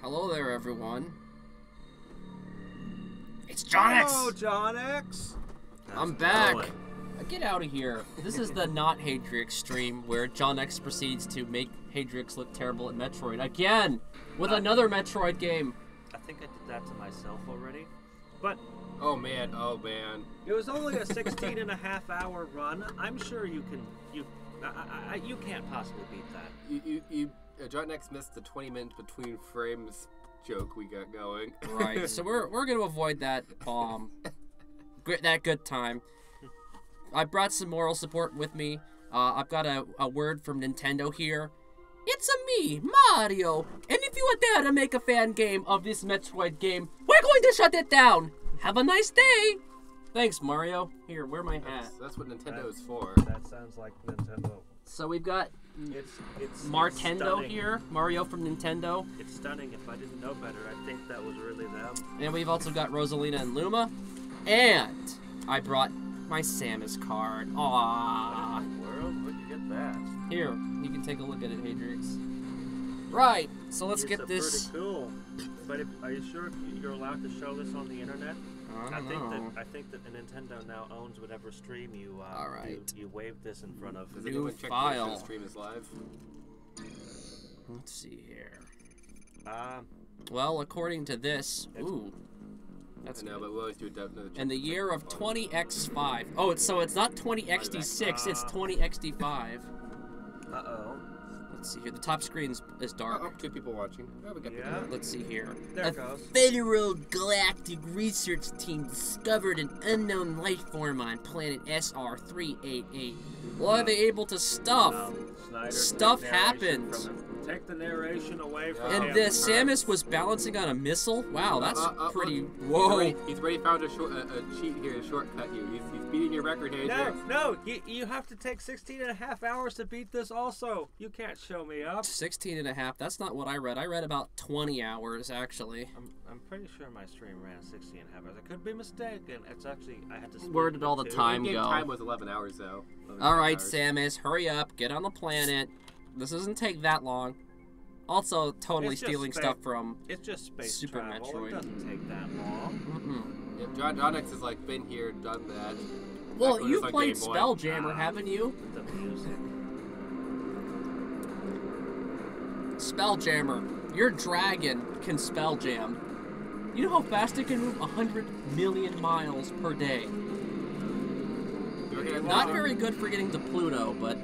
Hello there, everyone. It's Jawn-X! Hello, Jawn-X! I'm back! Get out of here. This is the not Hadriex stream where Jawn-X proceeds to make Hadriex look terrible at Metroid again! With another Metroid game! I think I did that to myself already. But oh man. it was only a 16.5-hour run. I'm sure you can. You can't possibly beat that. Jon-X missed the 20 minutes between frames joke we got going. Right, so we're gonna avoid that that good time. I brought some moral support with me. I've got a word from Nintendo here. It's me, Mario, and if you dare to make a fan game of this Metroid game, we're going to shut it down. Have a nice day. Thanks, Mario. Here, wear my hat. That's what Nintendo is for. That sounds like Nintendo. So we've got It's Martendo here, Mario from Nintendo. It's stunning. If I didn't know better, I think that was really them. And we've also got Rosalina and Luma. And I brought my Samus card. Aww. World, where'd you get that? Here, you can take a look at it, Hadriex. Right, so let's get this. Pretty cool. But are you sure you're allowed to show this on the internet? I think that Nintendo now owns whatever stream you you wave this in front of. Does anyone check the stream is live? Let's see here. Well, according to this, ooh, that's no, but we'll always do another check. In the year of 20x5. Oh, so it's not 20xd6, it's 20xd5. Uh-oh. Let's see here. The top screen is dark. Oh, 2 people watching. Oh, we got people. Let's see here. There it goes. Federal Galactic Research Team discovered an unknown life form on planet SR388. What are they able to stuff? Snyder, Stuff happens. Take the narration away from And him. the Samus was balancing on a missile? Wow, that's pretty... Whoa. He's already found a cheat here, a shortcut here. He's beating your record, Hadriex. No, you have to take 16.5 hours to beat this also. You can't show me up. 16.5, that's not what I read. I read about 20 hours, actually. I'm pretty sure my stream ran 16.5 hours. I could be mistaken. It's actually, I had to... Where did all the time go? Time was 11 hours, though. Alright, Samus, hurry up. Get on the planet. This doesn't take that long. Also, totally stealing stuff from Super Metroid. It doesn't take that long. Yeah, Jon-X has like been here, done that. Well, you've played Spelljammer, haven't you? The music. Spelljammer. Your dragon can spelljam. You know how fast it can move 100 million miles per day. Not very good for getting to Pluto, but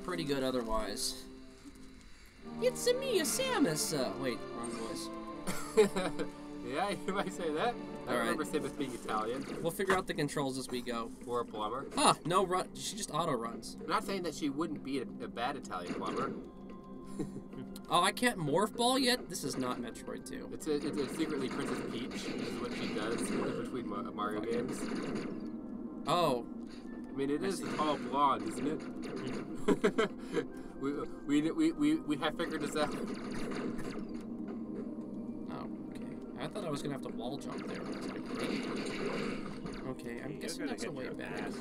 pretty good otherwise. It's me, a Samus. Wait, wrong voice. Yeah, you might say that. I remember Samus being Italian. We'll figure out the controls as we go. Or a plumber. Huh, no run. She just auto runs. I'm not saying that she wouldn't be a bad Italian plumber. Oh, I can't morph ball yet? This is not Metroid 2. It's a secretly Princess Peach. This is what she does between Mario games. Oh. I mean, it is all blonde, isn't it? we have figured this out. Oh, okay. I thought I was gonna have to wall jump there. Okay, I'm guessing that's a way back.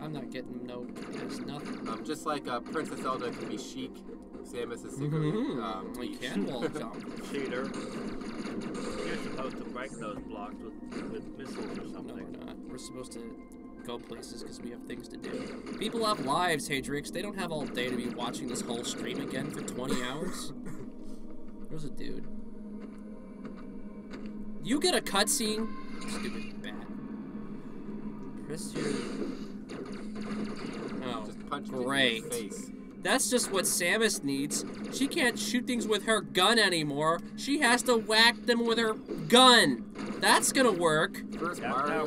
I'm not getting nothing. Just like Princess Zelda can be chic, Samus is secretly we can wall jump. Cheater. You're supposed to break those blocks with missiles or something. No, we're not. We're supposed to go places because we have things to do. People have lives, Hadriex. They don't have all day to be watching this whole stream again for 20 hours. There's a dude. You get a cutscene? Stupid bat. Press your... Oh, just punch great. In the face. That's just what Samus needs. She can't shoot things with her gun anymore. She has to whack them with her gun. That's gonna work. First Mario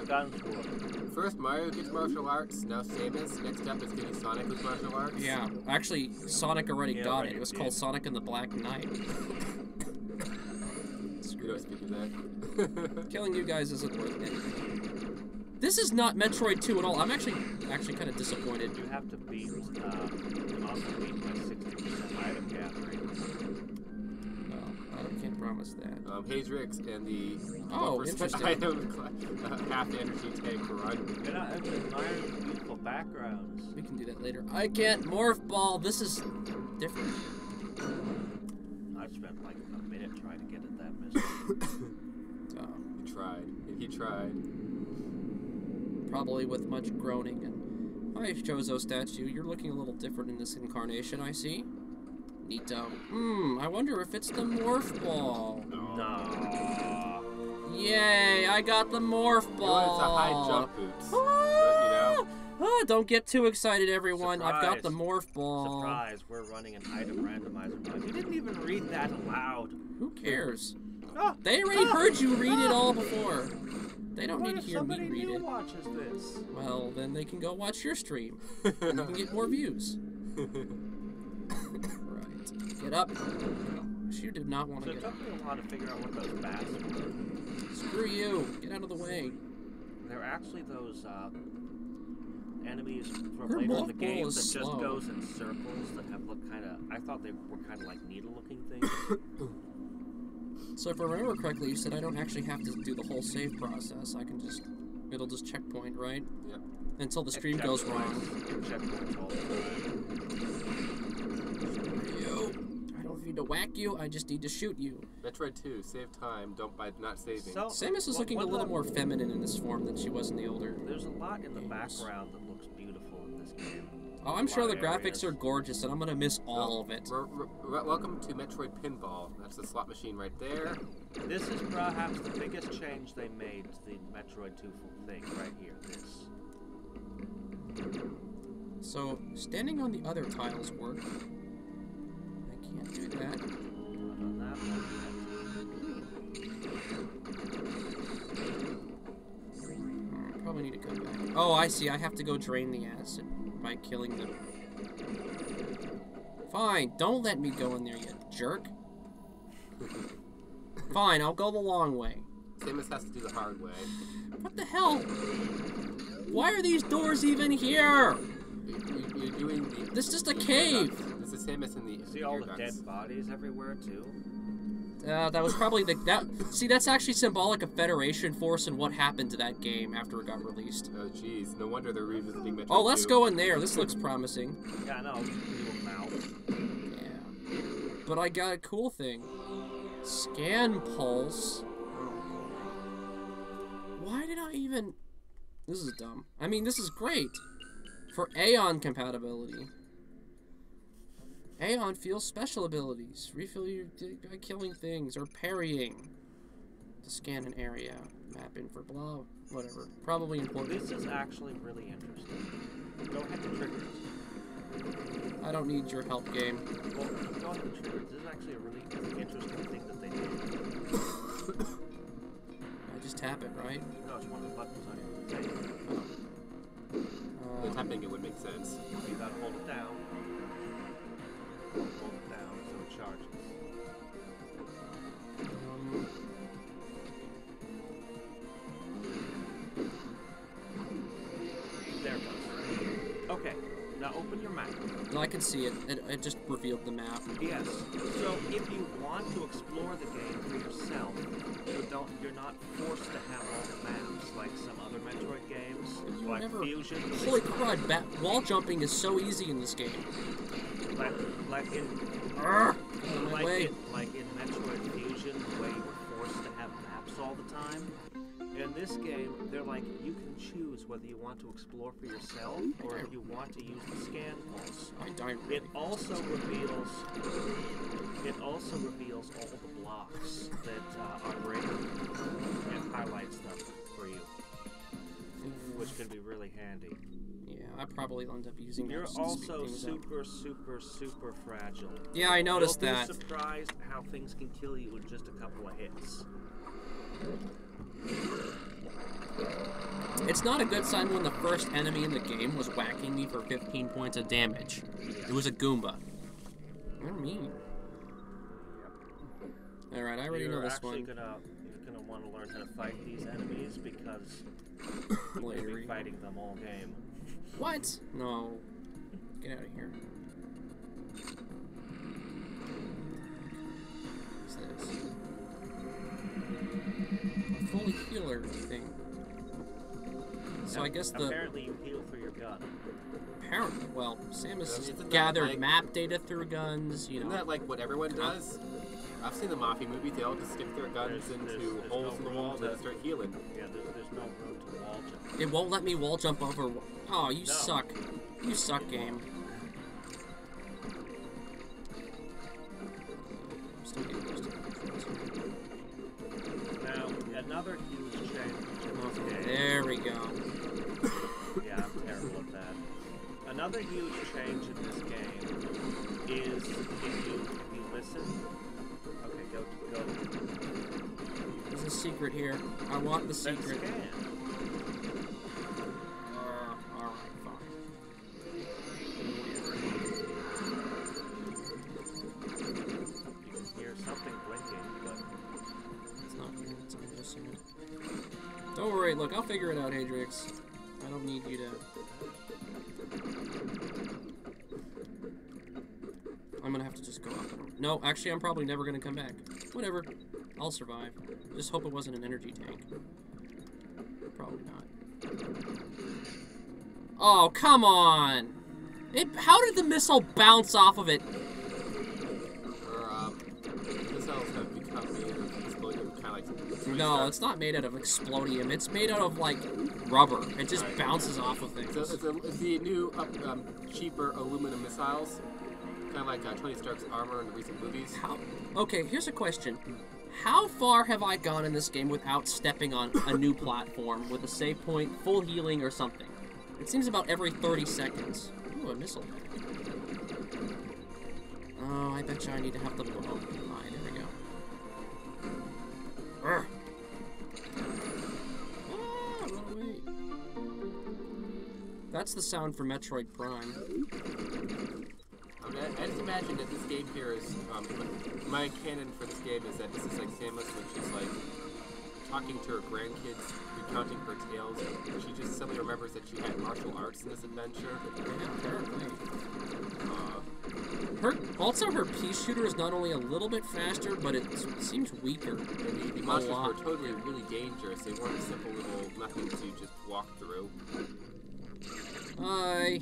gets martial arts, now Samus. Next up is getting Sonic with martial arts. Yeah, actually, Sonic already got it. It was called Sonic and the Black Knight. You don't speak of that. Killing you guys isn't worth it. This is not Metroid 2 at all. I'm actually kind of disappointed. You have to beat, also beat my 60% item gathering. No, I can't promise that. Hadriex and the interesting. Item half energy tank run. You're not admiring beautiful backgrounds. We can do that later. I can't morph ball. This is different. I spent like a minute trying to get at that mystery. Oh, he tried. He tried. Probably with much groaning. And hi, Chozo statue. You're looking a little different in this incarnation, I see. Neato. I wonder if it's the morph ball. No. Yay! I got the morph ball. It's a high jump boots. But, you know. Don't get too excited, everyone. Surprise. I've got the morph ball. Surprise, we're running an item randomizer. You didn't even read that aloud. Who cares? Oh, They already heard you read it all before. They don't need to hear me read Somebody new it. watches this. Well, then they can go watch your stream. And you can get more views. Right. Get up. You did not want to So it get up. took me a while to figure out what those bats were. Screw you. Get out of the way. They're actually those enemies from Her later in the mothball game that is just slow. goes in circles that have look kind of... I thought they were kind of like needle-looking things. So if I remember correctly, you said I don't actually have to do the whole save process. I can just... It'll just checkpoint, right? Yep. Until the stream goes wrong. Checkpoints all the time. You. I don't need to whack you, I just need to shoot you. Metroid 2, save time, don't by not saving. So, Samus is looking a little more feminine in this form than she was in the older. There's a lot in the games. background that looks beautiful in this game. Oh, I'm sure the A lot of graphics areas. are gorgeous, and I'm gonna miss all of it. Welcome to Metroid Pinball. That's the slot machine right there. This is perhaps the biggest change they made to the Metroid 2 thing right here. This. So, standing on the other tiles work. I can't do that. Not on that one Probably need to come back. Oh, I see. I have to go drain the acid by killing them. Fine. Don't let me go in there, you jerk. Fine. I'll go the long way. Samus has to do the hard way. What the hell? Why are these doors even here? You're doing the... This is just a cave. This is Samus in the... yet. See all the dead bodies everywhere too? That was probably see, that's actually symbolic of Federation Force and what happened to that game after it got released. Oh jeez, no wonder they're revisiting Metroid 2. Oh, let's go in there. This looks promising. Yeah, no, you can do them now. Yeah. But I got a cool thing. Scan pulse. Why did I even... This is dumb. I mean, this is great. For Aeon compatibility. Aeon feels special abilities. Refill your by killing things or parrying. To scan an area. Map in for blah. Whatever. Probably important. This is actually really interesting. Go ahead and trigger it. I don't need your help, game. Well, go ahead and trigger it. This is actually a really interesting thing that they did. I just tap it, right? No, it's one of the buttons on your thing. The tapping it would make sense. You gotta hold it down. Hold it down so it charges. There it goes. Okay, now open your map. No, I can see it. It just revealed the map. Yes. So if you want to explore the game for yourself, you're not forced to have all the maps like some other Metroid games, like Fusion. Holy crud! Wall jumping is so easy in this game. Like in Metroid Fusion, the way you were forced to have maps all the time. In this game, they're like, you can choose whether you want to explore for yourself or if you want to use the scan pulse. It also reveals all the blocks that are breaking and highlights them for you, which can be really handy. Yeah, I probably end up using that. You're just to also speed things super, up. super fragile. Yeah, I noticed that. You'll be surprised how things can kill you in just a couple of hits. It's not a good sign when the first enemy in the game was whacking me for 15 points of damage. It was a Goomba. They're mean. Alright, I already know this one. You're gonna want to learn how to fight these enemies because you'll be fighting them all game. What? No. Get out of here. What's this? A fully healer thing. So I guess apparently you heal through your gun. Apparently, well, Samus Isn't gathered like, map data through guns, you know. Isn't that like what everyone does? I've seen the Mafia movies. They all just stick their guns into holes in the wall and then start healing. Yeah, there's no room to wall jump. It won't let me wall jump over. Oh, you suck. You suck, game. I'm still getting used to it. Now, another huge change in this game. There we go. Yeah, I'm terrible at that. Another huge change in this game is if you listen. Okay, go. There's a secret here. I want the secret. Alright, fine. You can hear something blinking, but It's not here. It's I'm missing it. Don't worry, look, I'll figure it out, Hadriex. I don't need you to... I'm gonna have to just go up. No, actually, I'm probably never gonna come back. Whatever. I'll survive. Just hope it wasn't an energy tank. Probably not. Oh, come on! How did the missile bounce off of it? Missiles have become made of explosive, kind of like... No, it's not made out of explodium. It's made out of, like, rubber. It just bounces off of things. So it's the new, cheaper aluminum missiles. Kind of like Tony Stark's armor in the recent movies. Okay, here's a question. How far have I gone in this game without stepping on a new platform with a save point, full healing, or something? It seems about every 30 seconds. Ooh, a missile pack. Oh, I bet you I need to have the... Oh, hi, there we go. Urgh. Ah, run away. That's the sound for Metroid Prime. I just imagine that this game here is, my canon for this game is that this is like Samus when she's like talking to her grandkids, recounting her tales, and she just suddenly remembers that she had martial arts in this adventure. Yeah, apparently. Also, her pea shooter is not only a little bit faster, but it seems weaker. And the monsters were totally really dangerous. They weren't simple little nothings you just walk through. Hi.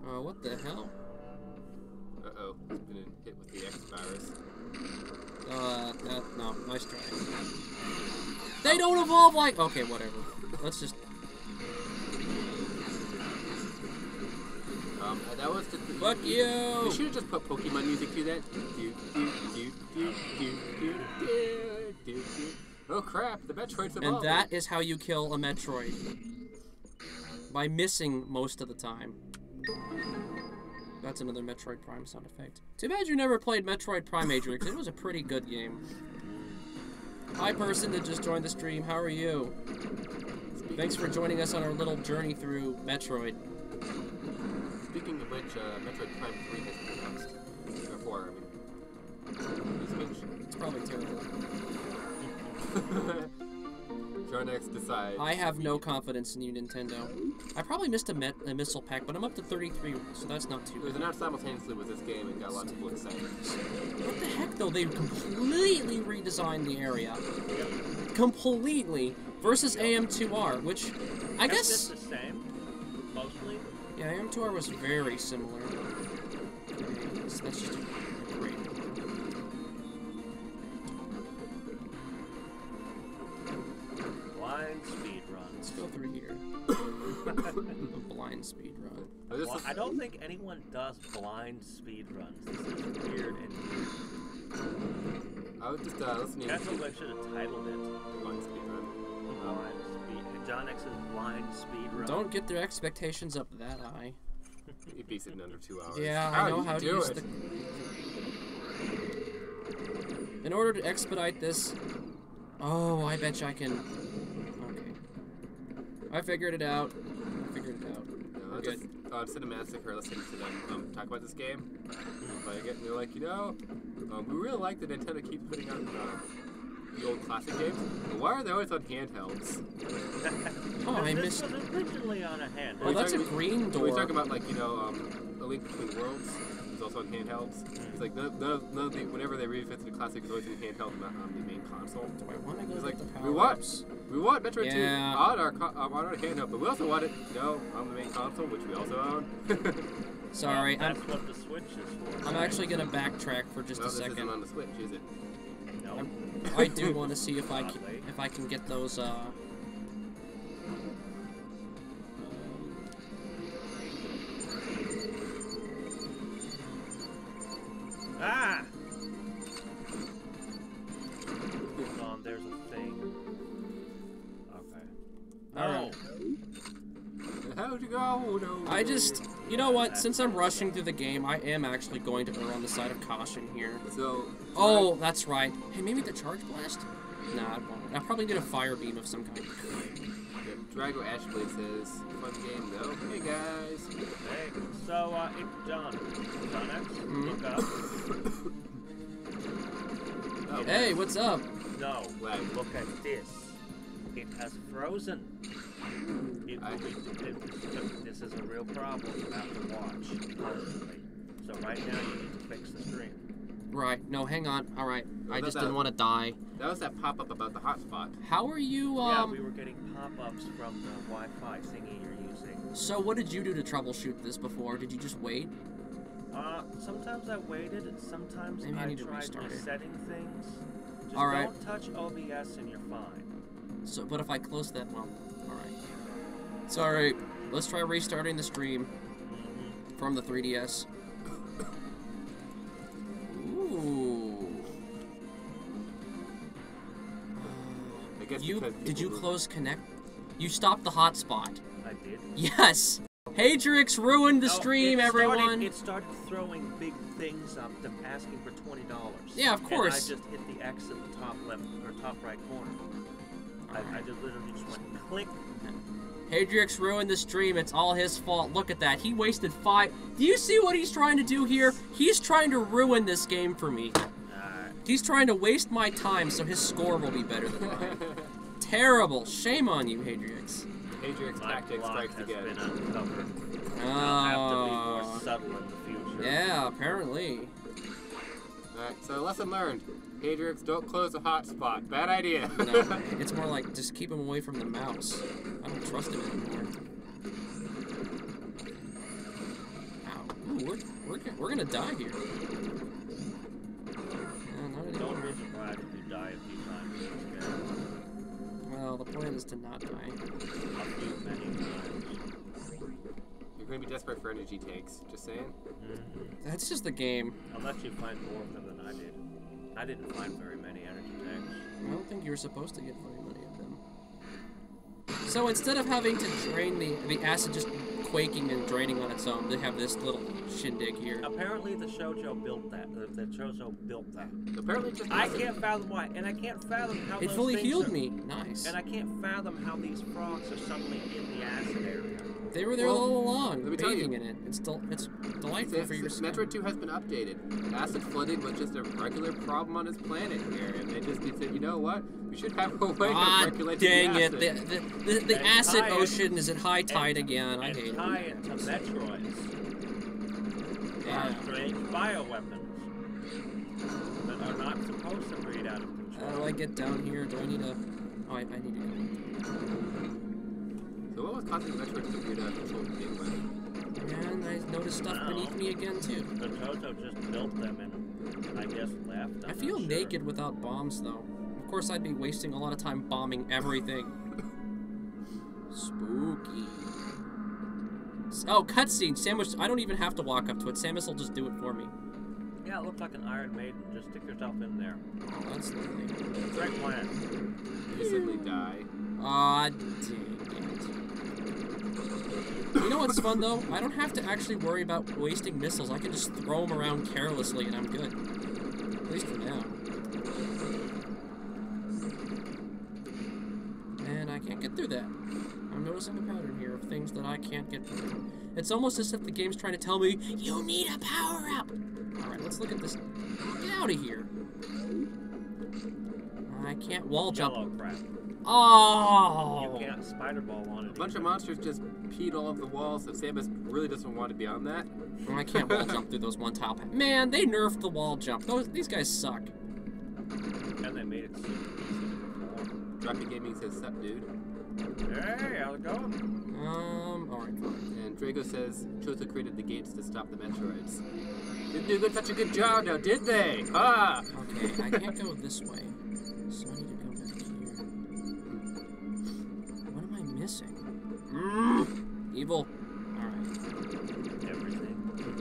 Oh, what the hell? Uh-oh, he's been hit with the X virus. No, nice try. They don't evolve like... Okay, whatever. Let's just... That was just... Fuck you! You should have just put Pokemon music to that. Oh crap, the Metroid's evolving. And that is how you kill a Metroid. By missing most of the time. That's another Metroid Prime sound effect. Too bad you never played Metroid Prime, Hadriex. It was a pretty good game. Hi, person that just joined the stream. How are you? Thanks for joining us on our little journey through Metroid. Speaking of which, Metroid Prime 3 has been announced. Or 4, I mean. It's probably terrible. Jawn-X decides. I have no confidence in you, Nintendo. I probably missed a missile pack, but I'm up to 33, so that's not too It was bad. announced simultaneously with this game and got a lot of people excited. What the heck, though? They completely redesigned the area. Completely. Versus AM2R, which I guess... It's just the same, mostly. Yeah, AM2R was very similar. Okay, so that's just great. Blind speed runs. Let's go through here. A blind speed run. Well, I don't think anyone does blind speed runs. This is weird and weird. I was just listening That's to what I should have titled it. Blind Speed Run. Blind speed. Jawn-X's blind speed run. Don't get their expectations up that high. He beats it in under 2 hours. Yeah, how I know do how to use the... In order to expedite this... Oh, I bet you I can... Okay. I figured it out. We're good. Cinemassacre listening to them talk about this game. Playing it, and they're like, we really like that Nintendo keeps putting out the old classic games, but why are they always on handhelds? Oh, I This missed... was originally on a hand. Well, that's a green door. We talk about, like, A Link Between Worlds is also on handhelds. It's like, none of the, whenever they revisit the classic, it's always in handheld, not on the main console. Do I want to go It's to like, the we want Metroid 2 Yeah. on our handheld, but we also want it, on the main console, which we also own. Sorry, That's what the Switch is for. I'm actually gonna backtrack for just Well, a this isn't second. on the Switch, is it? No. I do want to see if I can get those. Ah! Hold on, there's a thing. Okay. Alright. How'd you go? No. I just, you know what? Since I'm rushing through the game, I am actually going to err on the side of caution here. So. Oh, that's right. Hey, maybe the charge blast? Nah, I won't. I probably need a fire beam of some kind. Drago Ashblade says, fun game though. Hey guys. Hey, so, it's done. Jon-X, look up. Oh, Hey, what's up? No, Lag. look at this. It has frozen. This is a real problem you have to watch constantly. So right now you need to fix the stream. Right. No, hang on. All right. I just that? didn't want to die. That was that pop-up about the hotspot. How are you, Yeah, we were getting pop-ups from the Wi-Fi thingy you're using. So what did you do to troubleshoot this before? Did you just wait? Sometimes I waited, and sometimes Maybe I need to tried restart it. resetting things. Just All right. don't touch OBS and you're fine. So, but if I close that, well, all right. Sorry. Let's try restarting the stream from the 3DS. Ooh. I guess Did you close connect? You stopped the hotspot. I did. Yes. Hadriex ruined the stream, everyone. It started throwing big things up, them asking for $20. Yeah, of course. And I just hit the X in the top left or top right corner. I just literally just went click. Hadriex ruined the stream. It's all his fault. Look at that. He wasted 5. Do you see what he's trying to do here? He's trying to ruin this game for me. He's trying to waste my time so his score will be better than mine. Terrible. Shame on you, Hadriex. Hadriex tactics strikes again. Been uncovered. Oh. I'll have to be more subtle in the future. Yeah, apparently. Alright, so lesson learned. Hadriex, don't close the hotspot. Bad idea. No, it's more like just keep him away from the mouse. I don't trust him anymore. Ow. Ooh, we're gonna die here. Don't be surprised if you die a few times in this game. Well, the plan is to not die. A few, many times. You're going to be desperate for energy tanks. Just saying. That's just the game. Unless you find more of them than I did. I didn't find very many energy tanks. I don't think you were supposed to get very many of them. So instead of having to drain the acid just quaking and draining on its own, they have this little shindig here. Apparently the shoujo built that. The shoujo built that. Apparently just I can't fathom why. And I can't fathom how It those fully things healed are, me. Nice. And I can't fathom how these frogs are suddenly in the acid area. They were there all along, let me tell bathing you. in it. It's delightful for your skin. Metroid 2 has been updated. Acid flooding was just a regular problem on his planet here, and they said, you know what? We should have a way of regulating dang the it! acid. The acid ocean is at high tide again. I hate it. Tie it to Metroids. Yeah. Strange bioweapons that are not supposed to breed out of control. How do I get down here? Do I need a... Oh, I need to go. So what was causing Metroid to breed out of control to begin with? And I noticed stuff beneath me again, too. The Toto just built them and I guess left. I feel naked without bombs, though. Of course, I'd be wasting a lot of time bombing everything. Spooky. Oh, cutscene. Samus, I don't even have to walk up to it. Samus will just do it for me. Yeah, it looks like an Iron Maiden. Just stick yourself in there. Oh, that's lovely. Great plan. You suddenly die. Aw, dang it. You know what's fun, though? I don't have to actually worry about wasting missiles. I can just throw them around carelessly, and I'm good. At least for now. And I can't get through that. I'm noticing a pattern here of things that I can't get through. It's almost as if the game's trying to tell me, you need a power-up! Alright, let's look at this. Get out of here! I can't wall jump. Yellow crap. Oh! You can't spider ball on it. A bunch of monsters just peed all over the walls, so Samus really doesn't want to be on that. I can't wall jump through those one-tile paths. Man, they nerfed the wall jump. These guys suck. And they made it super easy to perform. Droppy Gaming says, sup, dude. Hey, how's it going? Alright, fine. And Drago says Chozo created the gates to stop the Metroids. Didn't do such a good job now, did they? Ah! Okay, I can't go this way. So I need to go back here. What am I missing? Evil. Alright. Everything.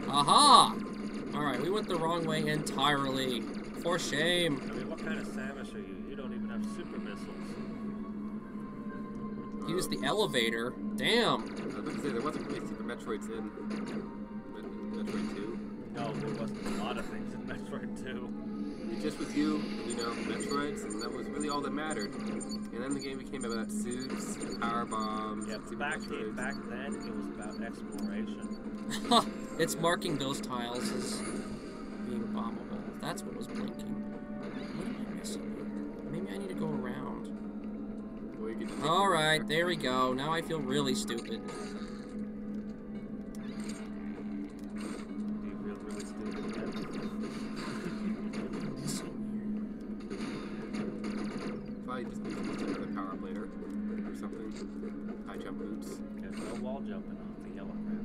Aha! Alright, we went the wrong way entirely. For shame. I mean, what kind of Samus are you? You don't even have super missiles. Use the elevator. Damn. I was going to say, there wasn't really Super Metroids in Metroid 2. No, there wasn't a lot of things in Metroid 2. It just was you know, Metroids, and that was really all that mattered. And then the game became about suits, power bombs, Yeah, Super back Metroids. then, it was about exploration. It's marking those tiles as being bombable. That's what was blinking. What am I missing? Maybe I need to go around. Well, you could just take Alright, it there we go. Now I feel really stupid. Do you feel really stupid again? Probably just need to use another power up later, or something. High jump boots. There's no wall jumping on the yellow crab.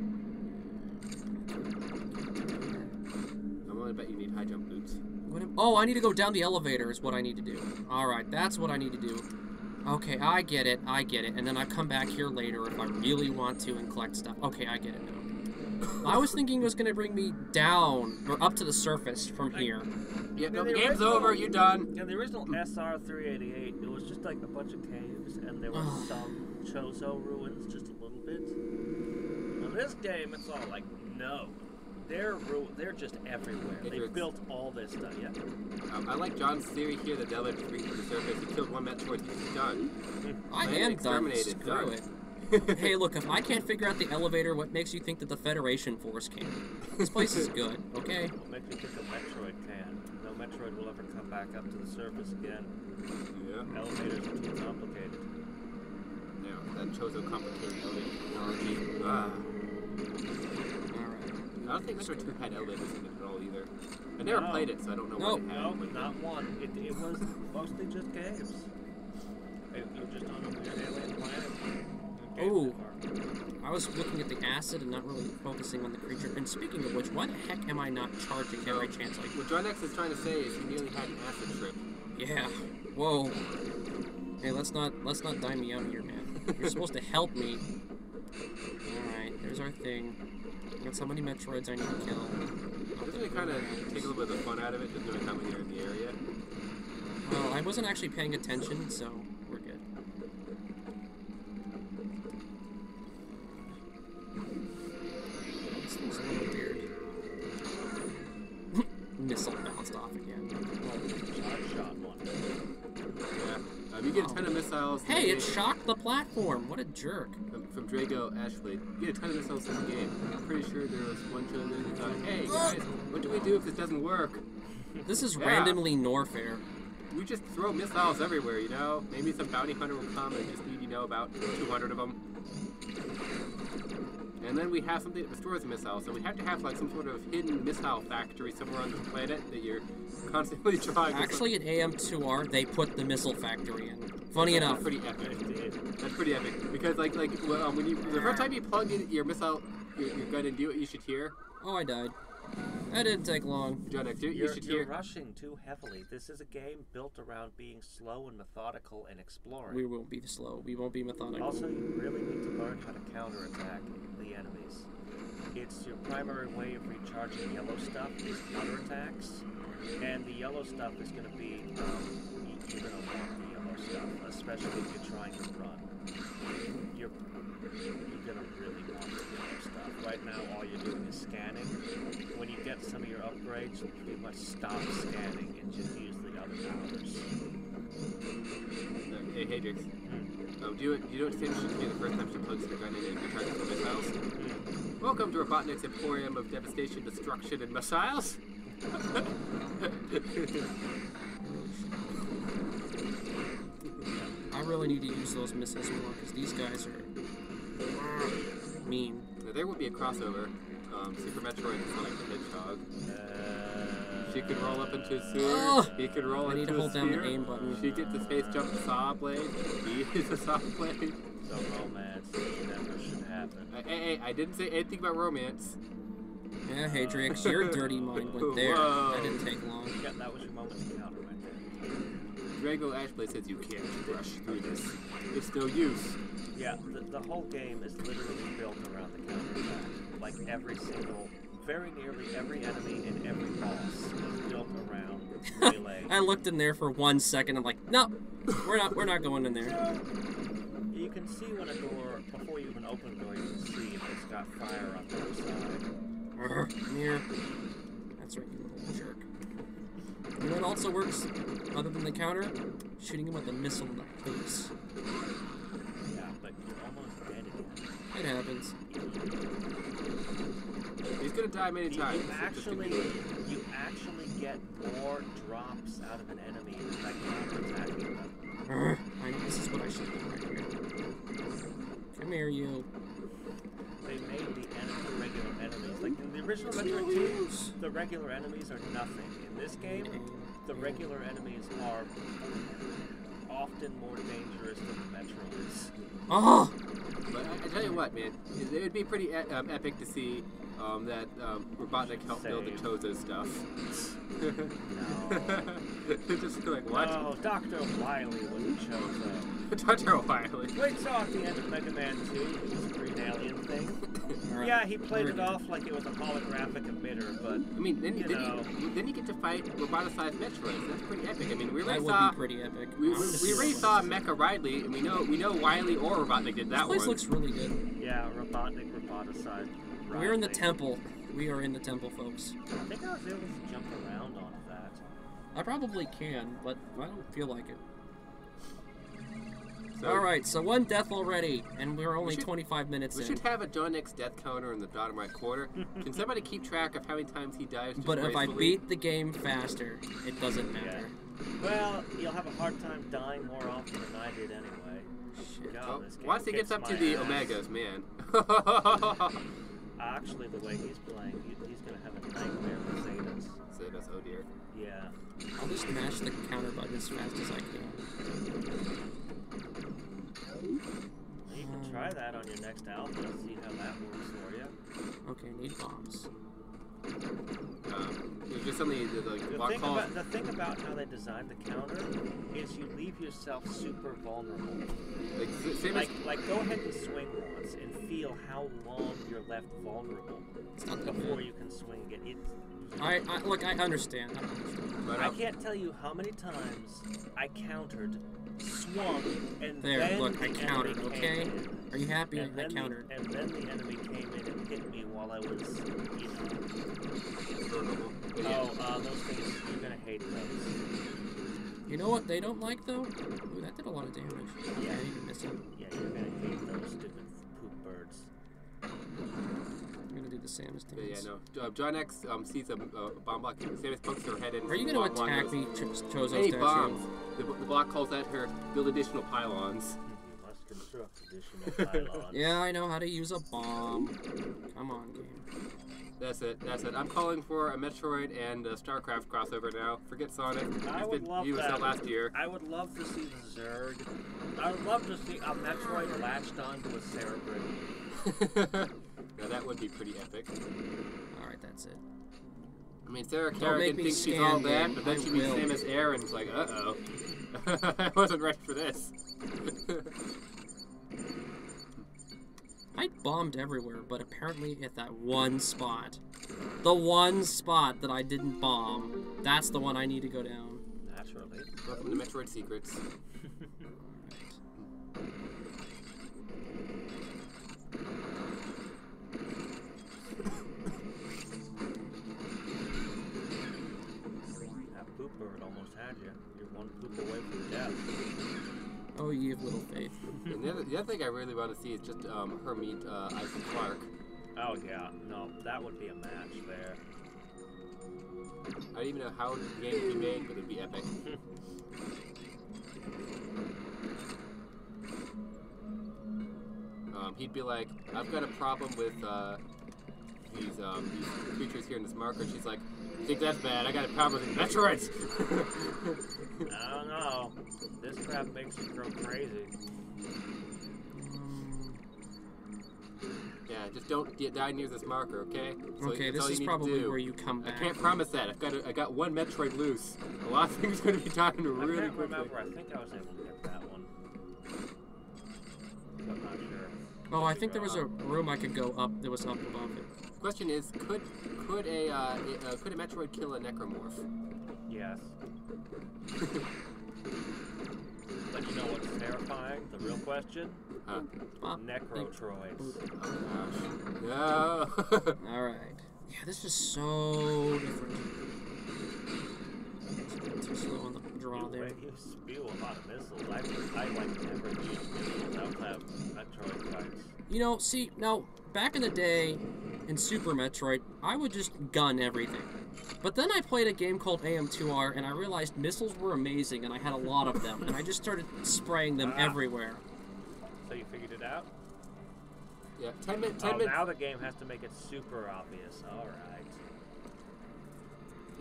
I'm gonna bet you need high jump boots. Oh, I need to go down the elevator is what I need to do. Alright, that's what I need to do. Okay, I get it. And then I come back here later if I really want to and collect stuff. Okay, I get it now. I was thinking it was going to bring me down, or up to the surface from here. Yep, no, the game's over, you're done. In the original SR-388, it was just like a bunch of caves, and there was some Chozo ruins, just a little bit. In this game, it's all like, no. They're just everywhere. They built all this stuff, yeah. I like John's theory here that the elevator reaches the surface. He killed one Metroid, he's done. I am done. Screw it. Hey, look, if I can't figure out the elevator, what makes you think that the Federation Force can? This place is good, okay? What makes you think a Metroid can? No Metroid will ever come back up to the surface again. Yeah. Elevators are too complicated. Yeah, that Chozo complicated elevator technology. Ah. Alright. I don't think Metroid 2 had elevators in it at all either. I never played it, so I don't know what it had. No, but not one. It was mostly just caves. You're just on a weird alien planet. Oh, I was looking at the acid and not really focusing on the creature. And speaking of which, why the heck am I not charging every chance I What Jawn-X is trying to say is he nearly had an acid trip. Yeah. Whoa. Hey, let's not dime me out here, man. You're supposed to help me. Alright, there's our thing. Got so many Metroids I need to kill. Doesn't it kind of take a little bit of the fun out of it, just knowing how many are in the area? Well, I wasn't actually paying attention, so we're good. This thing's a little weird. Missile bounced off again. Shot one. Yeah. You get a ton of missiles. Hey, it shocked the platform. What a jerk. From Drago Ashley. You get a ton of missiles in the game. I'm pretty sure there was one children who thought, hey guys, what do we do if this doesn't work? This is randomly Norfair. We just throw missiles everywhere, you know? Maybe some bounty hunter will come and just need, about 200 of them. And then we have something that destroys a missile, so we have to have like some sort of hidden missile factory somewhere on this planet that you're constantly trying to... Actually, in AM2R, they put the missile factory in. Funny enough. That's pretty epic. That's pretty epic. Because when the first time you plug in your missile, your gun and do what you should hear... Oh, I died. That didn't take long. Jawn-X, You're rushing too heavily. This is a game built around being slow and methodical and exploring. We won't be slow. We won't be methodical. Also, you really need to learn how to counterattack the enemies. It's your primary way of recharging yellow stuff is counterattacks, and the yellow stuff is going to be, you're going to want the yellow stuff, especially if you're trying to run. You're going to really want the yellow stuff. Right now, all you're doing is scanning. When you get some of your upgrades, you pretty much stop scanning and just use the other powers. Hey, Hadriex. Do you understand she can be the first time she plugs her gun in and recharges the missiles? Welcome to Robotnik's Emporium of Devastation, Destruction, and Missiles! I really need to use those missiles more, because these guys are mean. Now, there would be a crossover. Super Metroid and Sonic the Hedgehog. She could roll up into a sewer. He could roll into a sphere. I need to hold down the aim button. She gets the space jump saw blade. He is a saw blade. The romance never happen. Hey, I didn't say anything about romance. Yeah, Hadriex, your dirty mind went there. Whoa. That didn't take long. Yeah, that was your moment to counter right there. Drago Ashplay says you can't rush through this. It's no use. Yeah, the whole game is literally built around the counterattack. Like very nearly every enemy and every boss is built around melee. I looked in there for 1 second. I'm like, no, we're not going in there. You can see when a door, before you even open the door, you can see if it's got fire on the other side. Come here. That's right, you little jerk. You know what also works, other than the counter? Shooting him with a missile in the face. Yeah, but you're almost dead again. It happens. He's gonna die many times. You actually get more drops out of an enemy by counterattacking them. I know this is what I should do right here. Come here, you. They made the regular enemies. Like in the original Metroid 2, the regular enemies are nothing. In this game, the regular enemies are often more dangerous than the Metroids. Oh! But I tell you what, man, it would be pretty epic to see that Robotnik helped build the Chozo stuff. No. Just like, what? No, Dr. Wily wasn't Chozo. Dr. Wily. We saw at the end of Mega Man 2, it was a green alien thing. Right. Yeah, he played it off like it was a holographic emitter, but I mean, then you get to fight roboticized Metroids. That's pretty epic. I mean, we already saw. That would be pretty epic. We already saw Mecha Ridley, and we know Wily or Robotnik did that one. This place looks really good. yeah, Robotnik roboticized. We're in the temple. We are in the temple, folks. I think I was able to jump around on that. I probably can, but I don't feel like it. So, Alright, so one death already, and we're only 25 minutes in. We should have a Jawn-X death counter in the bottom right corner. Can somebody keep track of how many times he dies? Just But if I gracefully? beat the game faster, it doesn't matter. Well, you'll have a hard time dying more often than I did anyway. Shit. God, Well, this game once he gets kicks up to my the ass. Omegas, man. Actually, the way he's playing, he's going to have a nightmare with Zetas. Zetas, oh dear. Yeah. I'll just mash the counter button as fast as I can. You can try that on your next alpha, see how that works for you. Okay, need bombs. There's just something that, like, The thing about how they designed the counter is you leave yourself super vulnerable. Like, Go ahead and swing once and feel how long you're left vulnerable It's not that before bad. you can swing again. Look, I understand. but, I can't tell you how many times I countered, swung, and There, then look, I the countered, enemy okay? came in. Are you happy? And I then countered. and then the enemy came in and hit me while I was, those things, you're gonna hate those. You know what they don't like, though? Ooh, that did a lot of damage. Yeah, I didn't even miss him. Yeah, you're gonna hate those stupid poop birds. I'm gonna do the Samus yeah, dance. no. Jawn-X sees a bomb block. Samus pokes her head in. Are you gonna attack me, Chozo Any statue? bombs? The block calls at her. Build additional pylons. You must construct additional pylons. Yeah, I know how to use a bomb. Come on, game. That's it. I'm calling for a Metroid and a StarCraft crossover now. Forget Sonic. I would love He was that. out last year. I would love to see the Zerg. I would love to see a Metroid latched onto a Cerebrin. Now that would be pretty epic. Alright, that's it. I mean, Sarah Don't Kerrigan make me thinks she's scan, all that, game. but then I she meets will. Samus Aran and is like, uh-oh. I wasn't ready for this. I bombed everywhere, but apparently at that one spot. The one spot that I didn't bomb, that's the one I need to go down. Naturally. Welcome to Metroid Secrets. That poop bird almost had you. You're one poop away from death. Oh, you have little faith. And the other thing I really want to see is just her meet Isaac Clarke. Oh yeah, no, that would be a match there. I don't even know how the game would be made, but it'd be epic. He'd be like, I've got a problem with these creatures here in this marker. She's like, I think that's bad. I got a problem with Metroids. I don't know. This crap makes you go crazy. Yeah, just don't die near this marker, okay? So Okay, that's all this is you need to probably do. where you come back. I can't promise that. I got one Metroid loose. A lot of things are going to be dying really I can't quickly. remember. I think I was able to get that one. I'm not sure. Oh, I think there was a room I could go up that was up above it. Question is, could a Metroid kill a Necromorph? Yes. But you know what's terrifying? The real question? Huh? Necrotroids. Oh gosh. No. Alright. Yeah, this is so different. Too slow on the draw there. You spew a lot of missiles. I like never use missiles outside of Metroid fights. You know, see, now, back in the day, in Super Metroid, I would just gun everything. But then I played a game called AM2R, and I realized missiles were amazing, and I had a lot of them, and I just started spraying them everywhere. So you figured it out? Yeah, 10 minutes. Now the game has to make it super obvious. Alright.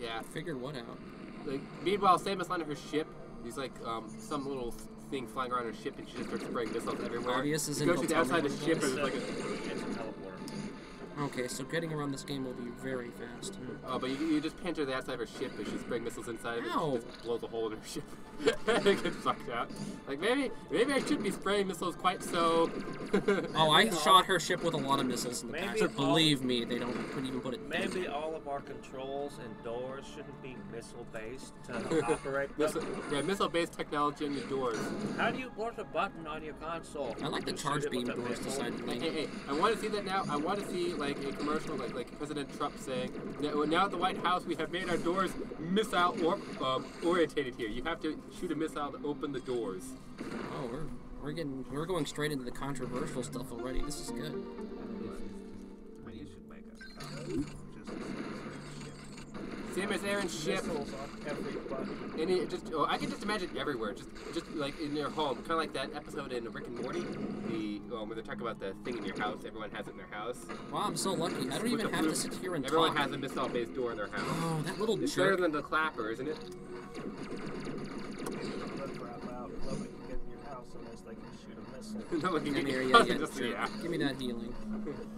Yeah. Figured what out? Like, meanwhile, Samus landed her ship. There's like some little thing flying around her ship, and she just starts spraying missiles everywhere. Obvious is you go to the outside of the ship, and there's like a... It's a teleporter. Okay, so getting around this game will be very fast. Oh, but you just pinch her the outside of her ship, and she's spraying missiles inside of it. Ow. She just blows a hole in her ship. It gets sucked out. Like, maybe I shouldn't be spraying missiles quite so... Oh, I shot her ship with a lot of missiles in the back. Maybe Believe me, they couldn't even put it. Maybe all of our controls and doors shouldn't be missile-based to operate them. Missile-based technology on your doors. How do you push a button on your console? I like the You charge shoot it beam with a doors missile? decidedly. Hey, I want to see that now. I want to see, like, a commercial, like President Trump saying, now at the White House, we have made our doors missile-orientated here. You have to shoot a missile to open the doors. Oh, we're going straight into the controversial stuff already. This is good. You should make a Samus Aran's ship. Missiles on every button. And it just, I can just imagine everywhere, just like in your home, kind of like that episode in Rick and Morty, where they talk about the thing in your house. Everyone has it in their house. Wow, I'm so lucky. I don't even have to sit here and Everyone talk. has a missile-based door in their house. Oh, that little It's jerk. better than the clapper, isn't it? No one can get Here, your yeah, house. yeah, Just, sure. yeah. Give me that healing.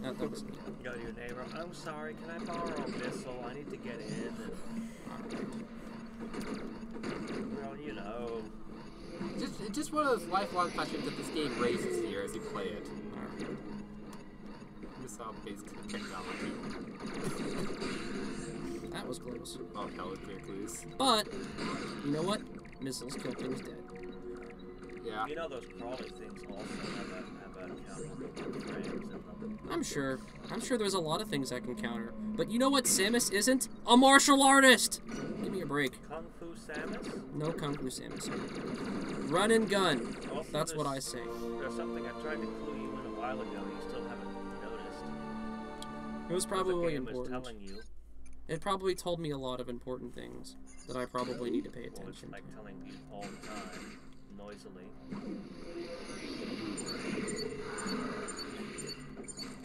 That was me. Go to your neighbor. I'm sorry. Can I borrow a missile? I need to get in. Well, you know. Just one of those lifelong questions that this game raises here as you play it. Missile-based technology. That was close. Oh, hell, okay, please. But, you know what? Missiles kill things dead. Yeah. You know those crawly things also have a counter frames in them. I'm sure there's a lot of things I can counter. But you know what Samus isn't? A martial artist! Give me a break. Kung Fu Samus? No Kung Fu Samus. Run and gun. Also, That's what I say. There's something I tried to clue you in a while ago you still haven't noticed. It was probably important. Was telling you. It probably told me a lot of important things that I probably need to pay Well, it's attention like to. telling you all the time, noisily.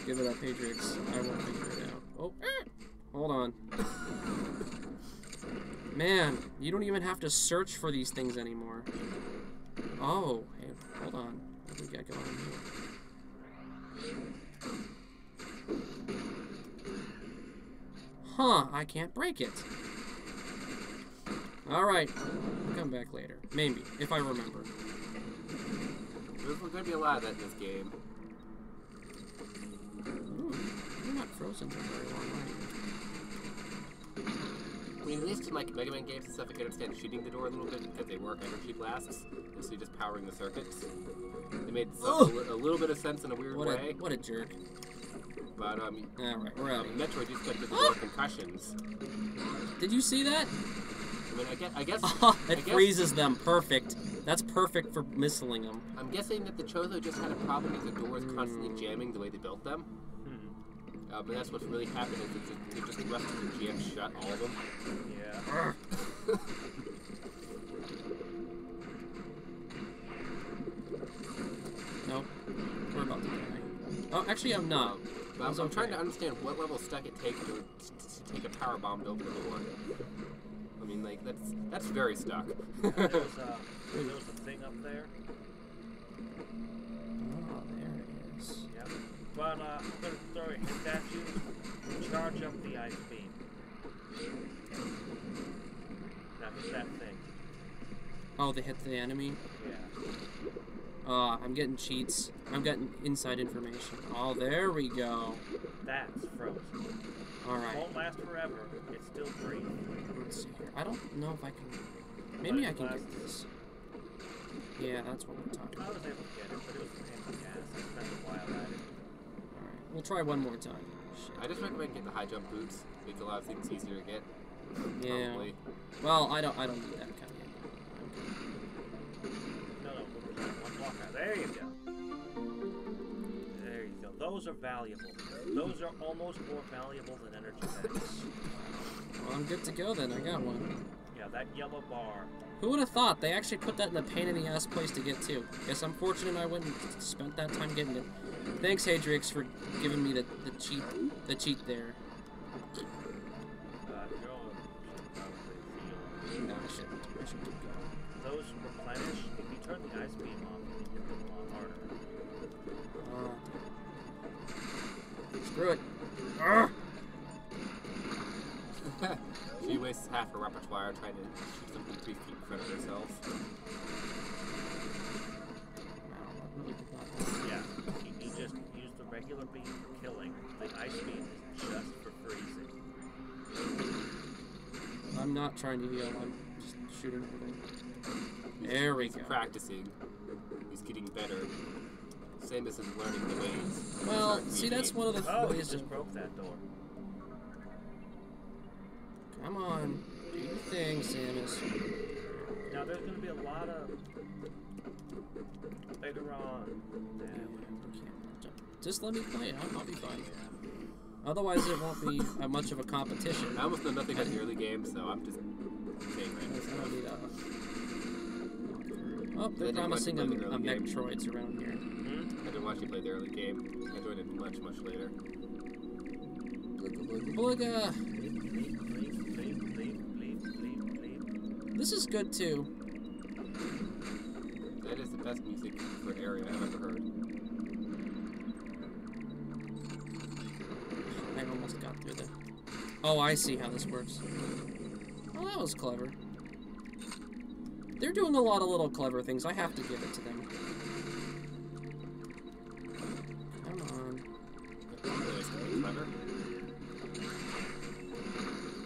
Give it up, Hadriex. I won't figure it out. Oh, hold on. Man, you don't even have to search for these things anymore. Oh, hey, hold on. What do we got going here? Huh, I can't break it. Alright, come back later. Maybe, if I remember. There's going to be a lot of that in this game. Ooh, you're not frozen for very long, are you? I mean, at least in like Mega Man games and stuff, I can understand shooting the door a little bit because they work energy blasts instead of just powering the circuits. They made stuff a little bit of sense in a weird way. What a jerk. But, Alright, we're out of here. Metroid used to get the door concussions. Did you see that? I mean, I guess... It freezes them. Perfect. That's perfect for missiling them. I'm guessing that the Chozo just had a problem with the doors constantly jamming the way they built them. But that's what's really happened is they just rusted and jammed shut, all of them. Yeah. Nope. We're about to die. Oh, actually, I'm not. I'm trying to understand what level stuck it takes to take a power bomb to open the door. I mean, like, that's very stuck. There was a thing up there. Oh, there it is. Yep. But I'm gonna throw a hint at you. Charge up the ice beam. Now hit that thing. Oh, they hit the enemy? Yeah. I'm getting cheats. I'm getting inside information. Oh, there we go. That's frozen. Alright. Won't last forever. It's still breathing. Let's see here. I don't know if I can... Maybe I can get this. Yeah, that's what we're talking I about. was able to get it, but it was a pain in the ass. I spent a while at it. Alright, we'll try one more time. Shit. I just recommend getting the high jump boots. Make a lot of things easier to get. Yeah. Probably. Well, I don't need that kind of game. No, one block out. There you go. There you go. Those are valuable. Those are almost more valuable than energy packs. Well, I'm good to go then. I got one. Yeah, that yellow bar. Who would have thought? They actually put that in a pain-in-the-ass place to get to. Guess I'm fortunate I went and spent that time getting it. Thanks, Hadriex, for giving me the cheat there. No, I should keep going. Those replenish. If you turn the ice beam off, you can hit them a lot harder. Screw it. She wastes half her repertoire trying to shoot something 3 feet in front of herself. Yeah, you just use the regular beam for killing. The ice beam is just for freezing. I'm not trying to heal. I'm just shooting everything. There we go. He's practicing. He's getting better. Samus is learning the ways. Well, see, that's one of the Oh, he ways just broke that door. Come on. Do your thing, Samus. Now, there's going to be a lot of... Later on... Just let me play it. I'll be fine. Otherwise, it won't be much of a competition. I almost know nothing about the early game, so I'm just saying right now. Oh, they're promising a Metroid's around here. I didn't watch you play the early game. I joined it much, much later. Booga! This is good too. That is the best music for an area I've ever heard. I almost got through that. Oh, I see how this works. Well, that was clever. They're doing a lot of little clever things. I have to give it to them. Come on. Clever.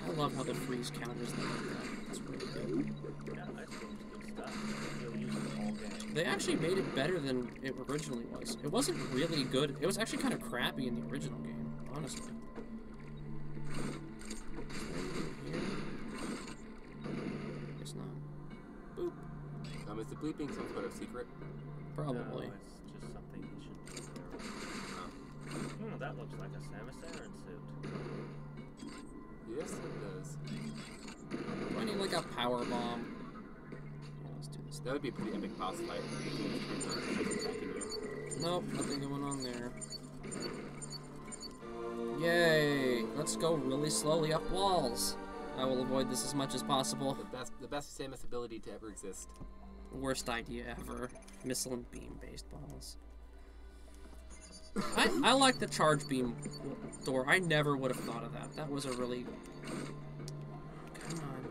I love how the freeze counters them like that. That's really good. Yeah, ice beam's good stuff. You'll use it all game. They actually made it better than it originally was. It wasn't really good. It was actually kind of crappy in the original game, honestly. It's not. Boop. Is the bleeping some sort of secret? Probably. No, it's just something you should be aware of. Oh. That looks like a Samus Aran suit. Yes, it does. Do I need like a power bomb? Yeah, let's do this. That would be a pretty epic boss fight. Nope, nothing going on there. Yay! Let's go really slowly up walls. I will avoid this as much as possible. The best Samus ability to ever exist. Worst idea ever. Missile and beam based balls. I like the charge beam door. I never would have thought of that. That was a really... Come on.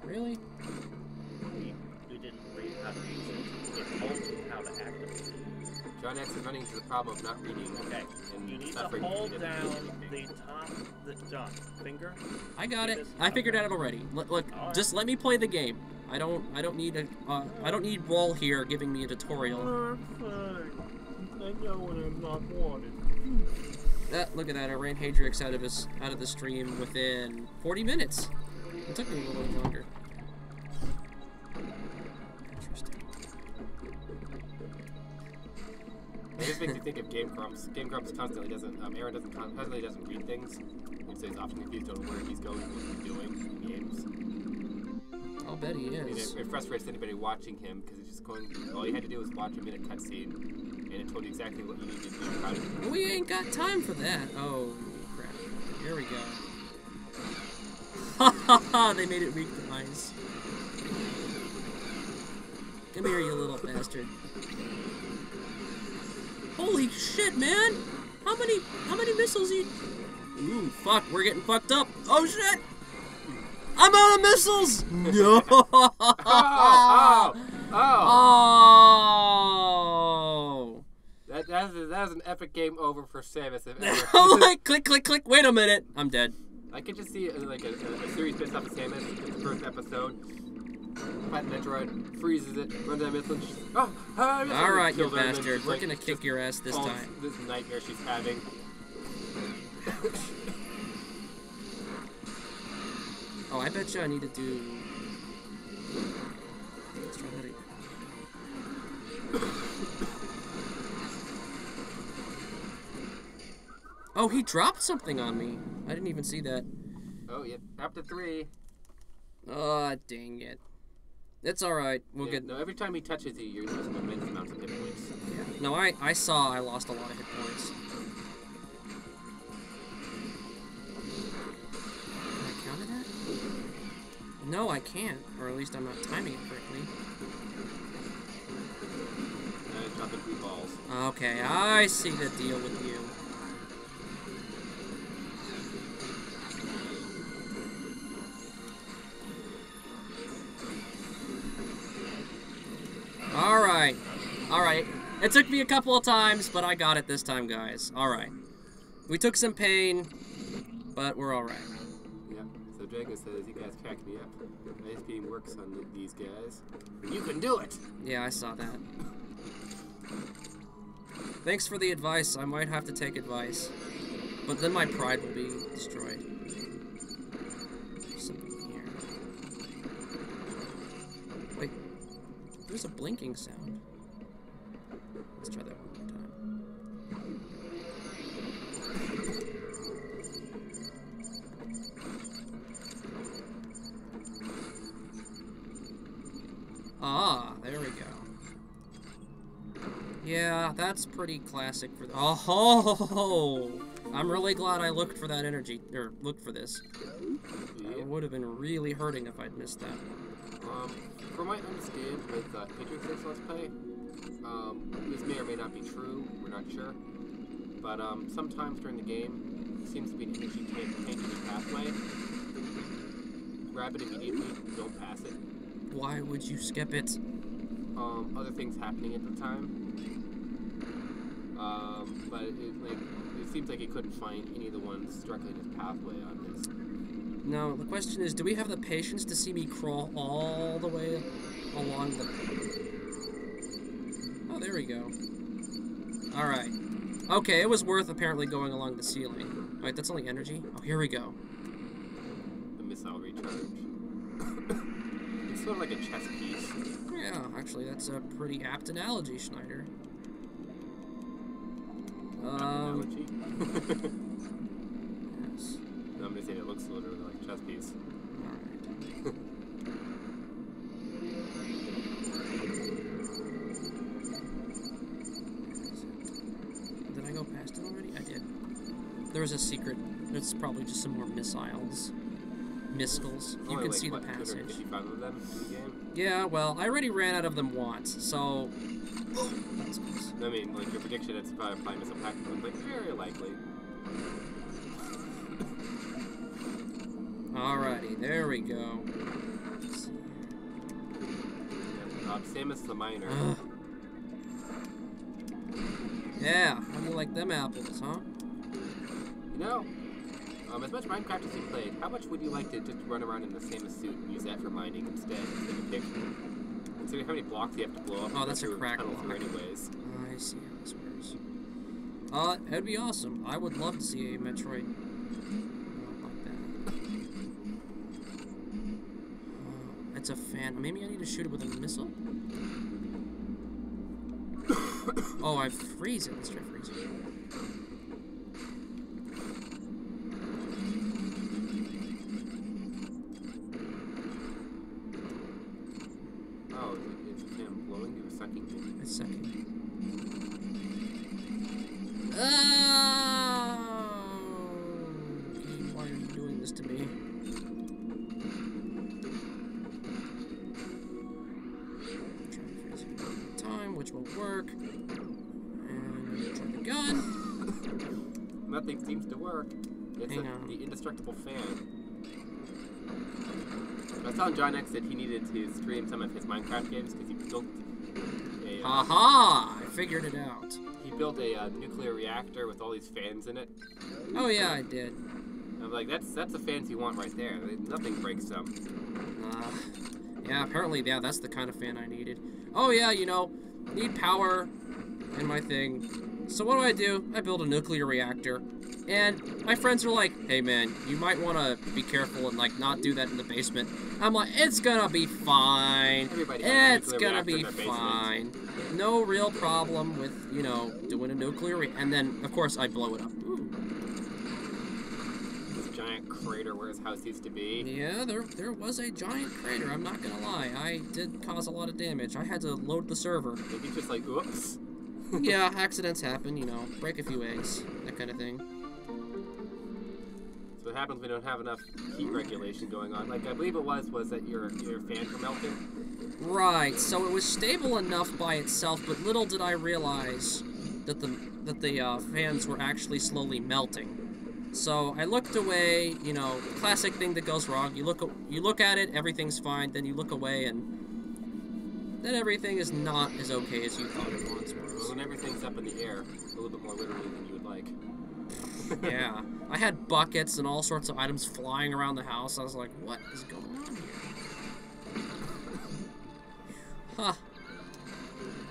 Really? You didn't read how to use it. It told you how to activate it. Jawn-X is running into the problem of not reading. Okay. And You need to suffering hold from down the top, John, finger. I got it. I figured it out already. Look, just let me play the game. I don't need a I don't need Roll here giving me a tutorial. I know when I'm not wanted. Look at that! I ran Hadriex out of the stream within 40 minutes. It took me a little bit longer. Interesting. It just makes me think of Game Grumps. Game Grumps constantly doesn't. Aaron constantly doesn't read things, and so he's often confused on where he's going, what he's doing in games. I'll bet he is. It frustrates anybody watching him because it's just going. All you had to do was watch a minute cutscene, and it told you exactly what you needed to do. How to do. We ain't got time for that. Oh crap! Here we go. Ha ha ha! They made it weak to ice. Come here, you little bastard. Holy shit, man! How many missiles you... Ooh, fuck, we're getting fucked up. Oh shit! I'm out of missiles! No! Oh! That was an epic game over for Samus. I'm like, click, click, click. Wait a minute. I'm dead. I could just see like a series based off of Samus. The first episode. Fight Metroid, freezes it, runs out of missiles. Alright, you bastard. We're gonna kick your ass this time. This nightmare she's having. Oh, I bet you I need to do... Let's try that again. Oh, he dropped something on me. I didn't even see that. Oh, yeah. Up to 3. Oh, dang it. It's alright. We'll get... No, every time he touches you, you're losing immense amounts of hit points. Yeah. No, I saw I lost a lot of hit points. Can I counter that? No, I can't. Or at least I'm not timing it correctly. Dropping 3 balls. Okay, I see the deal with you. Alright. Alright. It took me a couple of times, but I got it this time, guys. Alright. We took some pain, but we're alright. Yeah. So Drago says, you guys cracked me up. Nice game works on these guys. You can do it! Yeah, I saw that. Thanks for the advice. I might have to take advice. But then my pride will be destroyed. Something here. Wait. There's a blinking sound. Let's try that one more time. Ah, there we go. Yeah, that's pretty classic for the... Oh! I'm really glad I looked for that energy, or looked for this. It would have been really hurting if I'd missed that. From what I understand with Hadriex Let's Play, this may or may not be true, we're not sure. But sometimes during the game, there seems to be an energy tank in the pathway. Grab it immediately, don't pass it. Why would you skip it? Other things happening at the time. But it seems like he couldn't find any of the ones directly in his pathway on his. Now, the question is, do we have the patience to see me crawl all the way along the... Oh, there we go. Alright. Okay, it was worth apparently going along the ceiling. Alright, that's only energy. Oh, here we go. The missile recharge. It's sort of like a chess piece. Yeah, actually, that's a pretty apt analogy, Schneider. Analogy? Yes. No, I'm just saying it looks literally like a chess piece. Alright. Did I go past it already? I did. There was a secret. It's probably just some more missiles. Missiles. You can see the passage. 255 of them in the game? Yeah, well, I already ran out of them once, so... That's close. I mean, like, your prediction, it's probably missile pack, but very likely. Alrighty, there we go. Samus the Miner. Yeah, how do you like them apples, huh? You know, as much Minecraft as you played, how much would you like to just run around in the Samus suit and use that for mining instead of picking? Considering how many blocks you have to blow up. Oh, that's a crack block. I Anyways. see how this works. That'd be awesome. I would love to see a Metroid like that. It's a fan. Maybe I need to shoot it with a missile? Oh, I freeze it. Let's try freezing it. Oh, it's a fan blowing you or sucking you? It's sucking. Oh! Game, why are you doing this to me? Try freezing time, which will work. And nothing seems to work. It's the indestructible fan. I saw Jawn-X that he needed to stream some of his Minecraft games because he built a... Aha! I figured it out. He built a nuclear reactor with all these fans in it. Oh yeah, I did. I'm like, that's the fans you want right there. Nothing breaks them. Yeah, apparently, yeah, that's the kind of fan I needed. Oh yeah, you know, need power in my thing. So what do? I build a nuclear reactor. And my friends are like, hey man, you might want to be careful and like not do that in the basement. I'm like, it's gonna be fine. It's gonna be fine. No real problem with, you know, doing a nuclear and then, of course, I blow it up. Ooh. This giant crater where his house used to be. Yeah, there was a giant crater, I'm not gonna lie. I did cause a lot of damage. I had to load the server. Maybe just like, oops. Yeah, accidents happen, you know, break a few eggs, that kind of thing. So what happens when we don't have enough heat regulation going on? Like I believe it was that your fans were melting. Right. So it was stable enough by itself, but little did I realize that the fans were actually slowly melting. So I looked away. You know, classic thing that goes wrong. You look at it, everything's fine. Then you look away, and then everything is not as okay as you thought it once was. Well, when everything's up in the air, a little bit more literally than you would like. Yeah, I had buckets and all sorts of items flying around the house. I was like, what is going on here? Huh.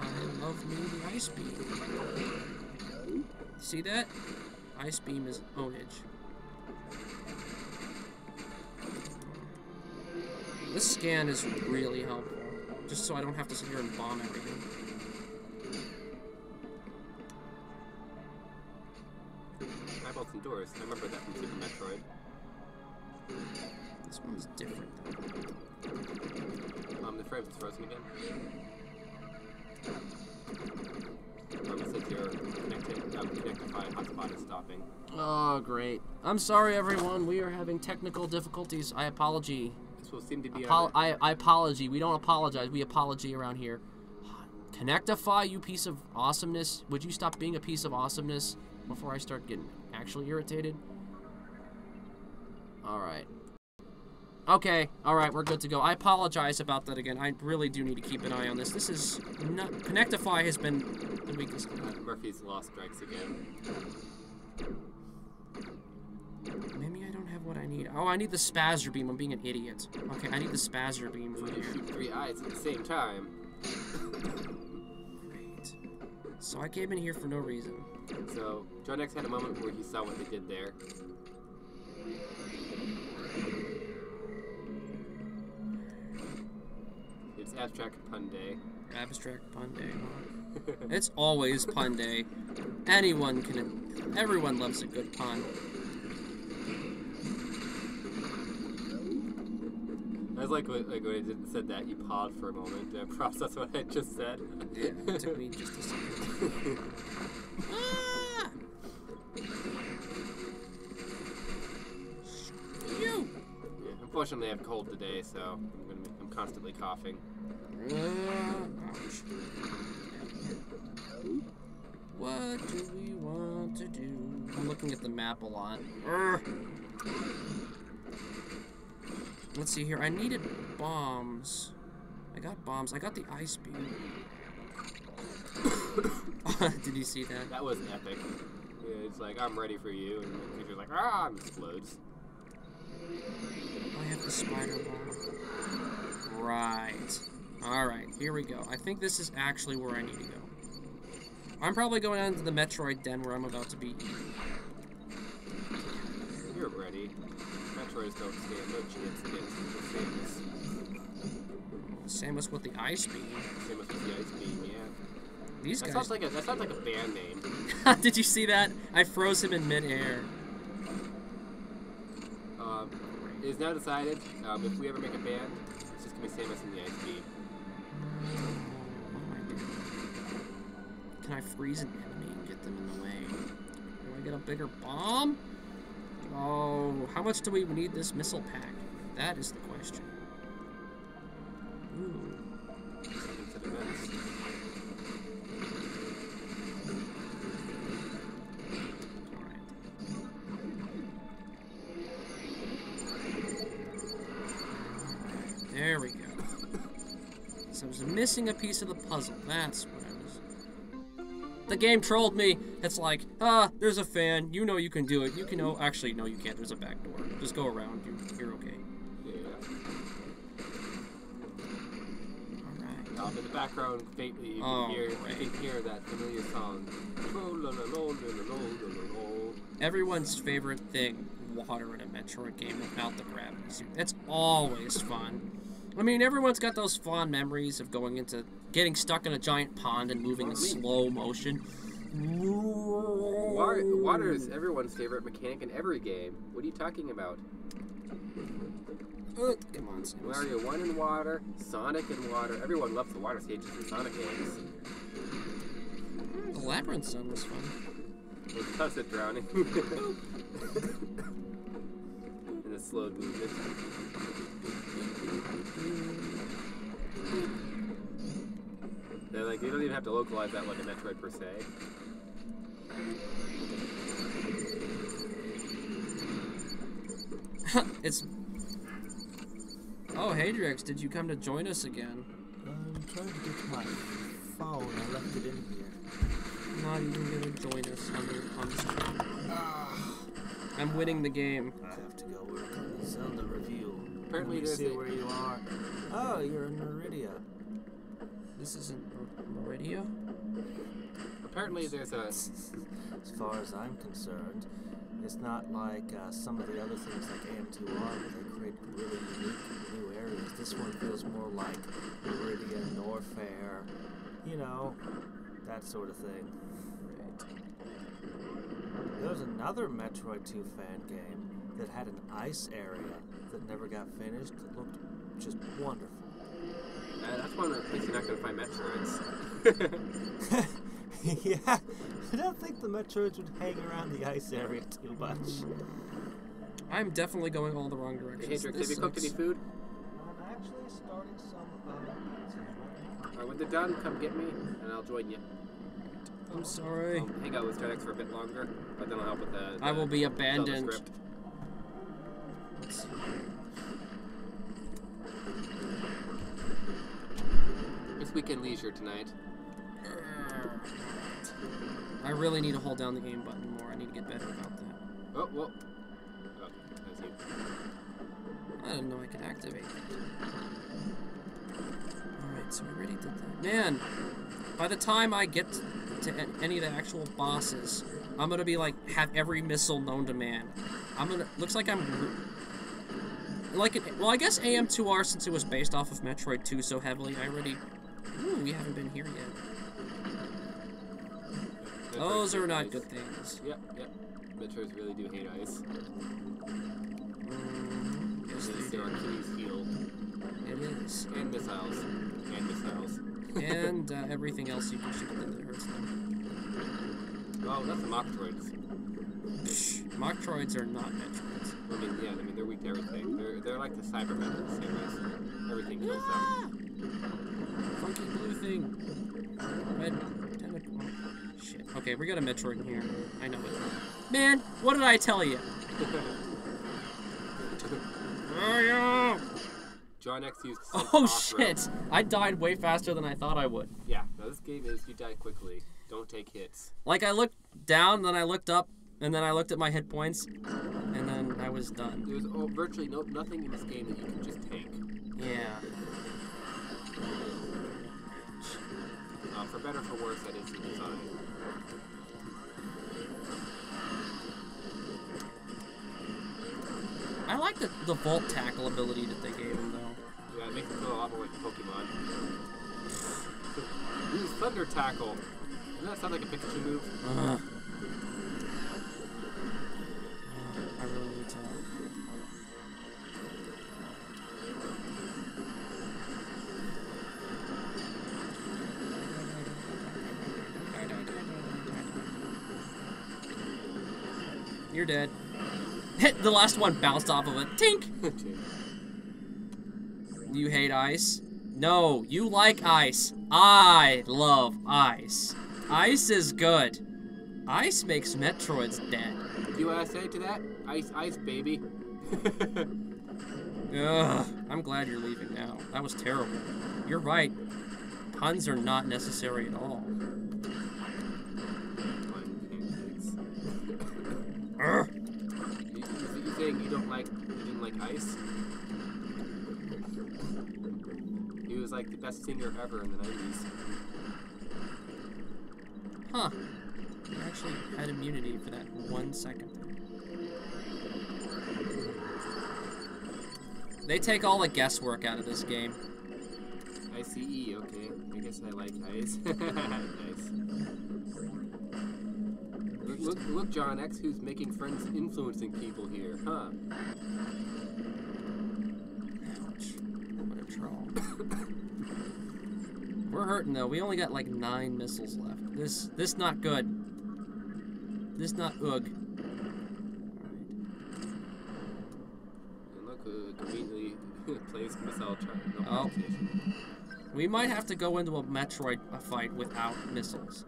I love me the ice beam. See that? Ice beam is ownage. This scan is really helpful, just so I don't have to sit here and bomb everything. I built some doors. I remember that from Super Metroid. This one's different, though. The frame is frozen again. It says your Connectify hotspot is stopping. Oh, great. I'm sorry, everyone. We are having technical difficulties. I apology. This will seem to be I apology. We don't apologize. We apology around here. Connectify, you piece of awesomeness. Would you stop being a piece of awesomeness before I start getting actually irritated? Alright. Okay, alright, we're good to go. I apologize about that again. I really do need to keep an eye on this. This is not... Connectify has been the weakest. Murphy's Law strikes again. Maybe I don't have what I need. Oh, I need the spazzer beam. I'm being an idiot. Okay, I need the spazzer beam for you shoot 3 eyes at the same time. Great. So I came in here for no reason. So, Jawn-X had a moment where he saw what they did there. It's abstract pun day. Abstract pun day, huh? It's always pun day. Everyone loves a good pun. I was like when I said that, you paused for a moment to process what I just said. Yeah, it took me just a second. Ah! You! Yeah, unfortunately, I have a cold today, so I'm constantly coughing. Ouch. What do we want to do? I'm looking at the map a lot. Let's see here. I needed bombs. I got bombs. I got the ice beam. Did you see that? That was epic. Yeah, it's like, I'm ready for you, and the creature's like, ah, and explodes. I have the spider bomb. Right. Alright, here we go. I think this is actually where I need to go. I'm probably going on to the Metroid den where I'm about to be. You're ready. Metroids don't stand no chance against Samus. Samus with the ice beam. Samus with the ice beam, yeah. These guys. Sounds like a band name. Did you see that? I froze him in midair. It is now decided, if we ever make a band, it's just gonna be Samus and the ice beam. Can I freeze an enemy and get them in the way? Do I get a bigger bomb? Oh, how much do we need this missile pack? That is the question. Ooh. Alright. was missing a piece of the puzzle. That's what I was... The game trolled me. It's like, there's a fan. You know you can do it. You can... Oh, actually, no, you can't. There's a back door. Just go around. You're okay. In the background, faintly, you can hear that familiar song. Everyone's favorite thing, water in a Metroid game without the gravity suit. It's always fun. I mean, everyone's got those fond memories of getting stuck in a giant pond and moving in slow motion. Water is everyone's favorite mechanic in every game. What are you talking about? Come on, Samus. Mario 1 in water, Sonic in water. Everyone loves the water stages in Sonic games. The Labyrinth Zone was fun. Because of drowning. In a slowed movement. They're like, you don't even have to localize that like a Metroid per se. It's... Oh, Hadriex, did you come to join us again? I'm trying to get to my phone. I left it in here. Not even gonna join us on the screen. I'm winning the game. I have to go work on the Zelda review. Apparently Let me see where you are. Oh, you're in Meridia. This isn't Meridia? Apparently there's a... As far as I'm concerned, it's not like some of the other things like AM2R where they create really unique new areas. This one feels more like Meridia, Norfair, you know, that sort of thing. There was another Metroid 2 fan game that had an ice area that never got finished. It looked just wonderful. That's one of the places you're not going to find Metroids. Yeah, I don't think the Metroids would hang around the ice area too much. I'm definitely going all the wrong directions. Hey, Hadriex, have you cooked any food? I'm actually starting some pizzas. When they're done, come get me, and I'll join you. I'm sorry. I'll hang out with Jawn-X for a bit longer, but then I'll help with the I will be abandoned. script. Let's see. It's weekend leisure tonight. I really need to hold down the game button more. I need to get better about that. Oh, well. Oh, that's you. I didn't know I could activate that. Alright, so we already did that. Man, by the time I get to any of the actual bosses, I'm gonna be like, have every missile known to man. Looks like I'm... Well, I guess AM2R, since it was based off of Metroid 2 so heavily, Ooh, we haven't been here yet. Those are not good things. Yep. Metroids really do hate ice. Yes, It's their Achilles heel. It is. And missiles. And everything else you can shoot that hurts them. Oh, that's the Metroids. Metroids are not Metroids. I mean, they're weak to everything. They're like the Cybermen of the series. Everything kills them. Funky blue thing. Red tentacle. Shit. Okay, we got a Metroid in here. I know it. Man, what did I tell you? Jawn-X used Oh shit! I died way faster than I thought I would. Yeah, no, this game is you die quickly. Don't take hits. Like, I looked down, then I looked up, and then I looked at my hit points, and then I was done. There's virtually nothing in this game that you can just take. Yeah. For better or for worse, that is the design. I like the Volt Tackle ability that they gave him, though. Yeah, it makes it feel a lot more like Pokemon. Use Thunder Tackle. Doesn't that sound like a Pikachu move? I really need to... You're dead. The last one bounced off of it. Tink! You hate ice? No, you like ice. I love ice. Ice is good. Ice makes Metroids dead. You want to say to that? Ice, baby. Ugh, I'm glad you're leaving now. That was terrible. You're right. puns are not necessary at all. You saying you didn't like Ice? He was like the best singer ever in the 90s. Huh. I actually had immunity for that 1 second. They take all the guesswork out of this game. ICE, okay. I guess I like Ice. Nice. Look, Jawn-X, who's making friends influencing people here, huh? Ouch. What a troll. We're hurting though. We only got like 9 missiles left. This not good. This not ugh. And look who conveniently plays missile charge. Oh. We might have to go into a Metroid fight without missiles.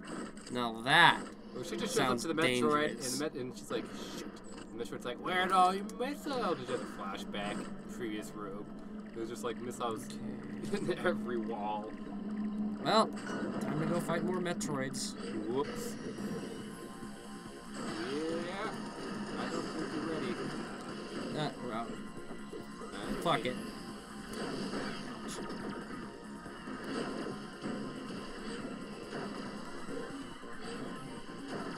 Now that well, she just shows up to the Metroid, and she's like, shoot. And the Metroid's like, where'd all your missiles? It's just a flashback, previous room. There's just like missiles in every wall. Well, time to go fight more Metroids. Whoops. Yeah, I don't think you're ready. We're out. Fuck it.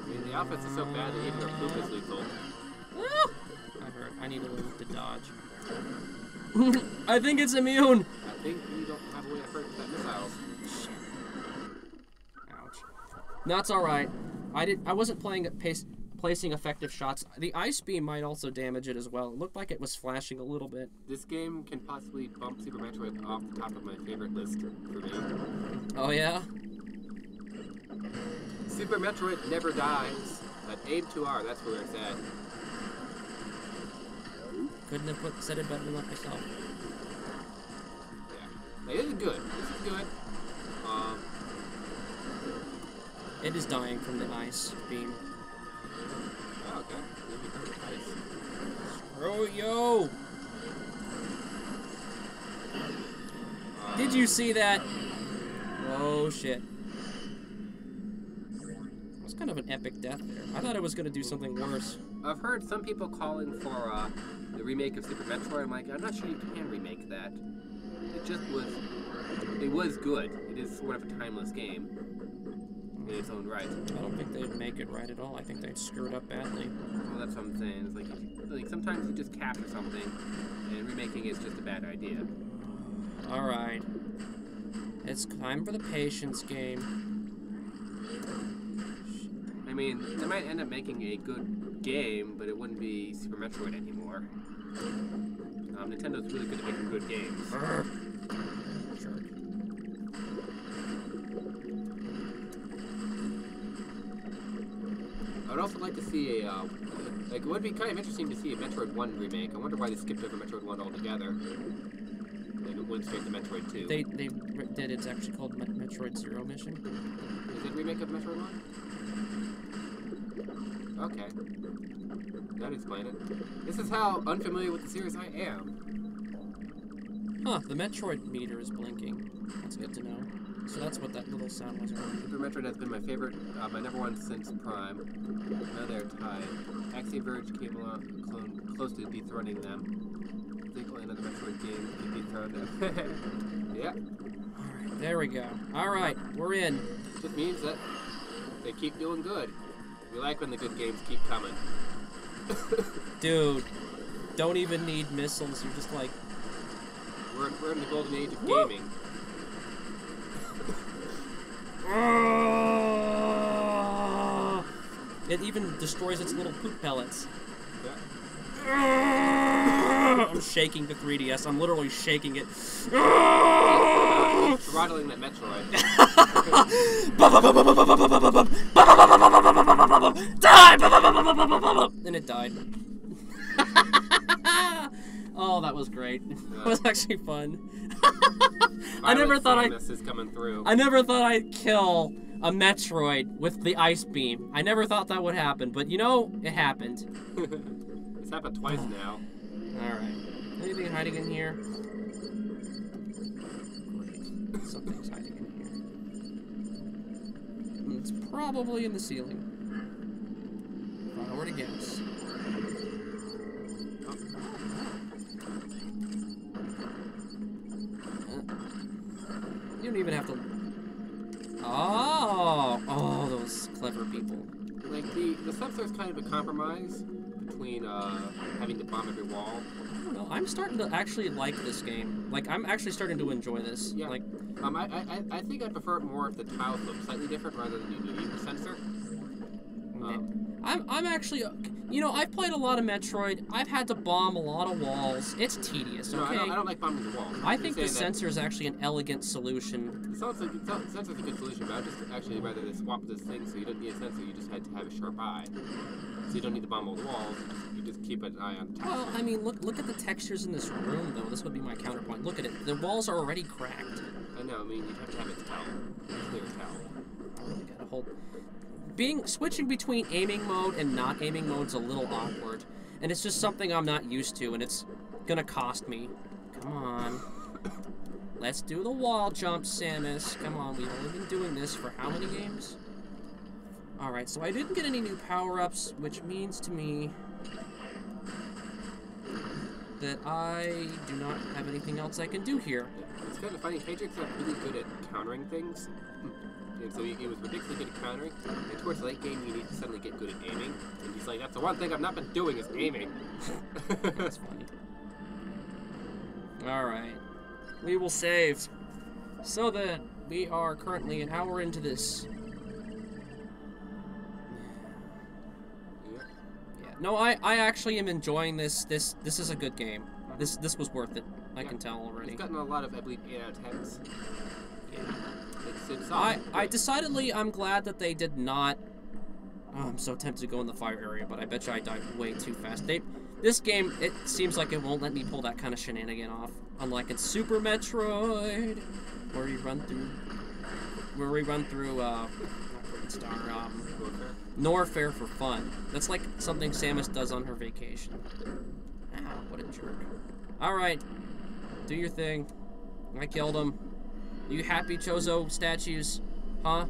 I mean, the outfits are so bad that even their poop is lethal. I hurt. I need to learn to dodge. I think it's immune. I think you don't have a way to hurt that missiles. Ouch. That's all right. I wasn't placing effective shots. The ice beam might also damage it as well. It looked like it was flashing a little bit. This game can possibly bump Super Metroid off the top of my favorite list for me. Oh yeah. Super Metroid never dies. At aim to R, that's where it's at. Couldn't have said it better than that myself. Yeah. Like, this is good. This is good. It is dying from the ice beam. Oh, okay. Maybe nice. Screw you! Did you see that? Oh shit. That was kind of an epic death there. I thought it was going to do something worse. I've heard some people calling for the remake of Super Metroid. I'm like, I'm not sure you can remake that. It just was... It was good. It is sort of a timeless game in its own right. I don't think they'd make it right at all. I think they'd screw it up badly. Well, that's what I'm saying. It's like sometimes you just capture something, and remaking is just a bad idea. Alright. It's time for the patience game. I mean, they might end up making a good game, but it wouldn't be Super Metroid anymore. Nintendo's really good at making good games. Sure. I would also like to see a, like, it would be kind of interesting to see a Metroid 1 remake. I wonder why they skipped over Metroid 1 altogether. And it went straight to Metroid 2. They did. It's actually called Metroid Zero Mission. Is it a remake of Metroid 1? Okay. That'd explain it. This is how unfamiliar with the series I am. Huh, the Metroid meter is blinking. That's good to know. So that's what that little sound was earlier. Super Metroid has been my favorite, my number one since Prime. Now they're tied. Axiom Verge came along close to dethroning them. I think only another Metroid game can dethrone them. Yeah. Alright, there we go. Alright, we're in. Just means that they keep doing good. We like when the good games keep coming. Dude, don't even need missiles. You're just like... We're in the golden age of gaming. It even destroys its little poop pellets. Yeah. I'm shaking the 3DS. I'm literally shaking it. Throttling that Metroid. Die! And it died. Oh, that was great. It was actually fun. I never thought is coming through. I never thought I'd kill a Metroid with the ice beam. I never thought that would happen, but you know, it happened. It's happened twice now. Alright. Anything hiding in here? Great. Something's hiding in here. It's probably in the ceiling. If I were to guess. You don't even have to... Oh, those clever people. Like, the substar's kind of a compromise between having to bomb every wall. I don't know. I'm starting to actually like this game. Like, I'm actually starting to enjoy this. Yeah. Like, I think I prefer it more if the tiles look slightly different rather than you need the sensor. I'm actually, you know, I've played a lot of Metroid. I've had to bomb a lot of walls. It's tedious, okay? No, I don't like bombing the walls. I think the sensor is actually an elegant solution. The sensor's a good solution, but I'd just actually rather they swap this thing so you don't need a sensor, you just had to have a sharp eye. So you don't need to bomb all the walls, you just keep an eye on the top. Well, I mean, look at the textures in this room, though. This would be my counterpoint. Look at it. The walls are already cracked. I know, I mean, you'd have to have it clear towel. I really gotta hold... Switching between aiming mode and not aiming mode is a little awkward. And it's just something I'm not used to, and it's gonna cost me. Come on. Let's do the wall jump, Samus. Come on, we've only been doing this for how many games? Alright, so I didn't get any new power-ups, which means to me that I do not have anything else I can do here. It's kind of funny, Hadriex are really good at countering things. And so he was ridiculously good at countering, and towards the late game you need to suddenly get good at aiming. And he's like, that's the one thing I've not been doing is aiming. That's funny. Alright. We will save. So then, we are currently an hour into this. Yeah. No, I actually am enjoying this. This is a good game. This was worth it. I can tell already. It's gotten a lot of, I believe, 8 out of 10s. Yeah. I decidedly, I'm glad that they did not... Oh, I'm so tempted to go in the fire area, but I bet you I died way too fast. This game, it seems like it won't let me pull that kind of shenanigan off. Unlike in Super Metroid, where we run through, Norfair for fun. That's like something Samus does on her vacation. Ow, what a jerk. Alright, do your thing. I killed him. You happy, Chozo statues? Huh?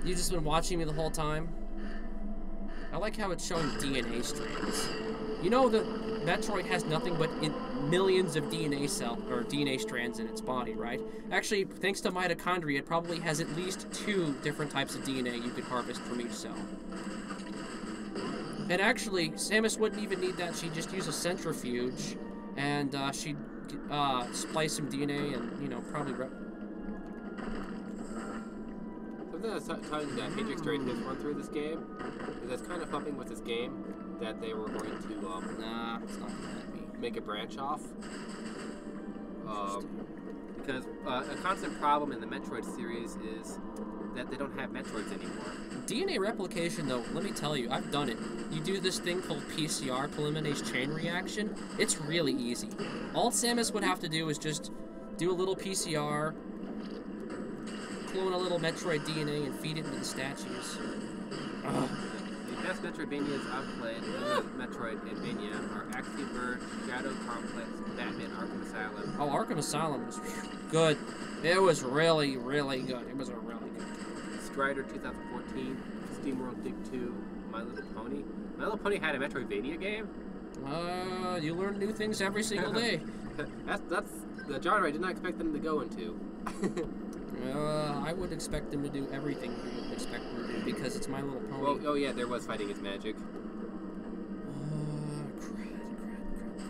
You just been watching me the whole time? I like how it's showing DNA strands. You know that Metroid has nothing but millions of DNA strands in its body, right? Actually, thanks to mitochondria, it probably has at least 2 different types of DNA you could harvest from each cell. And actually, Samus wouldn't even need that. She'd just use a centrifuge, and she'd splice some DNA and, you know, probably... Something I was telling Hadriex during his run through this game is that's kind of pumping with this game that they were going to nah, it's not gonna let me make a branch off. Because a constant problem in the Metroid series is that they don't have Metroids anymore. DNA replication, though, let me tell you, I've done it. You do this thing called PCR, polymerase chain reaction. It's really easy. All Samus would have to do is just do a little PCR, clone a little Metroid DNA, and feed it into the statues. The best Metroidvanias I've played, Metroidvania, are Axiom Verge, Shadow Complex, Batman Arkham Asylum. Oh, Arkham Asylum was good. It was really, really good. It was a really good game. Strider 2014, SteamWorld Dig 2, My Little Pony. My Little Pony had a Metroidvania game? You learn new things every single day. That's the genre I did not expect them to go into. I would expect them to do everything you would expect them to do because it's My Little Pony. Well, oh yeah, there was fighting is magic.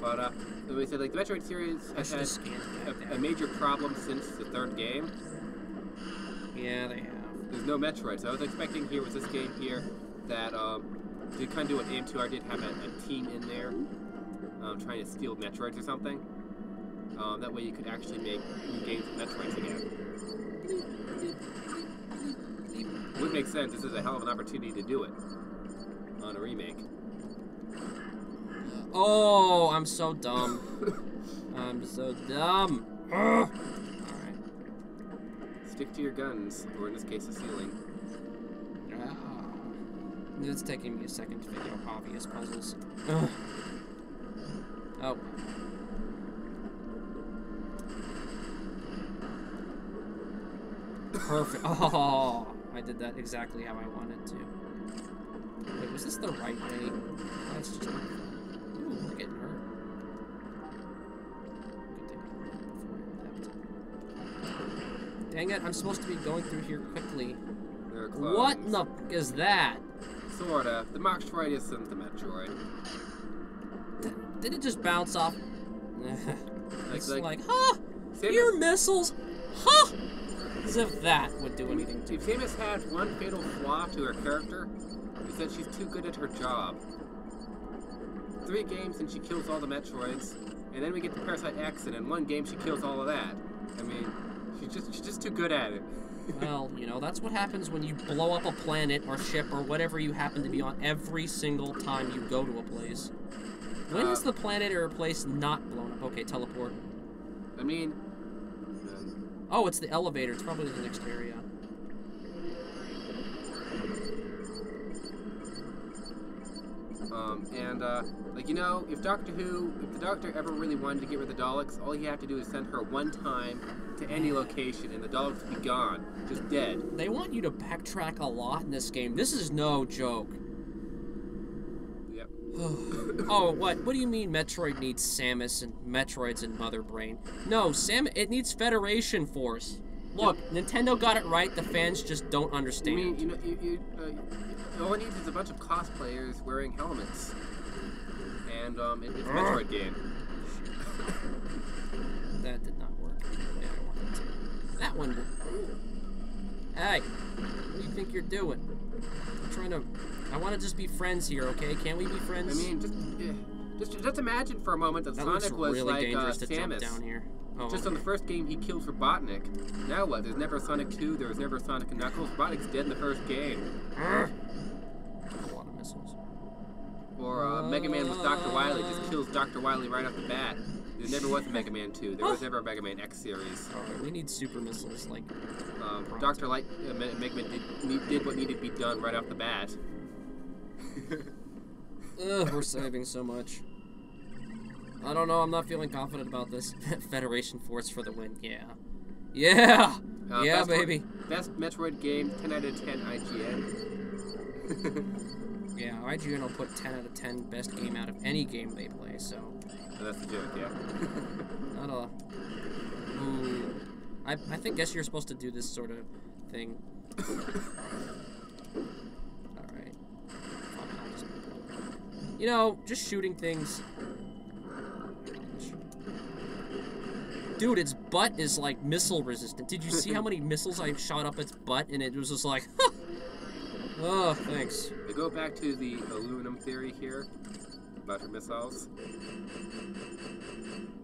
Crud. But we said like the Metroid series has had a major problem since the 3rd game. Yeah, they have. There's no Metroid, so I was expecting here with this game here that to kind of do what AM2R did, have a team in there trying to steal Metroids or something. That way you could actually make new games with Metroids again. Would make sense. This is a hell of an opportunity to do it on a remake. Oh, I'm so dumb. I'm so dumb. Alright. Stick to your guns, or in this case, the ceiling. It's taking me a second to figure out obvious puzzles. Ugh. Oh. Perfect. Oh. I did that exactly how I wanted to. Wait, was this the right way? That's just not fun. Ooh, we're getting hurt. Good thing I went before it left. Dang it, I'm supposed to be going through here quickly. What in the f is that? Sorta. The Metroid isn't the Metroid. Did it just bounce off? It's like, huh? Samus, Your missiles? Huh? As if that would do anything to if Samus had one fatal flaw to her character, it's that she's too good at her job. 3 games and she kills all the Metroids, and then we get the Parasite X, and in 1 game she kills all of that. I mean, she's just too good at it. Well, you know, that's what happens when you blow up a planet or ship or whatever you happen to be on every single time you go to a place. When is the planet or a place not blown up? Okay, teleport. I mean... Oh, it's the elevator. It's probably the next area. Like, you know, if the Doctor ever really wanted to get rid of the Daleks, all you have to do is send her one time to any location, and the Daleks would be gone. Just dead. They want you to backtrack a lot in this game. This is no joke. Yep. Oh, what? What do you mean Metroid needs Samus and Metroids and Mother Brain? No, it needs Federation Force. Look, Nintendo got it right. The fans just don't understand. I mean, you know, all it needs is a bunch of cosplayers wearing helmets. And, it's a Metroid game. That did not work the way I wanted to. That one did. Hey, what do you think you're doing? I'm trying to... I want to just be friends here, okay? Can't we be friends? I mean, just imagine for a moment that Sonic was really like dangerous to Samus. Jump down here. Oh, Just on the first game, he killed Robotnik. Now what? There's never a Sonic 2, there was never a Sonic and Knuckles. Robotnik's dead in the first game. A lot of missiles. Or Mega Man with Dr. Wily just kills Dr. Wily right off the bat. There never was a Mega Man 2. There was never a Mega Man X series. Alright, we need super missiles, like... Dr. Light, Mega Man did what needed to be done right off the bat. Ugh, we're saving so much. I don't know, I'm not feeling confident about this. Federation Force for the win, yeah. Yeah! Yeah, baby. Best Metroid game, 10 out of 10 IGN. Yeah, IGN will put 10 out of 10 best game out of any game they play, so... Oh, that's the joke, yeah. Not a... Ooh. I guess you're supposed to do this sort of thing. Alright. You know, just shooting things... Dude, its butt is like missile resistant. Did you see how many missiles I shot up its butt? And it was just like, oh, thanks. We go back to the aluminum theory here about her missiles.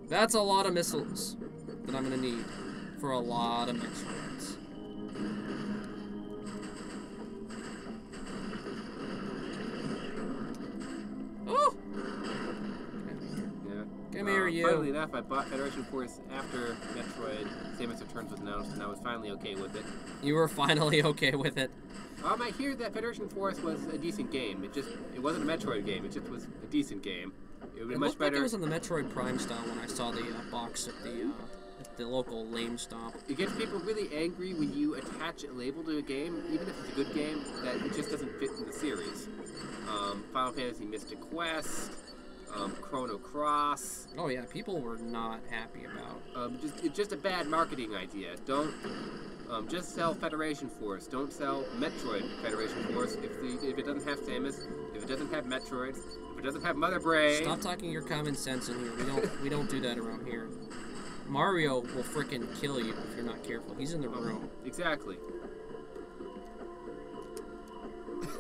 That's a lot of missiles that I'm gonna need for a lot of Metroids. Oh! Come here, you. Funnily enough, I bought Federation Force after Metroid Samus Returns was announced, and I was finally okay with it. You were finally okay with it. I hear that Federation Force was a decent game. It wasn't a Metroid game. It just was a decent game. It would be much better. Like it was on the Metroid Prime style when I saw the box at the local lame stomp. It gets people really angry when you attach a label to a game, even if it's a good game, that it just doesn't fit in the series. Final Fantasy Mystic Quest. Chrono Cross. Oh yeah, people were not happy about. It's just a bad marketing idea. Don't just sell Federation Force. Don't sell Metroid Federation Force. If it doesn't have Samus, if it doesn't have Metroid, if it doesn't have Mother Brain. Stop talking your common sense in here. We don't do that around here. Mario will frickin' kill you if you're not careful. He's in the room. Exactly.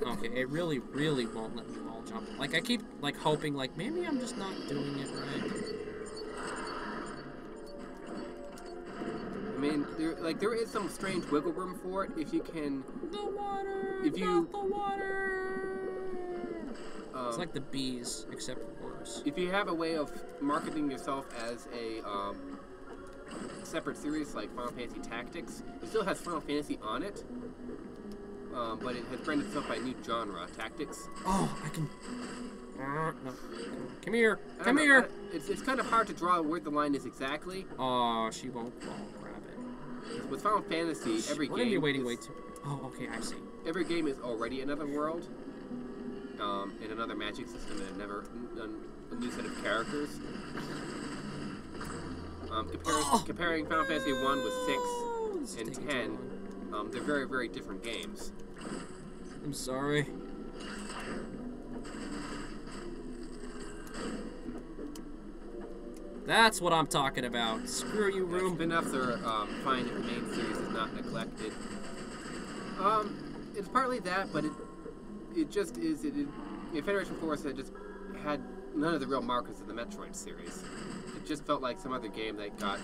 Okay, it really, really won't let me wall jump. Like, I keep, like, hoping, like, maybe I'm just not doing it right. I mean, there is some strange wiggle room for it if you can... The water! If you... Not the water! It's like the bees, except worse. If you have a way of marketing yourself as a, separate series like Final Fantasy Tactics, it still has Final Fantasy on it. But it has branded itself by a new genre, Tactics. Oh, I can... No. Come here! Come here! It's kind of hard to draw where the line is exactly. Oh, she won't grab it. With Final Fantasy, every game... We're gonna be waiting way too... Oh, okay, I see. Every game is already another world, and another magic system, and a new set of characters. Comparing Final Fantasy 1 with 6 and 10, they're very, very different games. I'm sorry. That's what I'm talking about. Screw you, room. Spin-offs are fine if the main series is not neglected. It's partly that, but it just is. Federation Force just had none of the real markers of the Metroid series. It just felt like some other game that got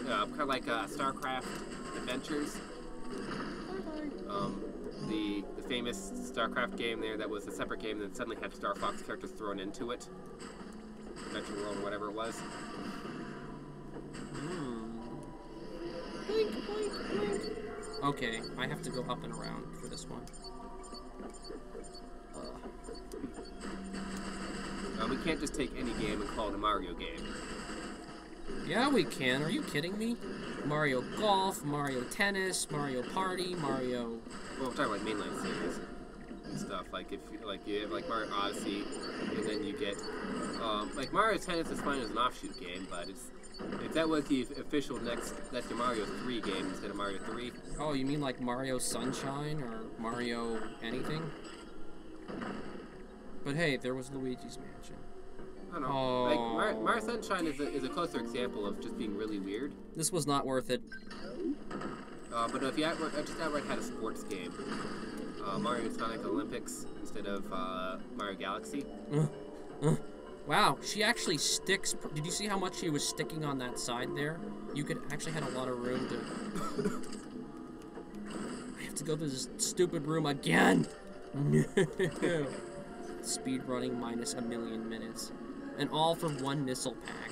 kind of like StarCraft Adventures. The famous StarCraft game there that was a separate game that suddenly had Star Fox characters thrown into it. Adventure World or whatever it was. Blink, blink, blink. Okay, I have to go up and around for this one. We can't just take any game and call it a Mario game. Yeah, we can. Are you kidding me? Mario Golf, Mario Tennis, Mario Party, Mario... Well, I'm talking like mainline series and stuff. Like if you have like Mario Odyssey, and then you get like Mario Tennis is fine as an offshoot game, but if that was the official that's the Mario 3 game instead of Mario 3. Oh, you mean like Mario Sunshine or Mario anything? But hey, there was Luigi's Mansion. I don't know. Oh. Like Mario Sunshine is a closer example of just being really weird. This was not worth it. But if you just outright had a sports game, Mario Sonic Olympics instead of Mario Galaxy. Wow, she actually sticks. Did you see how much she was sticking on that side there? You could actually had a lot of room to. I have to go through this stupid room again. No. Speed running minus 1,000,000 minutes, and all for one missile pack.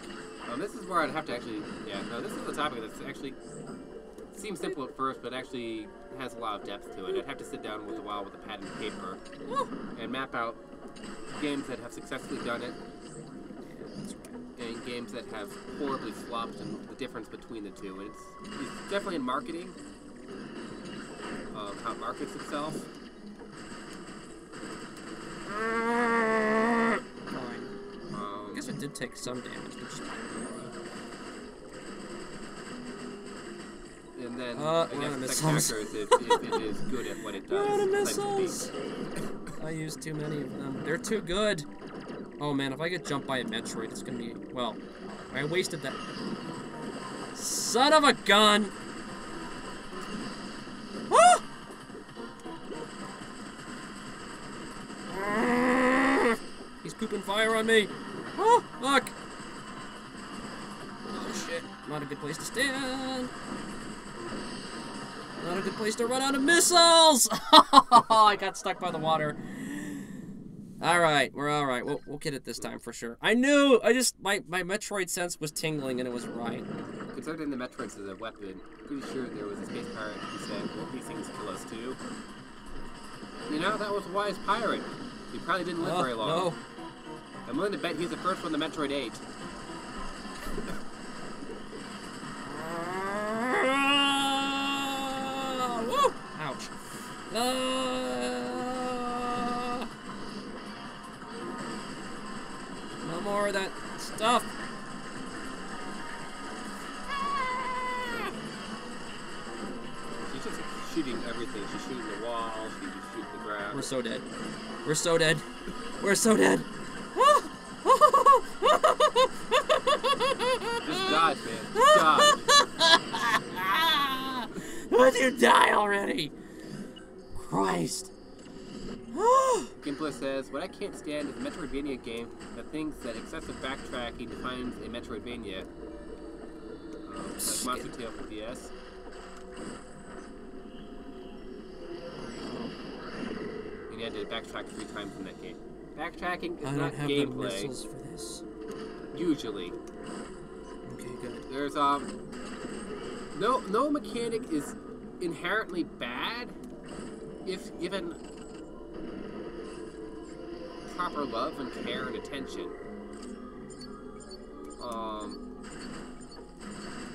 This is where I'd have to actually. Yeah, no, this is a topic that's actually seems simple at first, but actually has a lot of depth to it. I'd have to sit down with a while with a pad and paper and map out games that have successfully done it. And games that have horribly flopped and the difference between the two. And it's definitely in marketing, how it markets itself. Fine. I guess it did take some damage, but just and then I I guess the missiles. second factor is if it is good at what it does. Run out of claims to be. missiles! I used too many of them. They're too good. Oh man, if I get jumped by a Metroid, it's gonna be... Well, I wasted that... Son of a gun! Ah! He's pooping fire on me! Oh, look! Oh shit, not a good place to stand. Not a good place to run out of missiles! I got stuck by the water. Alright, we're alright. We'll get it this time for sure. I knew! My Metroid sense was tingling and it was right. Considering the Metroids as a weapon, pretty sure there was a space pirate who said, well, these things kill us too. You know, that was a wise pirate. He probably didn't live very long. No. I'm willing to bet he's the first one to Metroid 8. Woo! Ouch. No more of that stuff. She's just shooting everything. She's shooting the wall. She's shooting the ground. We're so dead. We're so dead. We're so dead. Just dodge, man. Just dodge. Would you die already? Christ. Gimpler says, what I can't stand is a Metroidvania game that thinks that excessive backtracking defines a Metroidvania. Like Monster Tale for DS. And you had to backtrack 3 times in that game. Backtracking is not gameplay. The missiles for this. Usually. Okay, good. There's no mechanic is inherently bad if given proper love and care and attention.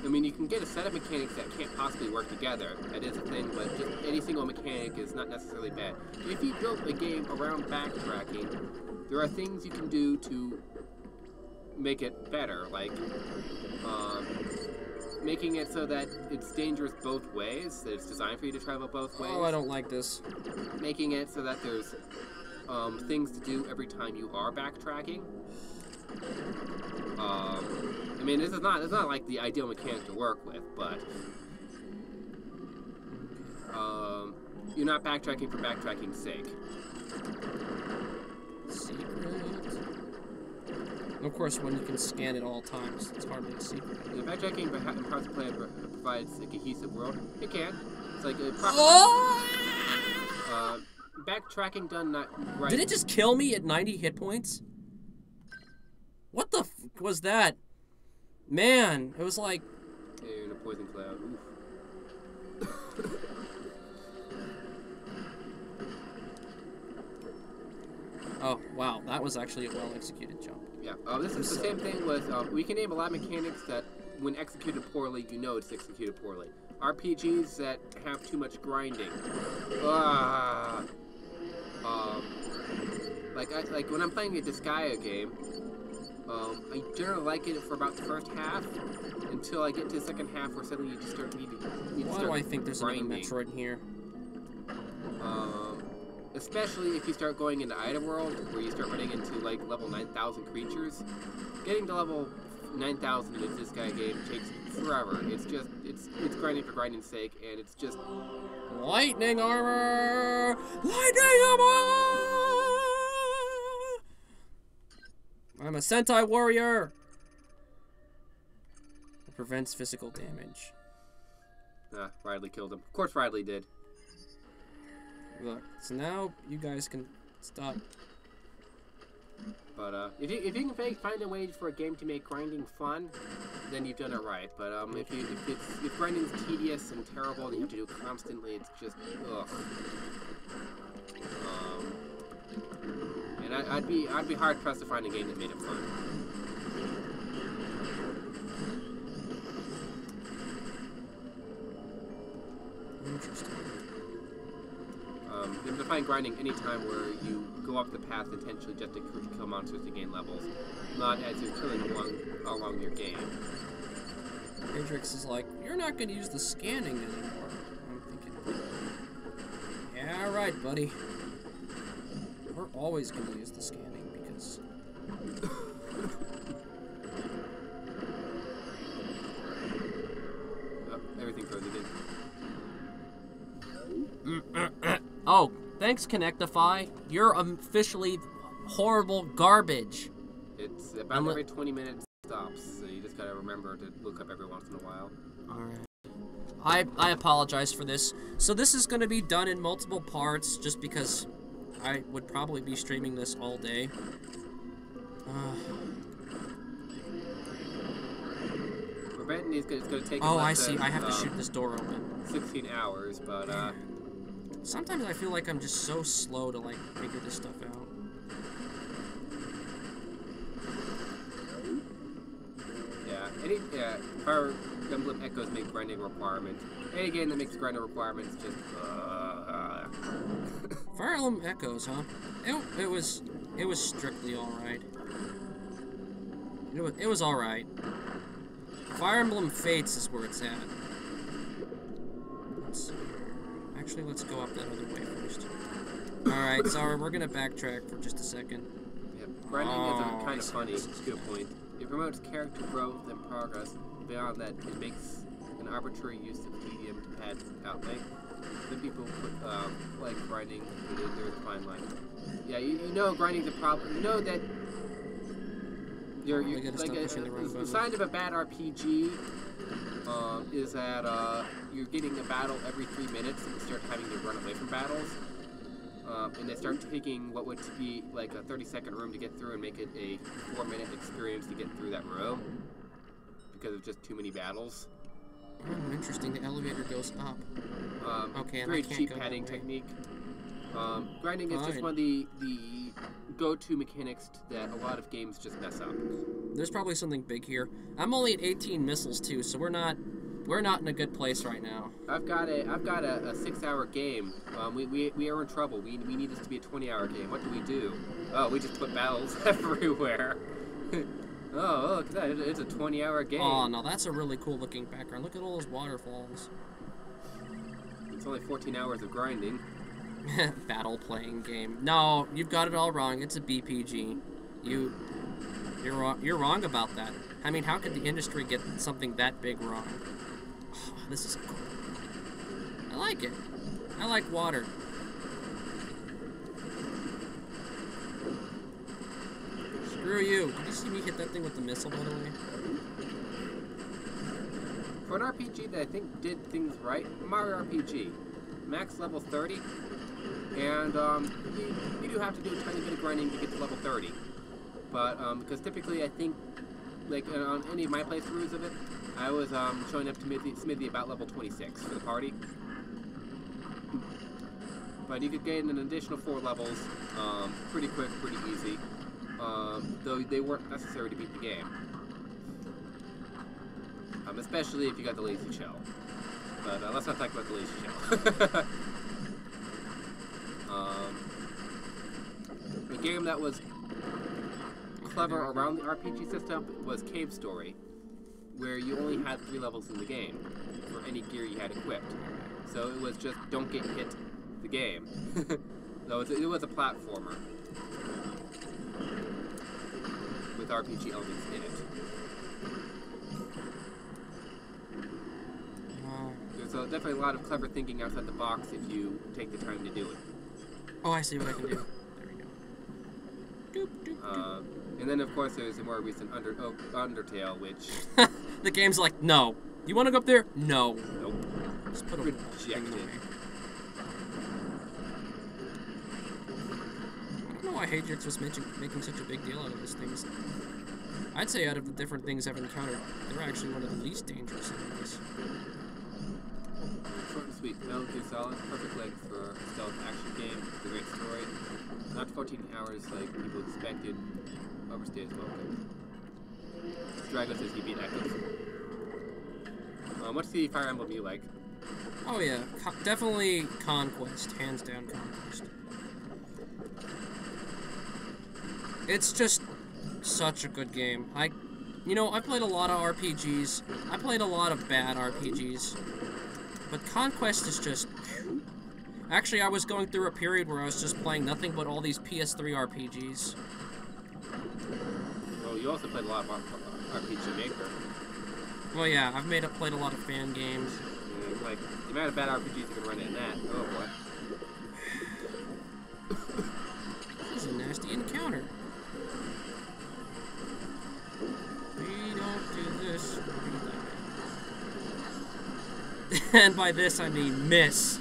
I mean, you can get a set of mechanics that can't possibly work together. That is a thing, but just any single mechanic is not necessarily bad. If you built a game around backtracking, there are things you can do to make it better, like making it so that it's dangerous both ways, that it's designed for you to travel both ways. Oh, I don't like this. Making it so that there's things to do every time you are backtracking. I mean, it's not like the ideal mechanic to work with, but you're not backtracking for backtracking's sake. Secret. And of course, when you can scan at all times, it's hardly a secret. Yeah, backtracking in parts of play provides a cohesive world. It can. It's like a backtracking done not right. Did it just kill me at 90 hit points? What the f was that? Man, it was like... Hey, in a poison cloud. Oof. Oh, wow. That was actually a well-executed jump. Yeah. This is the same thing with... we can name a lot of mechanics that, when executed poorly, you know it's executed poorly. RPGs that have too much grinding. Like when I'm playing a Disgaea game, I generally like it for about the first half, until I get to the second half where suddenly you just start needing to Why do I think there's another Metroid in here? Especially if you start going into Ida World, where you start running into like level 9,000 creatures. Getting to level 9,000 in a Disgaea game takes forever. It's just it's grinding for grinding's sake, and it's just lightning armor. Lightning armor. I'm a Sentai warrior. It prevents physical damage. Ridley killed him. Of course Ridley did. Look, so now you guys can stop. But if you can find a way for a game to make grinding fun, then you've done it right. But if grinding's tedious and terrible and you have to do it constantly, it's just ugh. And I'd be hard pressed to find a game that made it fun. Interesting. You have to find grinding any time where you go up the path intentionally just to kill monsters to gain levels, not as you're killing along your game. Hadriex is like, you're not going to use the scanning anymore. I'm thinking, yeah, right, buddy. We're always going to use the scanning because... Oh, everything froze again. Oh, thanks, Connectify. You're officially horrible garbage. It's about every 20 minutes stops, so you just gotta remember to look up every once in a while. Alright. I apologize for this. So this is going to be done in multiple parts, just because I would probably be streaming this all day. We're betting it's gonna take Oh, I see. I have to shoot this door open. 16 hours, but sometimes I feel like I'm just so slow to, like, figure this stuff out. Fire Emblem Echoes make grinding requirements. Any game that makes grinding requirements just Fire Emblem Echoes, huh? It was strictly alright. It was alright. Fire Emblem Fates is where it's at. Let's go up that other way first. Alright, sorry, we're gonna backtrack for just a second. Yep. Grinding is kind of funny. It's a good point. It promotes character growth and progress. Beyond that, it makes an arbitrary use of tedium to pad outlay. Some people like grinding, but there's a fine line. Yeah, you know grinding's a problem. You know that you're like the sign of a bad RPG is that you're getting a battle every 3 minutes and you start having to run away from battles. And they start taking what would be like a 30-second room to get through and make it a 4-minute experience to get through that room because of just too many battles. Oh, interesting. The elevator goes up. Okay, and very I can't cheap go padding that way. technique. Grinding is just one of the go-to mechanics that a lot of games just mess up. There's probably something big here. I'm only at 18 missiles too, so we're not in a good place right now. I've got a 6-hour game. We are in trouble. We need this to be a 20-hour game. What do? Oh, we just put battles everywhere. Oh, look at that. It's a 20-hour game. Oh, no, that's a really cool looking background. Look at all those waterfalls. It's only 14 hours of grinding. Battle playing game. No, you've got it all wrong. It's a BPG. You're wrong about that. I mean, how could the industry get something that big wrong? Oh, this is cool. I like it. I like water. Screw you. Did you see me hit that thing with the missile, by the way? For an RPG that I think did things right, Mario RPG. Max level 30. And you do have to do a tiny bit of grinding to get to level 30. But because typically I think, like on any of my playthroughs of it, I was showing up to maybe about level 26 for the party. But you could gain an additional 4 levels pretty quick, pretty easy. Though they weren't necessary to beat the game. Especially if you got the lazy shell. But let's not talk about the lazy shell. A game that was clever around the RPG system was Cave Story, where you only had 3 levels in the game for any gear you had equipped. So it was just don't get hit the game. So it was a platformer with RPG elements in it. There's definitely a lot of clever thinking outside the box if you take the time to do it. Oh, I see what I can do. There we go. Doop, doop, doop. And then, of course, there's a more recent Undertale, which... The game's like, no. You want to go up there? No. Nope. Just put a Rejected. I don't know why Hadriex was making such a big deal out of these things. I'd say out of the different things I've encountered, they're actually one of the least dangerous enemies. Short and sweet. Metal Gear Solid. Perfect length for a stealth action game. It's a great story. Not 14 hours like people expected. Overstayed as well. Drago says he beat Echoes. What's the Fire Emblem you like? Oh yeah, definitely Conquest. Hands down Conquest. It's just such a good game. I played a lot of RPGs. I played a lot of bad RPGs. But Conquest is just... Actually, I was going through a period where I was just playing nothing but all these PS3 RPGs. Well, you also played a lot of RPG Maker. Well, yeah, I've played a lot of fan games. Yeah, like, the amount of bad RPGs you can run in that. Oh, boy. This is a nasty encounter. We don't do this, we do that. And by this, I mean miss.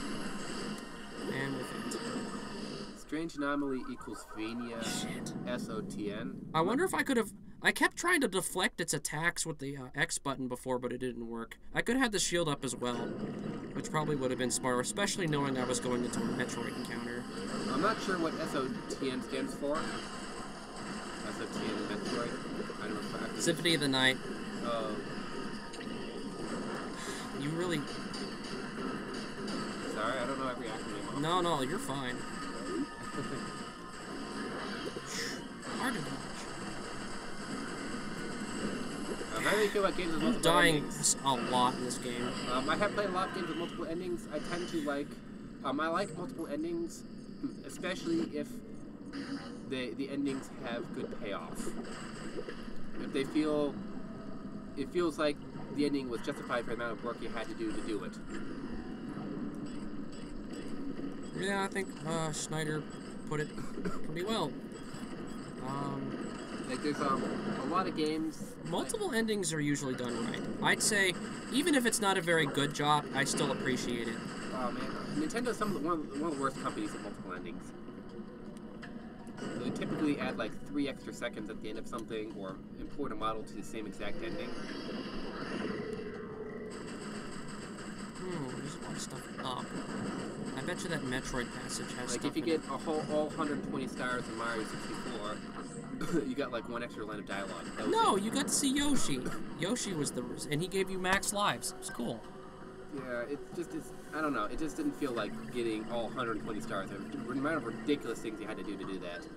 And with it. Strange Anomaly equals Vania SOTN. I wonder if I could have... I kept trying to deflect its attacks with the X button before, but it didn't work. I could have had the shield up as well, which probably would have been smarter, especially knowing I was going into a Metroid encounter. I'm not sure what SOTN stands for. SOTN Metroid. I don't know if I Symphony of the Night. Oh. You really... Sorry, I don't know every acronym. No, you're fine. Hard to dodge. How do you feel about games with multiple dying endings? A lot in this game. I have played a lot of games with multiple endings. I tend to like... I like multiple endings, especially if the endings have good payoff. If they feel... It feels like the ending was justified for the amount of work you had to do it. Yeah, I think Schneider put it pretty well. Like there's a lot of games. Multiple endings are usually done right. I'd say, even if it's not a very good job, I still appreciate it. Oh man, Nintendo's one of the worst companies at multiple endings. They typically add like 3 extra seconds at the end of something, or import a model to the same exact ending. There's a lot of stuff up. I bet you that Metroid passage has like stuff if you get all 120 stars in Mario 64, You got like one extra line of dialogue. That was No, it. you got to see Yoshi. Yoshi was and he gave you max lives. It was cool. Yeah, it's I don't know. It just didn't feel like getting all 120 stars. The amount of ridiculous things you had to do that.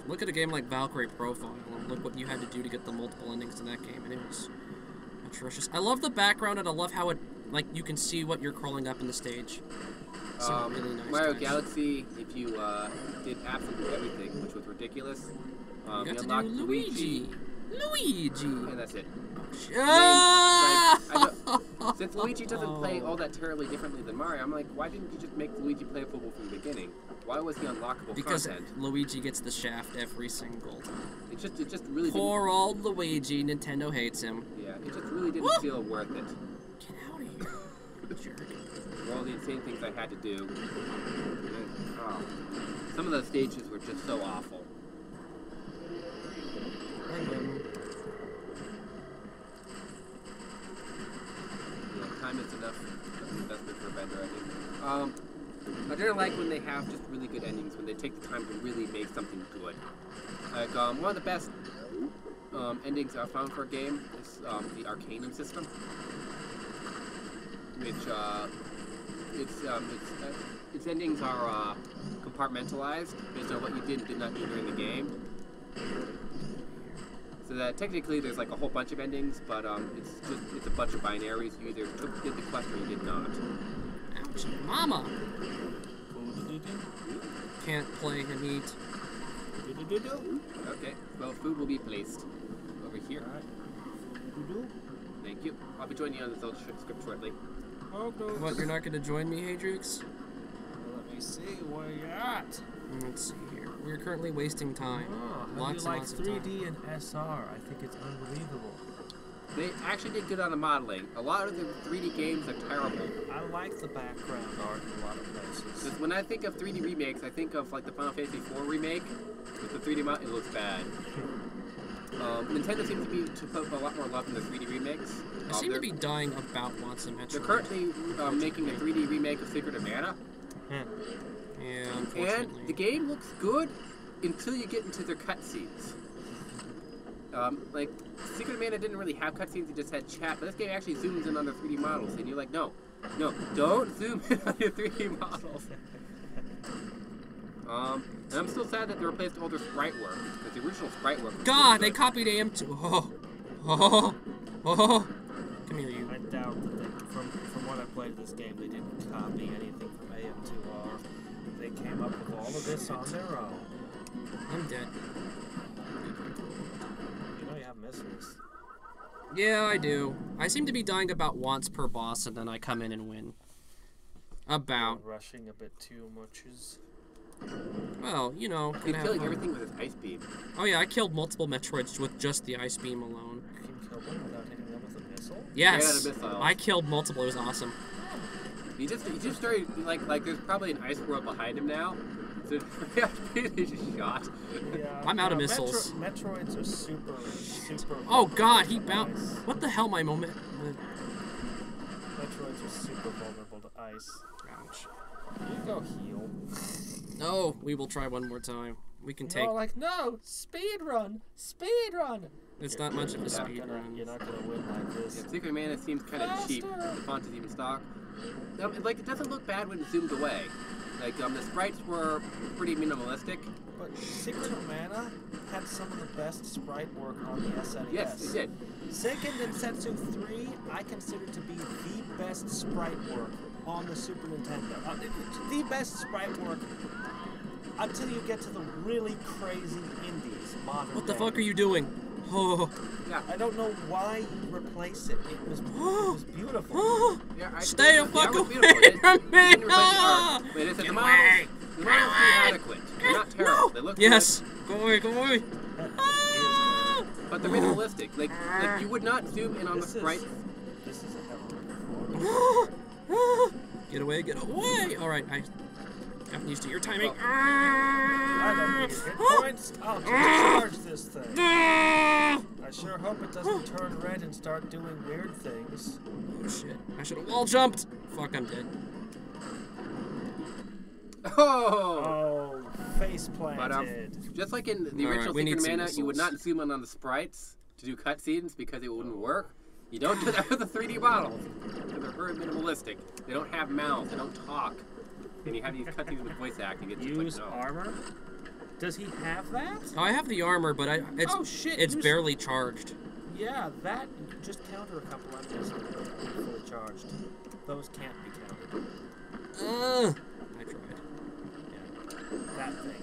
Look at a game like Valkyrie Profile, and look what you had to do to get the multiple endings in that game, and it was atrocious. I love the background, and I love how you can see what you're crawling up in the stage. Some really nice Mario touch. Galaxy, if you did absolutely everything, which was ridiculous, You got to unlocked do Luigi. and that's it. Ah! Since Luigi doesn't play all that terribly differently than Mario, I'm like, why didn't you just make Luigi playable from the beginning? Why was he unlockable Because content? Luigi gets the shaft every single time. It just really Poor old Luigi. Nintendo hates him. didn't. Yeah, it just really didn't feel worth it. Get out of here, jerk. For all the insane things I had to do. Oh, some of the stages were just so awful. Yeah, time is enough investment for a vendor, I think. I don't like when they have just really good endings, when they take the time to really make something good. Like, one of the best endings I've found for a game is the Arcanum system, which its endings are compartmentalized based on what you did and did not do during the game. So that technically there's like a whole bunch of endings, but it's a bunch of binaries. You either did the quest or you did not. Ouch, mama. Can't play and eat. Okay, well, food will be placed over here. Thank you. I'll be joining you on this little script shortly. What, you're not going to join me, Hadriex? Let me see where you're at. Let's see here. We're currently wasting time. Oh, how Lots do you like and lots of time. 3D and SR? I think it's unbelievable. They actually did good on the modeling. A lot of the 3D games are terrible. I like the background art in a lot of places. Because when I think of 3D remakes, I think of like the Final Fantasy IV remake with the 3D model. It looks bad. Nintendo seems to put a lot more love in the 3D remakes. I seem to be dying about once a Metroid. They're currently making a 3D remake of Secret of Mana. Yeah, unfortunately. And the game looks good until you get into their cutscenes. Like, Secret of Mana didn't really have cutscenes, it just had chat, but this game actually zooms in on the 3D models, and you're like, no, don't zoom in on your 3D models. And I'm still sad that they replaced all their sprite work, because the original sprite work was God, really they copied AM2. Oh. Come here, you. I doubt that they, from what I played of this game, they didn't copy anything from AM2R. They came up with all of this on their own. I'm dead. You know you have missiles. Yeah, I do. I seem to be dying about once per boss, and then I come in and win. About. You're rushing a bit too much. Well, you know. He's gonna have killing fun. everything with his ice beam. Oh yeah, I killed multiple Metroids with just the ice beam alone. You can kill them without hitting them with a missile? Yes, Yeah, the missiles. I killed multiple. It was awesome. He just started, like there's probably an ice world behind him now. So he just shot. Yeah. I'm out of missiles. Metroids are super. Oh God, he vulnerable to bounced. ice. What the hell, my moment? Metroids are super vulnerable to ice. Ouch. You go heal. No, we will try one more time. We can take. No, like no, speed run. It's not much of a speed run. You're not gonna win like this. Yeah, Secret of Mana seems kind of cheap. Faster. The font is even stock. Like, it doesn't look bad when it zoomed away. Like, the sprites were pretty minimalistic. But Secret of Mana had some of the best sprite work on the SNES. Yes, it did. Second and Setsu 3, I consider to be the best sprite work on the Super Nintendo. The best sprite work until you get to the really crazy indies, modern What the day. fuck are you doing? Oh. Yeah. I don't know why you replace it. It was beautiful. Oh. Yeah, Stay a yeah, fuck it was away beautiful. from me! It didn't replace the art. Wait, it's the Get models. away. The models seem adequate. They're not terrible. They look Yes. Go away. good, but they're minimalistic. Like you would not zoom in on the sprites. This is a hell of a Get away. All right, I got used to your timing. I don't need hit points. I'll just charge this thing. I sure hope it doesn't turn red and start doing weird things. Oh shit! I should have wall jumped. Fuck, I'm dead. Oh! Oh, Face planted. But just like in the All right, original we need Secret of some Mana, you would missiles. not zoom in on the sprites to do cutscenes because it wouldn't work. You don't do that with the 3D models. They're very minimalistic. They don't have mouths. They don't talk. And you have these cutscenes with voice acting. It's just Use like, no. armor? Does he have that? I have the armor, but it's Oh, shit, it's use- barely charged. Yeah, that. Just counter a couple enemies and be fully charged. Those can't be countered. I tried. Yeah, that thing.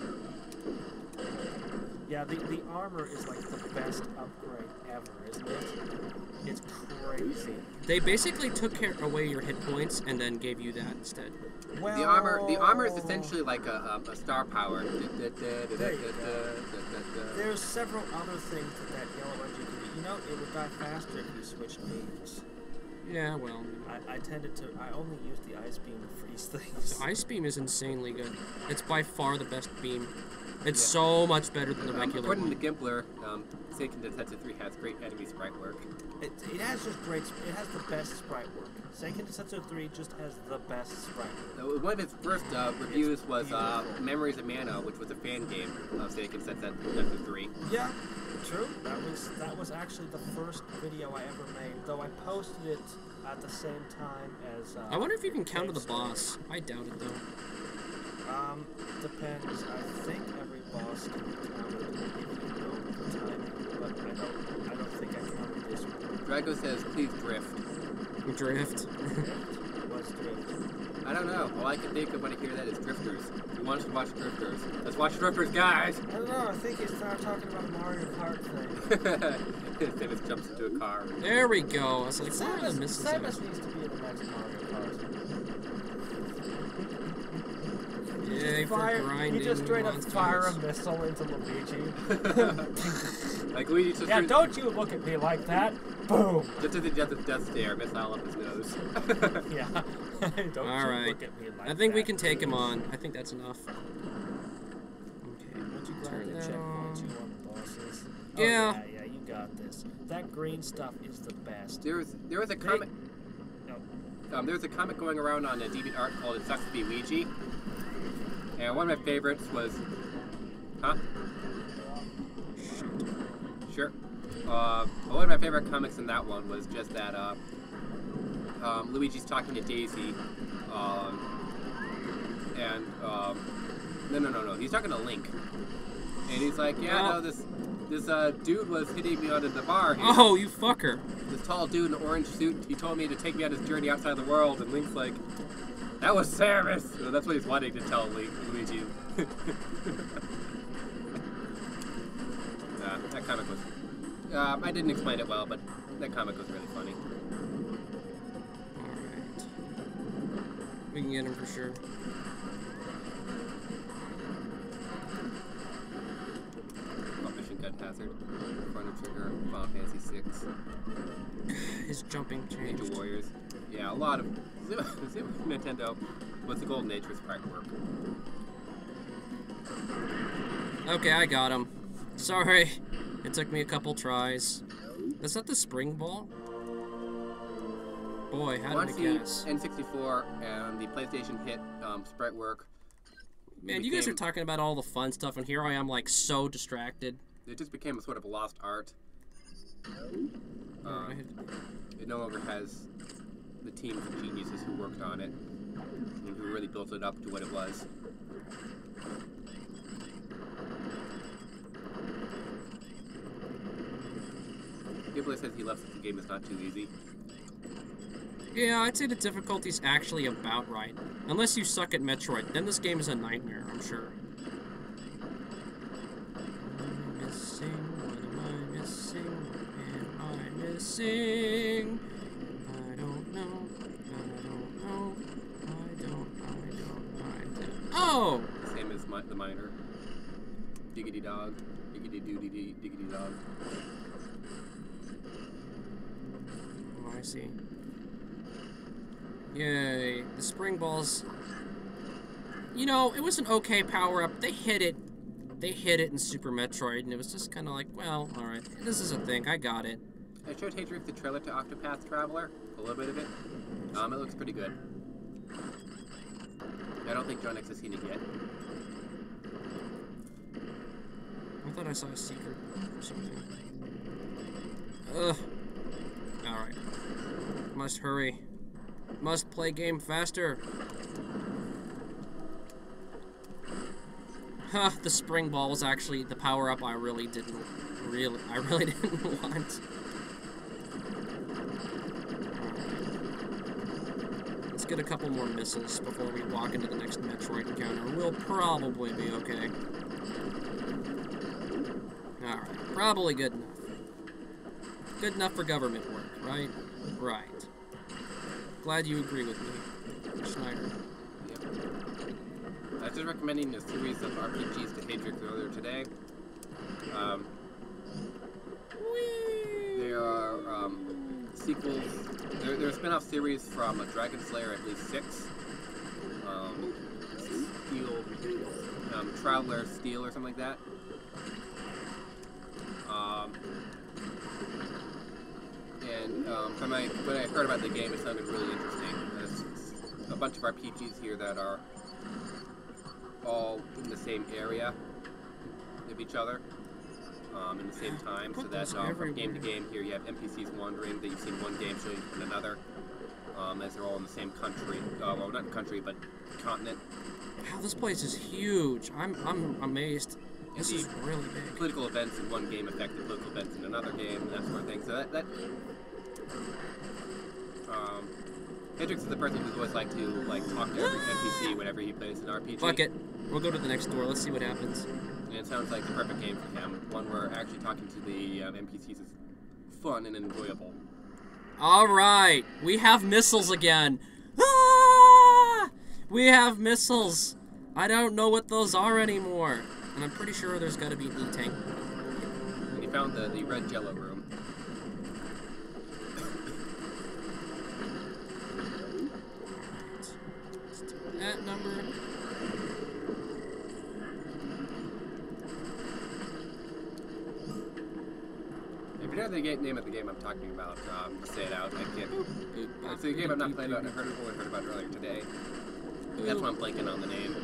Yeah, the armor is like the best upgrade ever, isn't it? It's crazy. They basically took away your hit points and then gave you that instead. Well, The armor is essentially like a star power. There's several other things that yellow energy can do. You know, it would die faster if you switched beams. Yeah, well, I only use the ice beam to freeze things. Ice Beam is insanely good. It's by far the best beam. It's so much better than the regular According one. to Gimpler, Seiken Densetsu 3 has great enemy sprite work. It has just great. It has the best sprite work. Seiken Densetsu 3 just has the best sprite work. One of its first reviews was beautiful. Memories of Mana, which was a fan game of Seiken Densetsu 3. Yeah, true. That was actually the first video I ever made. Though I posted it at the same time as. I wonder if you can counter the Kickstarter. boss. I doubt it though. Depends. I think every boss can be countered if you know the timing, but I don't think I counted this one. Drago says, please drift. Drift. What's drift? I don't know. All I can think of when I hear that is Drifters. We want us to watch Drifters. Let's watch Drifters, guys! I don't know. I think he's not talking about the Mario Kart thing. Samus jumps into a car. There we go. I was like, where are the missiles at? Samus needs to be in the next Mario Kart. Yay for grinding. You just straight up monsters. fire a missile into Luigi. Like Luigi just Yeah, don't you look at me like that. Boom. Just as he does his death stare, missile up his nose. Yeah. Don't All you right. look at me like I think we that. can take him on. I think that's enough. Okay. Once you Turn grind the that checkpoints, on. you want the bosses. Yeah. Oh, yeah, you got this. That green stuff is the best. There was a comic. There was a comic going around on DeviantArt called "It Sucks to Be Ouija," and one of my favorites was, Sure. One of my favorite comics in that one was just that Luigi's talking to Daisy, and no, he's talking to Link, and he's like, yeah, no, this dude was hitting me out at the bar here. Oh, you fucker. This tall dude in an orange suit, he told me to take me on his journey outside the world, and Link's like, that was Samus! So that's what he's wanting to tell Luigi. That comic was... I didn't explain it well, but that comic was really funny. Alright. We can get him for sure. Mission Gun Hazard, Chrono Trigger, Final Fantasy 6, His jumping changed. Ninja Warriors. Yeah, a lot of... Super Nintendo was the golden age for sprite work. Okay, I got him. Sorry. It took me a couple tries. Is that the spring ball? Boy, how Once did the I guess? N64 and the PlayStation hit sprite work, Man, you guys are talking about all the fun stuff, and here I am, like, so distracted. it just became a sort of a lost art. Alright. It no longer has the team of geniuses who worked on it and who really built it up to what it was. Ghibli says he loves that the game is not too easy. Yeah, I'd say the difficulty's actually about right. Unless you suck at Metroid, then this game is a nightmare, I'm sure. What am I missing? What am I missing? I don't know. Oh! Same as the miner. Diggity dog. Diggity doody diggity dog. Oh, I see. Yay. The spring balls... You know, it was an okay power-up. They hit it. They hit it in Super Metroid, and it was just kind of like, well, alright. This is a thing. I got it. I showed Hadriex the trailer to Octopath Traveler. A little bit of it. It looks pretty good. I don't think Jawn-X has seen it yet. I thought I saw a secret or something. Ugh. Alright. Must hurry. Must play game faster. Huh, the spring ball was actually the power-up I really didn't want. Let's get a couple more missiles before we walk into the next Metroid encounter. We'll probably be okay. Alright, probably good enough. Good enough for government work, right? Right. Glad you agree with me, Schneider. Yep. I was just recommending a series of RPGs to Hadriex earlier today. There are sequels. There are spin-off series from Dragon Slayer, at least 6. Steel, Traveler Steel or something like that. From when I heard about the game, it sounded really interesting. There's a bunch of RPGs here that are all in the same area of each other in the same time, so that from game to game here you have NPCs wandering that you've seen one game showing in another, as they're all in the same country. Well, not country, but continent. Wow, this place is huge. I'm amazed. This is really big. Political events in one game affect the political events in another game, and that sort of thing. So Hadriex is the person who's always like to talk to every NPC whenever he plays an RPG. Fuck it. We'll go to the next door. Let's see what happens. And it sounds like the perfect game for him. One where actually talking to the NPCs is fun and enjoyable. Alright. We have missiles again. Ah! We have missiles. I don't know what those are anymore. And I'm pretty sure there's got to be an E-tank. And you found the red jello room. Let's do that number. If you know the name of the game I'm talking about, just say it out. I can't. It's a game I've not played about. I only heard about it earlier today. That's why I'm blanking on the name.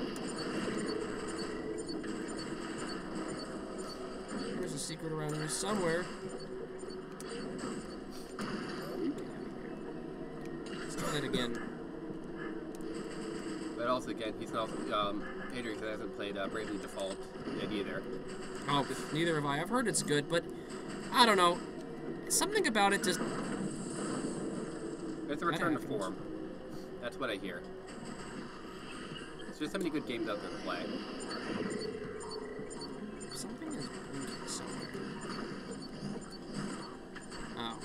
There's a secret around here somewhere. Let's try that again. But also, again, he's not. Hadriex hasn't played Bravely Default yet either. Oh, neither have I. I've heard it's good, but I don't know. Something about it just... It's a return to form. That's what I hear. There's just so many good games out there to play. Something is blinking somewhere. Oh.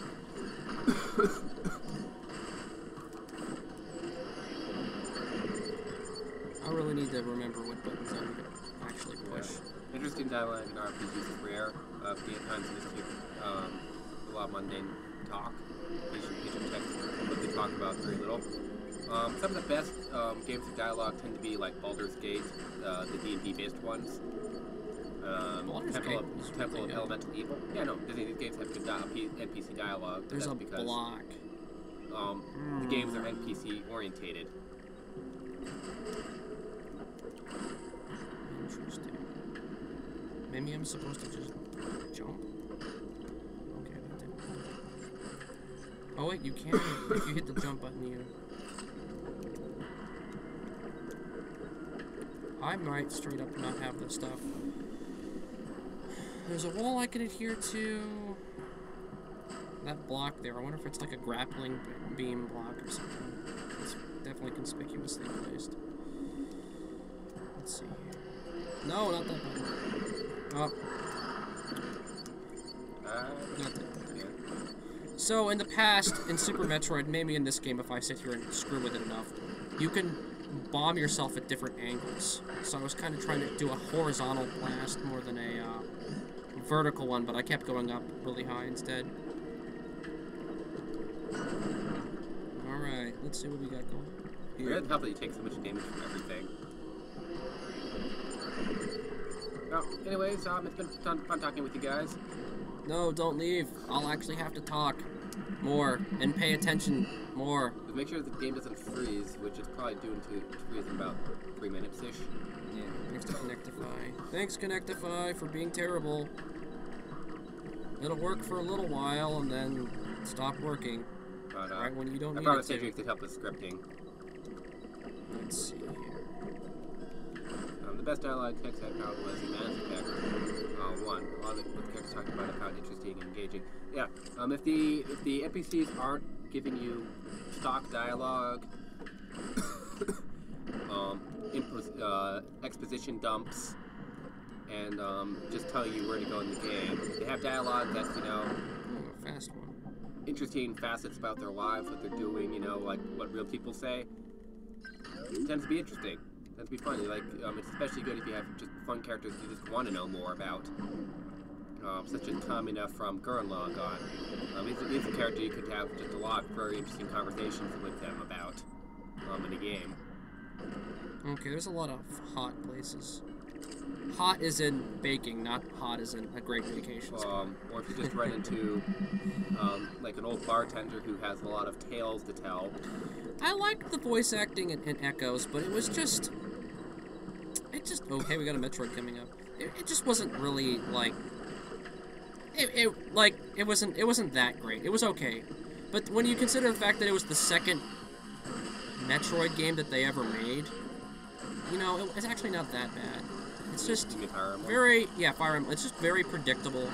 I really need to remember what buttons I'm going to actually push. Yeah. Interesting dialogue in RPGs is rare. At times it just a lot of mundane talk. Patient text, what they talk about very little. Some of the best games with dialogue tend to be like Baldur's Gate, the D&D based ones. Temple of Elemental Evil. Yeah, no, these games have good NPC dialogue. There's a because, block. The games are NPC orientated. Interesting. Maybe I'm supposed to just jump? Okay, that didn't work. Oh wait, you can. If you hit the jump button, you... I might straight up not have this stuff. There's a wall I can adhere to. That block there, I wonder if it's like a grappling beam block or something. It's definitely conspicuously placed. Let's see here. No, not that button. Oh. Not that button. Yeah. So, in the past, in Super Metroid, maybe in this game, if I sit here and screw with it enough, you can bomb yourself at different angles. So I was kind of trying to do a horizontal blast more than a vertical one, but I kept going up really high instead. Alright, let's see what we got going here. Weird how you take so much damage from everything. Well, anyways, it's been fun talking with you guys. No, don't leave. I'll actually have to talk more and pay attention more. Just make sure the game doesn't freeze, which it's probably due to freeze in about 3 minutes-ish. Yeah. Thanks to Connectify. Thanks, Connectify, for being terrible. It'll work for a little while and then stop working. But, right when you don't I need promised it to. Hadriex could help with scripting. Let's see here. The best dialogue text I found was in Mass Effect 1. All the characters talking about it, found interesting and engaging. Yeah, if the NPCs aren't giving you stock dialogue, exposition dumps, and just telling you where to go in the game, they have dialogue that's, you know, Oh, a fast one. interesting facets about their lives, what they're doing, you know, like what real people say. It tends to be interesting. It tends to be funny. Like, it's especially good if you have just fun characters you just want to know more about. Such as Kamina from Gurren Lagann. He's a character you could have just a lot of very interesting conversations with them about in a game. Okay, there's a lot of hot places. Hot is in baking, not hot as in a great vacation spot. Or if you just run into like an old bartender who has a lot of tales to tell. I liked the voice acting in Echoes, but it was just... Oh, hey, we got a Metroid coming up. It just wasn't really, like... It wasn't that great. It was okay. But when you consider the fact that it was the second Metroid game that they ever made, you know, it's actually not that bad. It's just very... Yeah, Fire Emblem. It's just very predictable.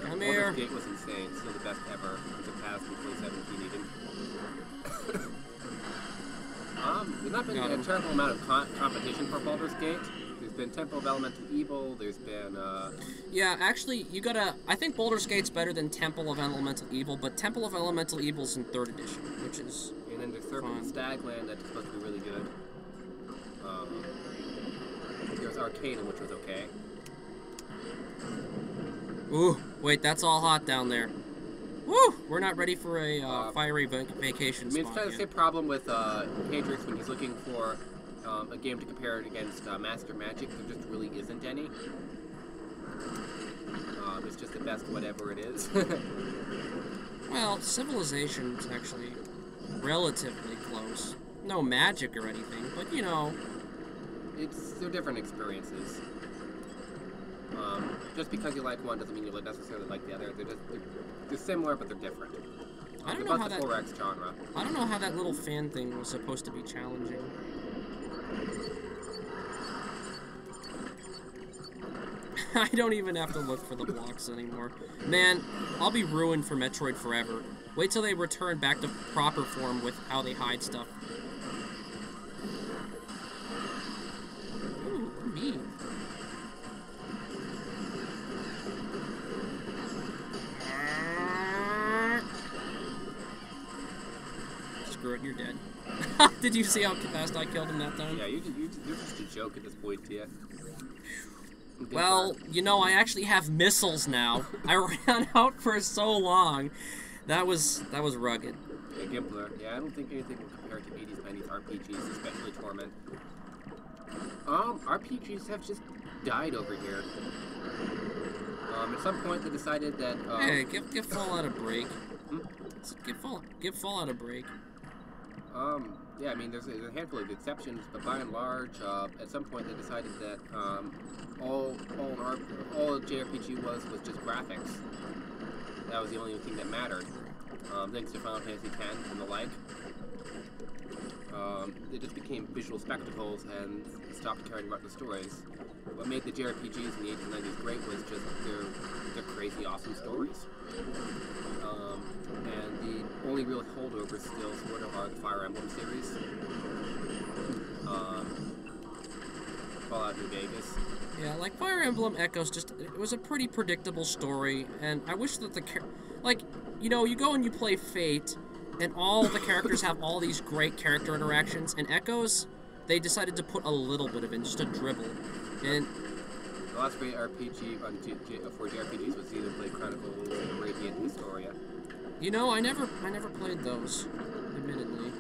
Come here. Baldur's Gate was insane. Still the best ever. It surpassed in 2017 even. There's not been a terrible amount of competition for Baldur's Gate. There's been Temple of Elemental Evil. There's been Yeah, actually, you gotta... I think Baldur's Gate's better than Temple of Elemental Evil, but Temple of Elemental Evil's in 3rd edition, which is... And then there's Serpent and Stagland that's supposed to be really good. There's Arcanum, which was okay. Ooh, wait, that's all hot down there. Woo! We're not ready for a fiery vacation I mean, it's spot kind of the yet. same problem with Hadriex when he's looking for a game to compare it against Master Magic. There just really isn't any. It's just the best whatever it is. Well, Civilization's actually relatively close. No magic or anything, but, you know... They're different experiences. Just because you like one doesn't mean you necessarily like the other. They're similar, but they're different. I don't know how the 4X genre. I don't know how that little fan thing was supposed to be challenging. I don't even have to look for the blocks anymore. Man, I'll be ruined for Metroid forever. Wait till they return back to proper form with how they hide stuff. Ooh, me. Screw it, you're dead. Did you see how fast I killed him that time? Yeah, you're just a joke at this point, yeah. Well, you know, I actually have missiles now. I ran out for so long. That was rugged. Yeah, Gimpler. Yeah, I don't think anything will compare to 80s, 90s RPGs, especially Torment. RPGs have just died over here. At some point they decided that... hey, give Fallout a break. Hmm? Give Fallout a break. Yeah, I mean, there's a handful of exceptions, but by and large, at some point they decided that all JRPG was just graphics. That was the only thing that mattered. Thanks to Final Fantasy X and the like. It just became visual spectacles and stopped caring about the stories. What made the JRPGs in the 80s and 90s great was just their crazy awesome stories. And the only real holdovers still sort of are the Fire Emblem series. Fallout New Vegas. Yeah, like Fire Emblem Echoes, it was a pretty predictable story, and I wish that you know, you go and you play Fate, and all the characters have all these great character interactions, and Echoes, they decided to put a little bit of it, just a dribble. And the last great RPG for JRPGs was either Blade Chronicles and Radiant Historia. You know, I never played those, admittedly.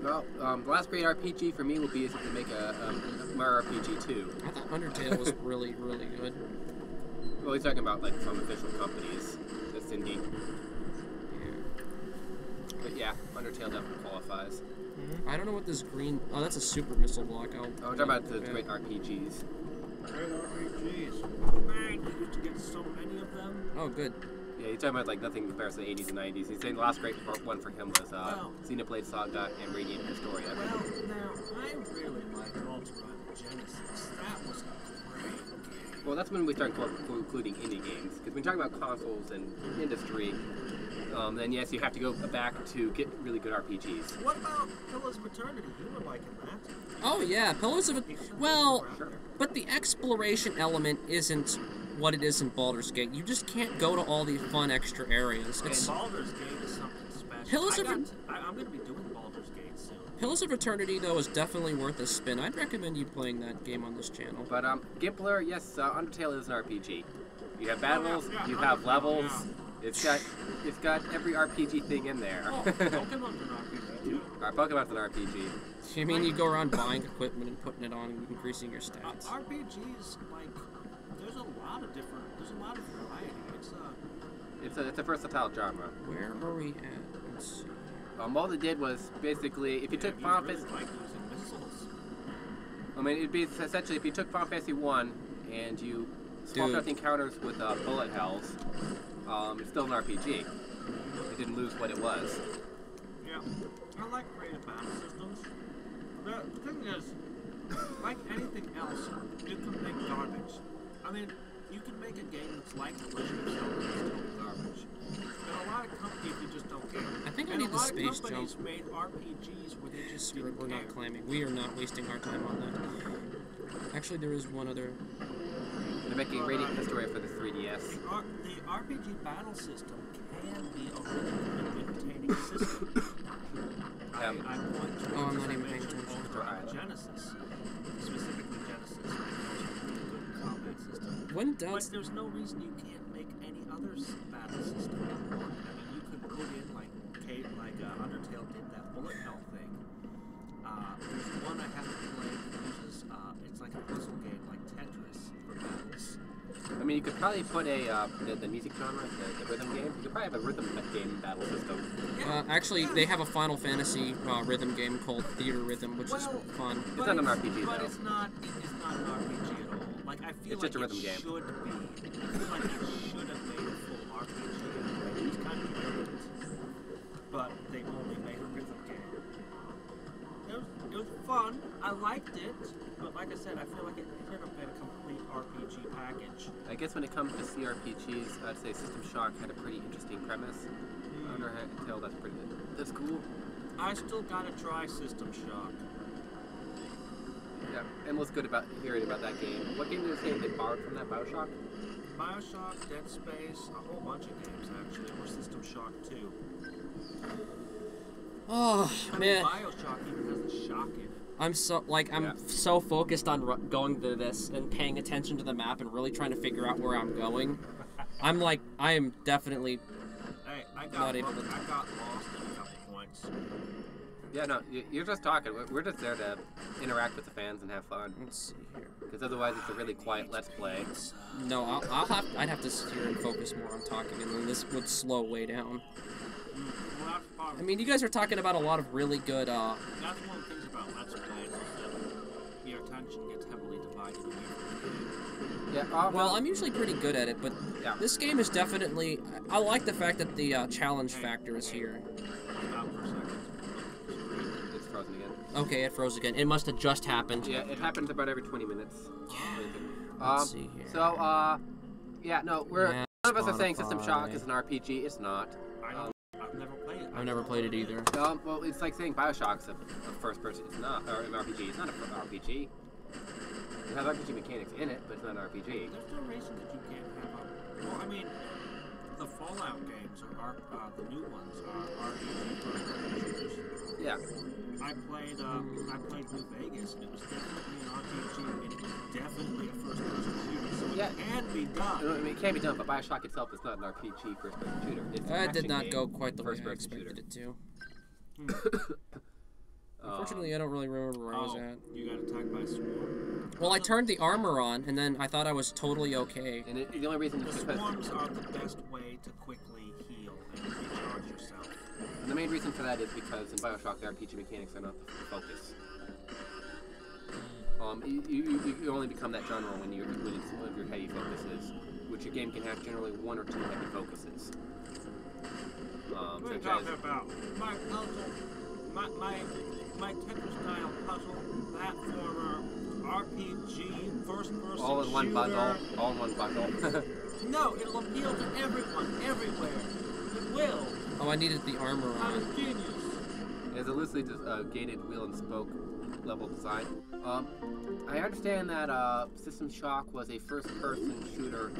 Well, the last great RPG for me will be if they make a Mario RPG 2. I thought Undertale was really, really good. Well, he's talking about like some official companies. That's indie. Yeah. But yeah, Undertale definitely qualifies. I don't know what this green... Oh, that's a super missile block. Oh, we're talking about the great RPGs. Great RPGs. Man, you used to get so many of them. Oh, good. Yeah, he's talking about like nothing compared to the 80s and 90s. He's saying the last great one for him was Xenoblade Saga and Radiant Historia. Well, now, I really liked Ultron Genesis. That was a great game. Well, that's when we start including indie games. Because when you talk about consoles and industry, then yes, you have to go back to get really good RPGs. What about Pillars of Eternity? You were liking that. Oh, yeah. Pillars of... Well, Sure. but the exploration element isn't what it is in Baldur's Gate. You just can't go to all the fun extra areas. It's... Baldur's Gate is something special. Pillars of... I'm going to be doing Baldur's Gate soon. Pillars of Eternity, though, is definitely worth a spin. I'd recommend you playing that game on this channel. But Gimpler, yes, Undertale is an RPG. You have battles, you have levels. It's got every RPG thing in there. Oh, Pokemon's an RPG too. Pokemon's an RPG. You mean you go around buying equipment and putting it on and increasing your stats? RPGs, like, there's a lot of variety. It's a versatile genre. Where are we at? Let's see. All they did was basically, if you took Final Fantasy, like using missiles. I mean, it'd be essentially if you took Final Fantasy 1 and you swapped out the encounters with bullet hells, it's still an RPG. It didn't lose what it was. Yeah, I like creative battle systems. The thing is, like anything else, you can make garbage. I mean, you can make a game that's like The Legend of Zelda that's total garbage. And a lot of companies you just don't care. I think I and need the space a lot of companies jump. made RPGs where they just Screw it, didn't we're care. not climbing. We are not wasting our time on that. Actually, there is one other... They're making Radiant Historia for the 3DS. The RPG battle system can be a really good entertaining system. I point to Oh, I'm not even paying attention. Ultron Genesis, specifically Genesis, which is a really good combat system. When does... But there's no reason you can't make any other battle system. I mean, you could put in like Undertale did that bullet hell thing. There's one I haven't played that uses it's like a puzzle game like Tetris for battles. I mean, you could probably put the music genre, the rhythm game. You could probably have a rhythm game battle system. Actually, they have a Final Fantasy rhythm game called Theater Rhythm, which is fun. It's not an RPG But though. it's not an RPG at all. Like I feel It's like just a rhythm game. Should be. I feel like it should have made a full RPG. It was kind of brilliant, but they only made a rhythm game. It was fun. I liked it, but like I said, I feel like it should have been a complete RPG package. I guess when it comes to CRPGs, I'd say System Shock had a pretty interesting premise. Undertale, that's cool. I still gotta try System Shock. Yeah, and what's good about hearing about that game? What game did they say they borrowed from that? BioShock? BioShock, Dead Space, a whole bunch of games actually, or System Shock 2. Oh, I man. mean, BioShock even has the shock in it. I'm so focused on going to this and paying attention to the map and really trying to figure out where I'm going. I am definitely Hey, I got not able to... lost at a couple points. Yeah, no, you're just talking. We're just there to interact with the fans and have fun. Let's see here. Because otherwise it's a really quiet Let's Play. No, I'd have to sit here and focus more on talking, and then this would slow way down. Well, that's fun. I mean, you guys are talking about a lot of really good, That's one of the things about Let's Plays is that your attention gets heavily divided away from the game. Yeah, well, I'm usually pretty good at it, but yeah. this game is definitely... I like the fact that the challenge factor is here. Stop for a second. It's frozen again. Okay, it froze again. It must have just happened. Yeah, it happens about every 20 minutes. Let's see here. So, yeah, no, Yeah, none of us are saying System Spotify. Shock is an RPG. It's not. I've never played it. I've never played it either. Well, it's like saying BioShock's a first person. It's not, or an RPG. It's not an RPG. It has RPG mechanics in it, but it's not an RPG. There's no reason that you can't have a... Well, I mean, the Fallout games are the new ones are RPG first-person shooters. Yeah. I played New Vegas, and it was definitely an RPG, and it was definitely a first-person shooter, so it can be done. I mean, it can be done, but BioShock itself is not an RPG first-person shooter. It's an That did action not game, go quite the way I first-person expected shooter. it to. Unfortunately, I don't really remember where I was at. You got attacked by a swarm? Well, I turned the armor on, and then I thought I was totally okay. And the only reason The is because... swarms are the best way to quickly heal and recharge yourself. And the main reason for that is because in Bioshock, the RPG mechanics are not the focus. You only become that genre when it's one of your heavy focuses, which your game can have generally 1 or 2 heavy focuses. What are you talking about? My puzzle, my Tetris-style puzzle, platformer, RPG, first-person all in one shooter. bundle. All in one bundle. No, it'll appeal to everyone, everywhere. It will. Oh, I needed the armor I'm on. a genius. It's a loosely gated wheel and spoke level design. I understand that System Shock was a first-person shooter.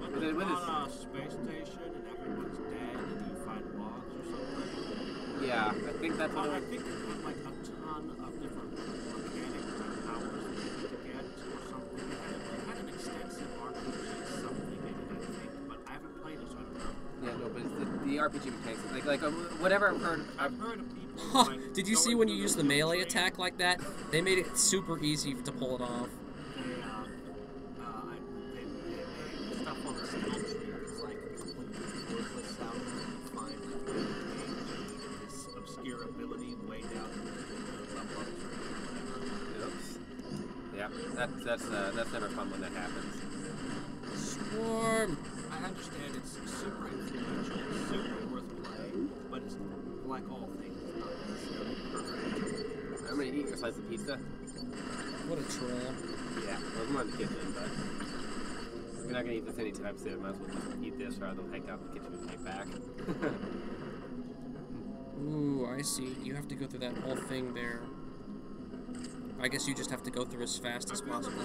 On a space station and everyone's dead and you find logs or something. Yeah, I think that's what I think it had like a ton of different mechanics and powers that you could get or something. It had an extensive RPG something in it, I think, but I haven't played it, so I don't know. Yeah, no, but it's the RPG mechanics, like whatever I've heard. I've heard of people. Huh, Like, did you see when you use the melee attack like that? They made it super easy to pull it off. They made stuff on the skill tree. It's like completely worthless out when you find like this obscure ability way down in the level up tree or whatever. Oops. Yeah, that's never fun when that happens. Swarm! I understand it's super influential, super worth playing, but it's like all things, not necessarily perfect. I'm gonna eat your slice of pizza. What a troll. Yeah, well, I'm in the kitchen, but we're not gonna eat this anytime soon. Might as well just eat this rather than hang out in the kitchen and take back. Ooh, I see. You have to go through that whole thing there. I guess you just have to go through as fast as possible.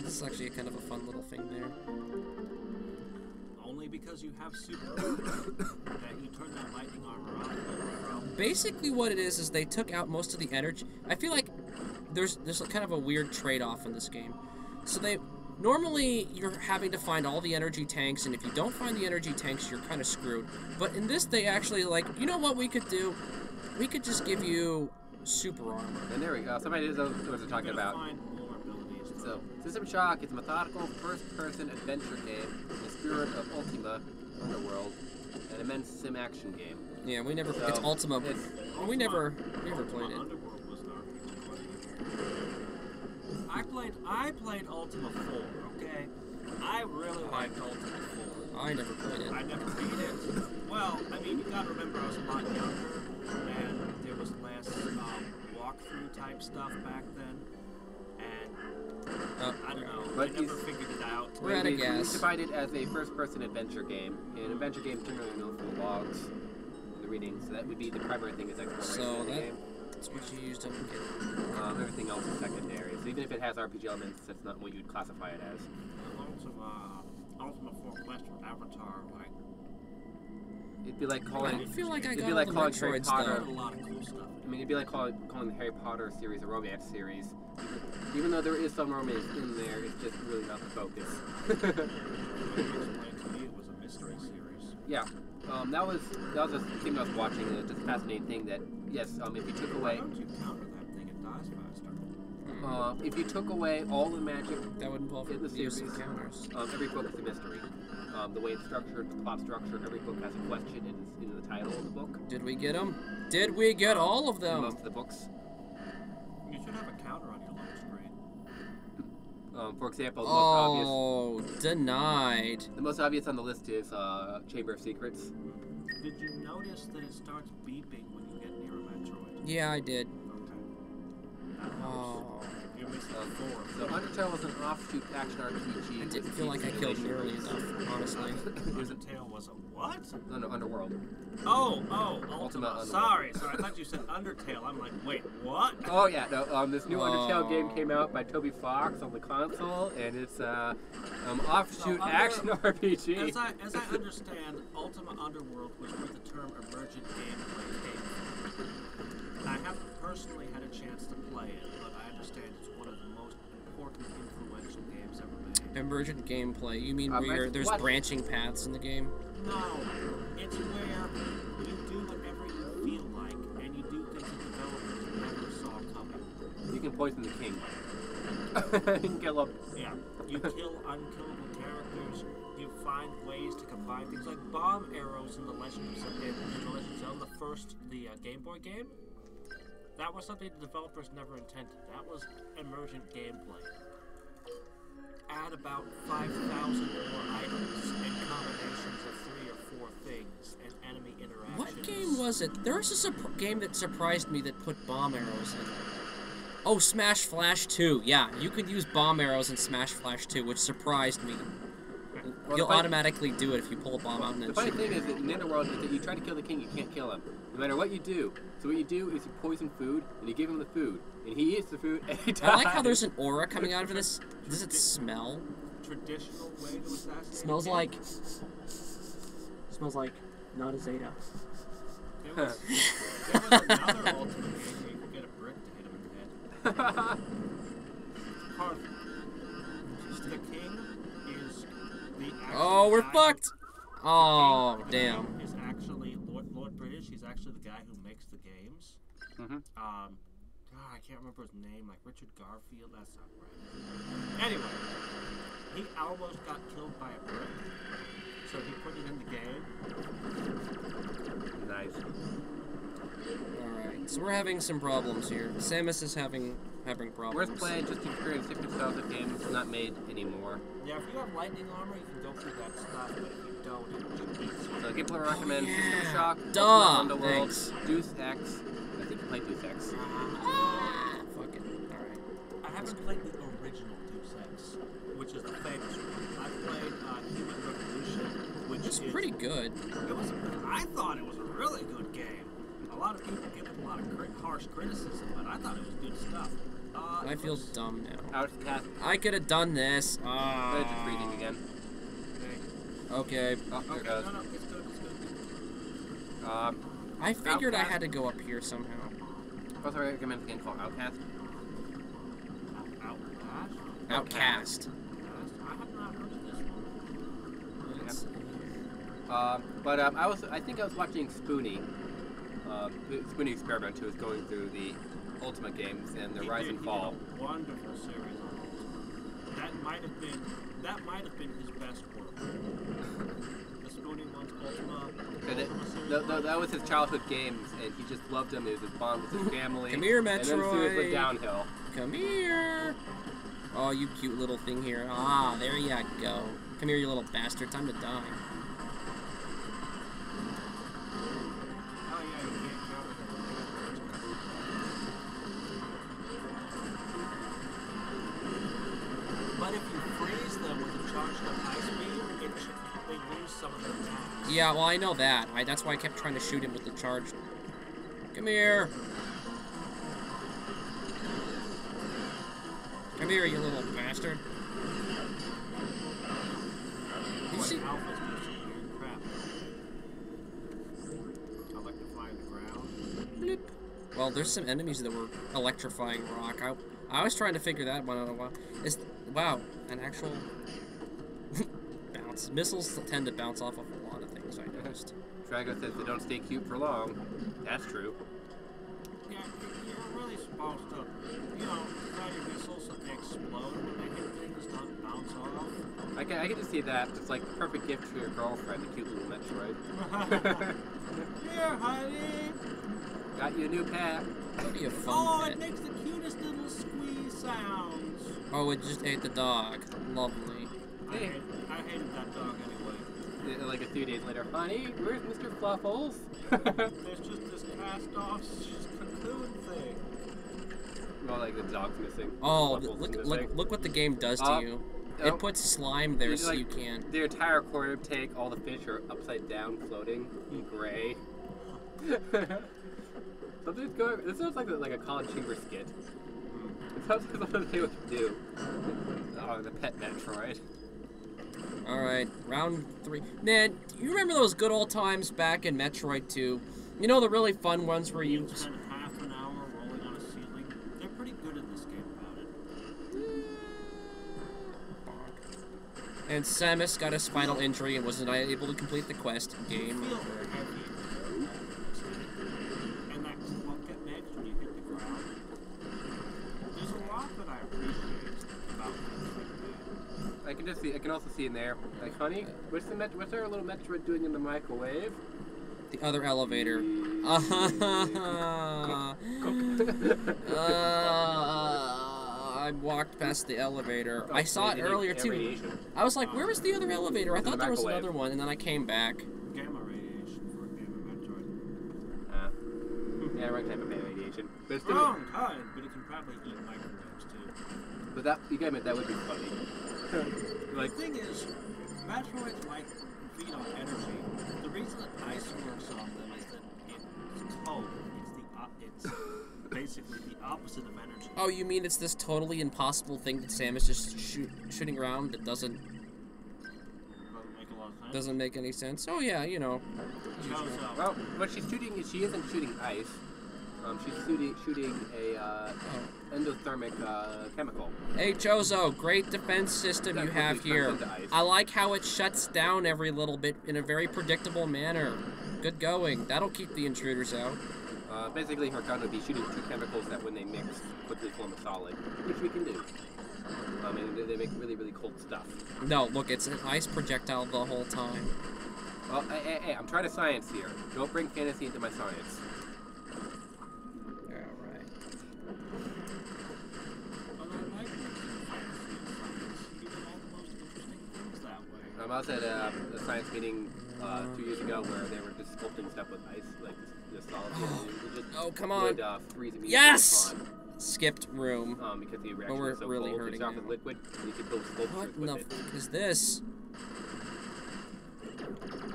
This is actually kind of a fun little thing there. Only because you have super that you turn that lightning armor on. Basically what it is they took out most of the energy. I feel like there's kind of a weird trade-off in this game. So normally you're having to find all the energy tanks, and if you don't find the energy tanks, you're kind of screwed. But in this, they actually you know what we could do? We could just give you super armor. And there we go. Somebody knows what they're talking about. So, System Shock is a methodical first-person adventure game in the spirit of Ultima Underworld, an immense sim action game. Yeah, we never. So, it's Ultima. We never played it. Underworld was an RPG. I played Ultima 4. Okay, I really liked Ultima 4. I never played it. I never beat it. Well, I mean, you gotta remember I was a lot younger, and there was less walkthrough type stuff back then. I don't know. But I never figured it out. We're out of gas. It's divided as a first-person adventure game. And adventure games generally known for the logs, the reading. So that would be the primary thing is exploration in the game. That's what you used to get. Everything else is secondary. So even if it has RPG elements, that's not what you'd classify it as. Ultima 4 Western Avatar, like. It'd be like calling. I feel like I it'd got be all like the calling Harry Metroids Potter. A lot of cool stuff. I mean, it'd be like calling the Harry Potter series a romance series. Even though there is some romance in there, it's just really not the focus. It explained to me it was a mystery series. Yeah, that was a thing I was watching, and it's just a fascinating thing that yes, if you took away. Why don't you counter that thing? It dies faster. If you took away all the magic That would involve in the the use series, of counters. every book is a mystery. The way it's structured, the plot structure, every book has a question in the title of the book. Did we get them? Did we get all of them? Most of the books. You should have a counter on your load screen. For example, the most obvious. Oh, denied. The most obvious on the list is Chamber of Secrets. Did you notice that it starts beeping when you get near a Metroid? Yeah, I did. Okay. Oh. You're missing So Undertale was an offshoot action RPG. I didn't feel like I killed nearly enough, honestly. Undertale was a what? No, Underworld. Oh, Ultima Ultima. Underworld. Sorry, I thought you said Undertale. I'm like, wait, what? Oh yeah, no. This new Undertale game Oh. came out by Toby Fox on the console, and it's offshoot So action RPG. As I understand, Ultima Underworld was where the term emergent gameplay came from. I haven't personally had a chance to play it, but I understand it's one of the most important, influential games ever made. Emergent gameplay. You mean where there's what? branching paths in the game? No, it's where you do whatever you feel like, and you do things that developers never saw coming. You can poison the king. You can kill him. Yeah, you kill unkillable characters. you find ways to combine things like bomb arrows in the Legend of Zelda, the Game Boy game. That was something the developers never intended. That was emergent gameplay. Add about 5,000 more items and combinations of 3 or 4 things and enemy interactions. What game was it? There was a game that surprised me that put bomb arrows in it. Oh, Smash Flash 2. Yeah, you could use bomb arrows in Smash Flash 2, which surprised me. Well, You'll automatically do it if you pull a bomb out and then the funny shoot thing is that in the underworld is that you try to kill the king, you can't kill him. No matter what you do. So what you do is you poison food, and you give him the food. And he eats the food, and he dies. I like how there's an aura coming out of this. Does it smell? Traditional way to assassinate. Smells like not a Zeta. There was another ultimate game where you could get a brick to hit him in the head. Carving. The king is the actual Oh, we're guy fucked! who- Oh, the damn. king is actually Lord British. He's actually the guy who makes the games. I can't remember his name, like Richard Garfield. That's not right. Anyway, he almost got killed by a brick, so he put it in the game. Nice. Alright, so we're having some problems here. Samus is having problems. Worth playing just to experience different styles of games not made anymore. Yeah, if you have lightning armor, you can go through that stuff, but if you don't, it eats you. So people recommend yeah. System Shock, Duh, Underworld, thanks. Deuce X. I think you played Deuce X. Fuck it. Alright. I haven't played the original Deus Ex, which is the famous one. I've played Human Revolution, which It's is pretty good. I thought it was a really good game. A lot of people give it a lot of harsh criticism, but I thought it was good stuff. I feel dumb now. Outcast. I could have done this. It's just reading again. Okay. Oh, there it goes. No, it's good, it's good. I figured I Outcast. had to go up here somehow. Also, I recommend a game called Outcast. Outcast. I have not heard of this one. I think I was watching Spoonie. Spoonie Experiment, who was going through the Ultimate games and the Rise and Fall. He did a wonderful series on Ultimate. That might have been his best work. The Spoonie one's Ultimate. That was his childhood games, and he just loved them. It was his bond with his family. Come here, And then soon it Metroid. went downhill. Come here. Oh, you cute little thing here. Ah, there you go. Come here, you little bastard. Time to die. Oh yeah, you can't counter them. But if you freeze them with a charged up ice beam, they lose some of their attacks. Yeah, well, I know that. That's why I kept trying to shoot him with the charge. Come here. Come here, you little bastard. You see? Alphas do some weird crap. Electrifying the ground. Bloop. Well, there's some enemies that were electrifying rock. I was trying to figure that one out a while. Wow, an actual bounce. Missiles tend to bounce off of a lot of things, I noticed. Drago says they don't stay cute for long. That's true. Yeah, you're really supposed to, try your missiles so they explode when they hit things, not bounce off. I can just see that. It's like the perfect gift for your girlfriend, the cute little Metroid. Here, honey! Got you a new pet. That'd be a fun Oh, pet. it makes the cutest little squeeze sounds. Oh, it just ate the dog. Lovely. I hated that dog anyway. Like a few days later, honey, where's Mr. Fluffles? There's just this cast-off cocoon thing. Well, like the dog's missing. Oh, Fluffles is missing. look what the game does to you. oh. It puts slime there It's so like you can't. The entire quarter take, all the fish are upside down, floating in gray. Something's going. This sounds like a college chamber skit. It sounds like something they would do. Oh, the pet Metroid. Alright, round 3. Man, you remember those good old times back in Metroid 2? You know the really fun ones where you... Spend half an hour rolling on a ceiling. They're pretty good at this game about it. And Samus got a spinal injury and wasn't able to complete the quest. Game Feel over. heavy. And that clump it makes when you hit the ground. There's a lot that I appreciate about games like that. I can just see. I can also see in there. Like, honey, what's our little Metroid doing in the microwave? The other elevator. I walked past the elevator. I saw it earlier too. Radiation. I was like, where was the other elevator? I It's in thought the there was microwave. another one, and then I came back. Gamma radiation for a game of Metroid. Yeah, right type of radiation. But it's Wrong kind, but it can probably eat microwaves too. But that you gotta admit that would be funny. The thing is, Metroids like feed on energy. The reason that ice works on them is that it's cold. It's basically the opposite of energy. Oh, you mean it's this totally impossible thing that Sam is just shooting around that doesn't Make a lot of sense. doesn't make any sense? Oh yeah, you know. Well, what she's shooting is she isn't shooting ice. She's shooting a endothermic chemical. Hey Chozo, great defense system you have here. I like how it shuts down every little bit in a very predictable manner. Good going. That'll keep the intruders out. Basically, her gun would be shooting two chemicals that, when they mix, quickly form a solid, which we can do. And they make really, really cold stuff. No, look, it's an ice projectile the whole time. Well, hey, I'm trying to science here. Don't bring fantasy into my science. Alright. Although I like mixing fantasy and science. You get all the most interesting things that way. I was at a science meeting 2 years ago where they were just sculpting stuff with ice, like this solid. Oh, come on. Would, freeze immediately Yes! upon, Skipped room. because the reaction we're was so really cold. hurting It's off now. with liquid, and you could build sculptures What in the with it. f is this?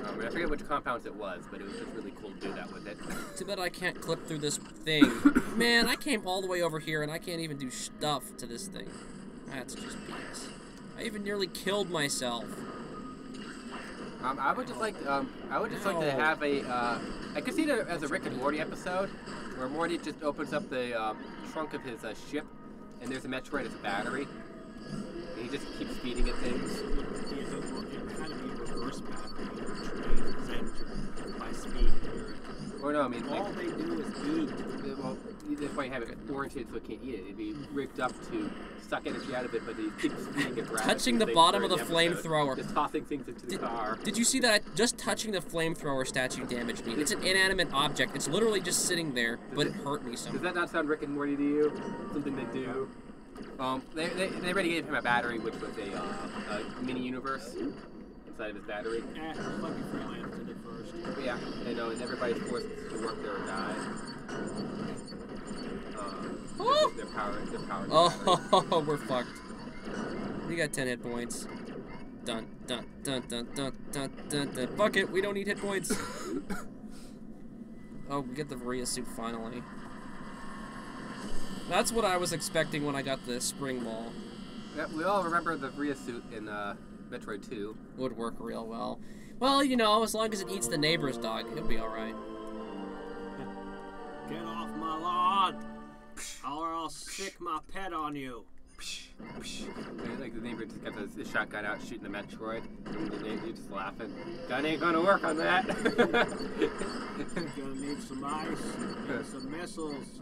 I forget which compounds it was, but it was just really cool to do that with it. Too bad I can't clip through this thing. Man, I came all the way over here and I can't even do stuff to this thing. That's just BS. I even nearly killed myself. I would just like to have a. I could see it as a Rick and Morty episode, where Morty just opens up the trunk of his ship, and there's a Metroid as a battery, and he just keeps feeding it things. It kind of be reverse battery or train engine by speed. Or no, I mean, All they do is eat. well, that's why you have it oriented so it can't eat it. It'd be rigged up to suck energy out of it, but he keeps feeding it. Touching the bottom of the flamethrower. Just tossing things into the car. Did you see that? Just touching the flamethrower statue damaged me. It's an inanimate object. It's literally just sitting there, but it hurt me Does somehow. that not sound Rick and Morty to you? Something they do. They already gave him a battery, which was a mini universe inside of his battery. Lucky Freelance did it first. But yeah, and everybody's forced to work there or die. They're powered. Oh, we're fucked. We got 10 hit points. Dun dun dun dun dun dun dun dun. Fuck it, we don't need hit points. Oh, we get the Varia suit finally. That's what I was expecting when I got the spring ball. Yeah, we all remember the Varia suit in Metroid 2. Would work real well. Well, you know, as long as it eats the neighbor's dog, it'll be alright. Get off my lawn, or I'll sick my pet on you. And, like, the neighbor just got his shotgun out shooting the Metroid, and the neighbor just laughing. Gun ain't gonna work on that. Gonna need some ice and some missiles.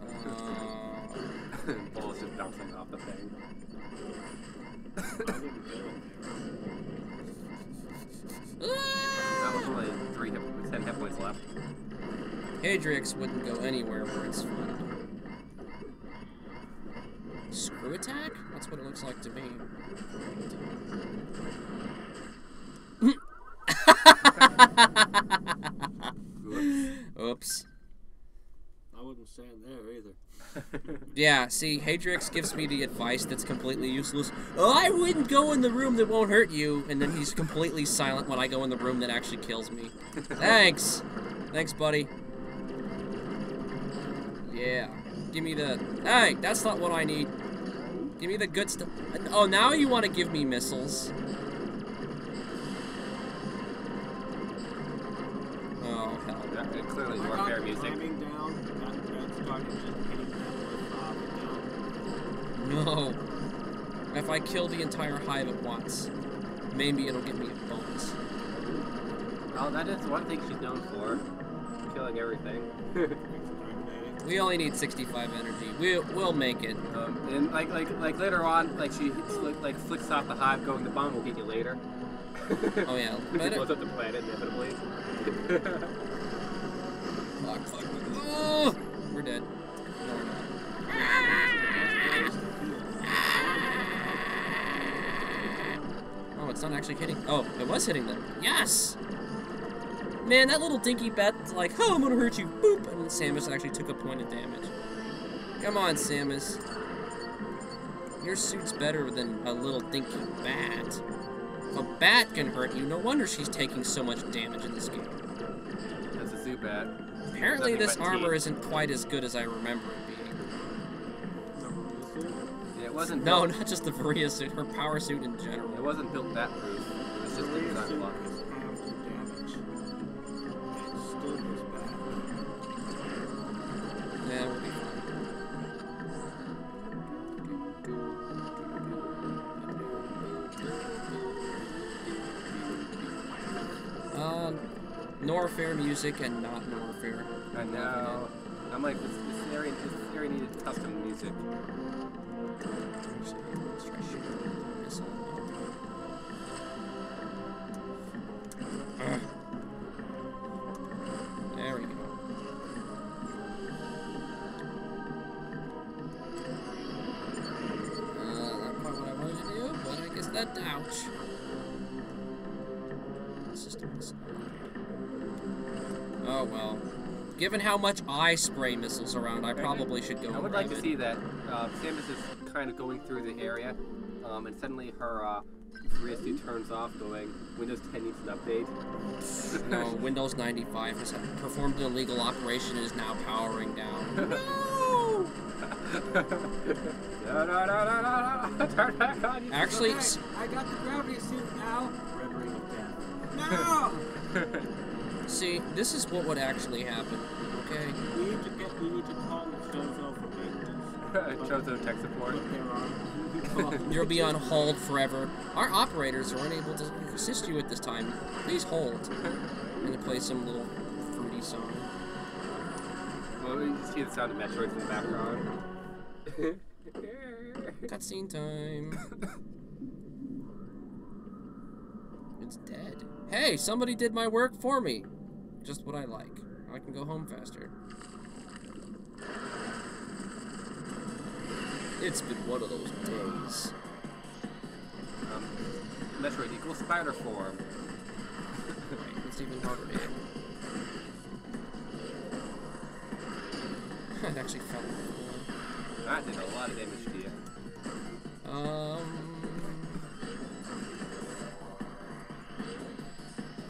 Bullets just bouncing off the thing. I wouldn't go in there. That was only 10 hit points left. Hadriex wouldn't go anywhere where it's fun. Screw attack? That's what it looks like to me. Oops. I wouldn't stand there either. Yeah, see, Hadriex gives me the advice that's completely useless. Oh, I wouldn't go in the room that won't hurt you, and then he's completely silent when I go in the room that actually kills me. Thanks. Thanks, buddy. Yeah. Give me the... Hey, that's not what I need. Give me the good stuff. Oh, now you want to give me missiles. Oh, hell. That clearly I warfare got music. climbing down. That started just hitting them with down. No. If I kill the entire hive at once, maybe it'll give me a bonus. Well, that is one thing she's known for. Killing everything. We only need 65 energy. We'll make it. And like later on, like she flicks off the hive, going, the bomb will get you later. Oh yeah. It blows up the planet inevitably. Fuck. Oh, we're dead. No, we're not. Oh, it's not actually hitting. Oh, it was hitting them. Yes! Man, that little dinky bet's like, oh, I'm gonna hurt you. Boop! And Samus actually took a point of damage. Come on, Samus. Your suit's better than a little dinky bat. If a bat can hurt you, no wonder she's taking so much damage in this game. That's a zoo bat. Apparently this armor isn't quite as good as I remember it being. Yeah, it wasn't No, built, not just the Varia suit, her power suit in general. it wasn't built that proof. It was just a design block. Yeah, we'll be fine. Norfair music and not Norfair. I know. I'm like, this area needed custom music. There we go. Not quite what I wanted to do, but I guess that ouch. System is. Oh well. Given how much I spray missiles around, I probably should go. I would like to see that Samus is kind of going through the area, and suddenly her Hadriex turns off, going, Windows 10 needs an update. No, Windows 95 has performed an illegal operation and is now powering down. No! No. Turn back on. Actually, Okay, I got the gravity suit now. Red ring of death. No! see, this is what would actually happen, okay? We need to call Chozo for maintenance. Chozo tech support. You'll be on hold forever. Our operators are unable to assist you at this time. Please hold. I'm gonna play some little fruity song. Well, you see the sound of Metroid in the background. Cutscene time. It's dead. Hey, somebody did my work for me. Just what I like. I can go home faster. It's been one of those days. Metroid equals spider form. Right, it's even harder to hit. It actually fell on the floor. That did a lot of damage to you.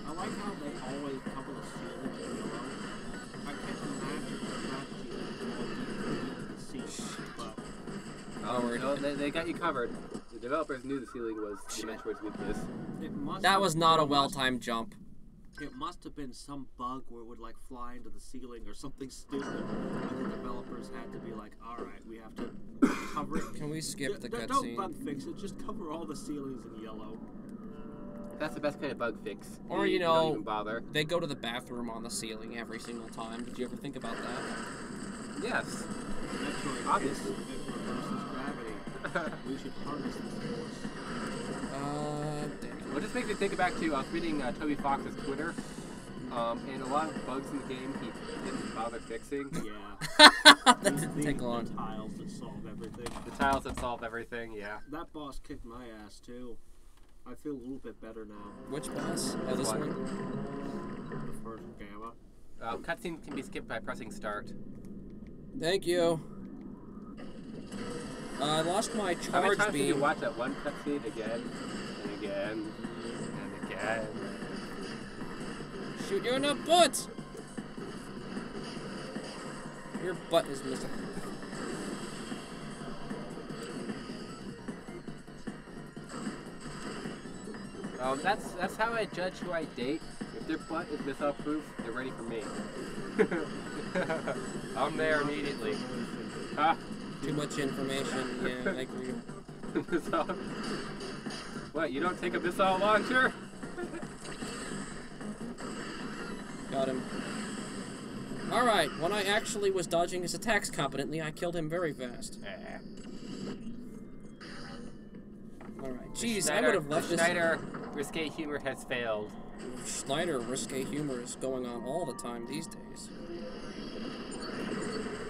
I like how they always cover the ceiling in yellow. I can't imagine the ceiling, but Oh, no, they got you covered. The developers knew the ceiling was the Metroid's weakness. it must. That was not a well-timed jump. It must have been some bug where it would like fly into the ceiling or something stupid, and the developers had to be like, "All right, we have to cover it." Can we skip the Don't cutscene? bug fix it. Just cover all the ceilings in yellow. That's the best kind of bug fix. Or, you don't know, even bother. they go to the bathroom on the ceiling every single time. Did you ever think about that? Yes. Metroid Obviously. It reverses gravity. We should harness this force. Damn it. Well, just makes me think back to, I was reading Toby Fox's Twitter, and a lot of bugs in the game he didn't bother fixing. Yeah. That didn't take long. The tiles that solve everything. The tiles that solve everything, yeah. That boss kicked my ass too. I feel a little bit better now. Which boss? Oh, this What? one? The first Gamma. Cutscene can be skipped by pressing start. Thank you. I lost my How many charge times did you beam. watch that one cutscene again, and again, and again? Shoot you in the butt! Your butt is missing. That's how I judge who I date. If their butt is missile-proof, they're ready for me. I'm there immediately. Huh? Too much information. Yeah, I agree. Missile. What, you don't take a missile launcher? Got him. Alright, when I actually was dodging his attacks competently, I killed him very fast. Alright, jeez, I would have left this... Schneider risque humor has failed. Schneider risque humor is going on all the time these days.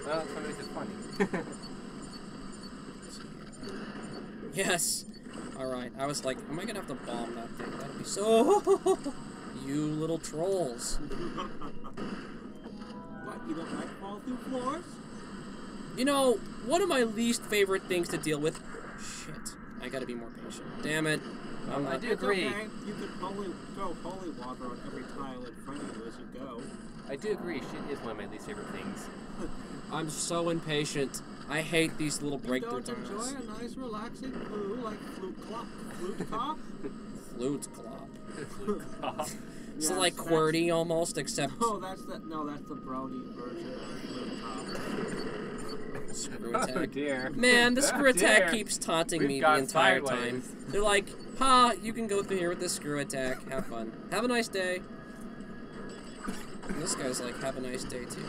Well, some of it is funny. Yes! Alright, I was like, am I gonna have to bomb that thing? That'd be so... You little trolls. What, you don't like fall through floors? You know, one of my least favorite things to deal with... Shit. I gotta be more patient. Damn it. I do agree. Okay. You can throw holy water on every tile in front of you as you go. I do agree. Shit is one of my least favorite things. I'm so impatient. I hate these little breakthrough You don't enjoy tiles. a nice relaxing poo like flute clop? Flute cop? Flute clop. It's Yes, like QWERTY almost, except... Oh, that's the brownie version of flute cop. Screw attack. Oh dear. Man, the screw attack dear. keeps taunting We've me the gone entire sideways. time. They're like, ha, you can go through here with this screw attack. Have fun. Have a nice day. And this guy's like, have a nice day too.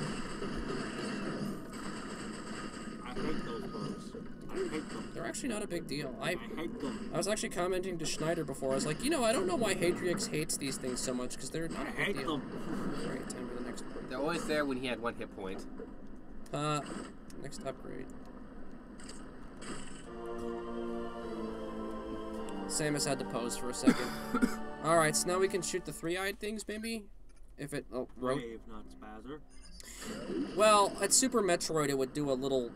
I hate those bugs. I hate them. They're actually not a big deal. I hate them. I was actually commenting to Schneider before. I was like, you know, I don't know why Hadriex hates these things so much, because they're not a I big hate deal. them. Alright, time for the next one. They're always there when he had 1 hit point. Next upgrade. Samus had to pose for a second. Alright, so now we can shoot the 3-eyed things, maybe? If it... Oh, rope. Wave, not spazzer. Well, at Super Metroid, it would do a little...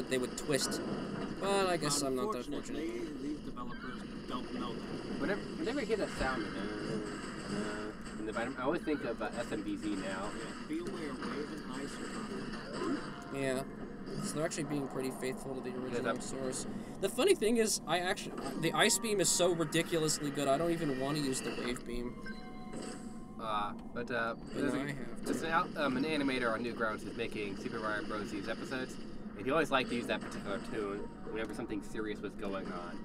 They would twist. But I guess I'm not that fortunate. Unfortunately, these developers don't know that. Whenever I hear that sound, in the bottom, I always think of SMBZ now. Yeah, be aware, wave and ice are not. Yeah. So they're actually being pretty faithful to the original that- source. The funny thing is, the ice beam is so ridiculously good, I don't even want to use the wave beam. But now there's I have there's an animator on Newgrounds who's making Super Mario Bros. These episodes, and he always liked to use that particular tune whenever something serious was going on.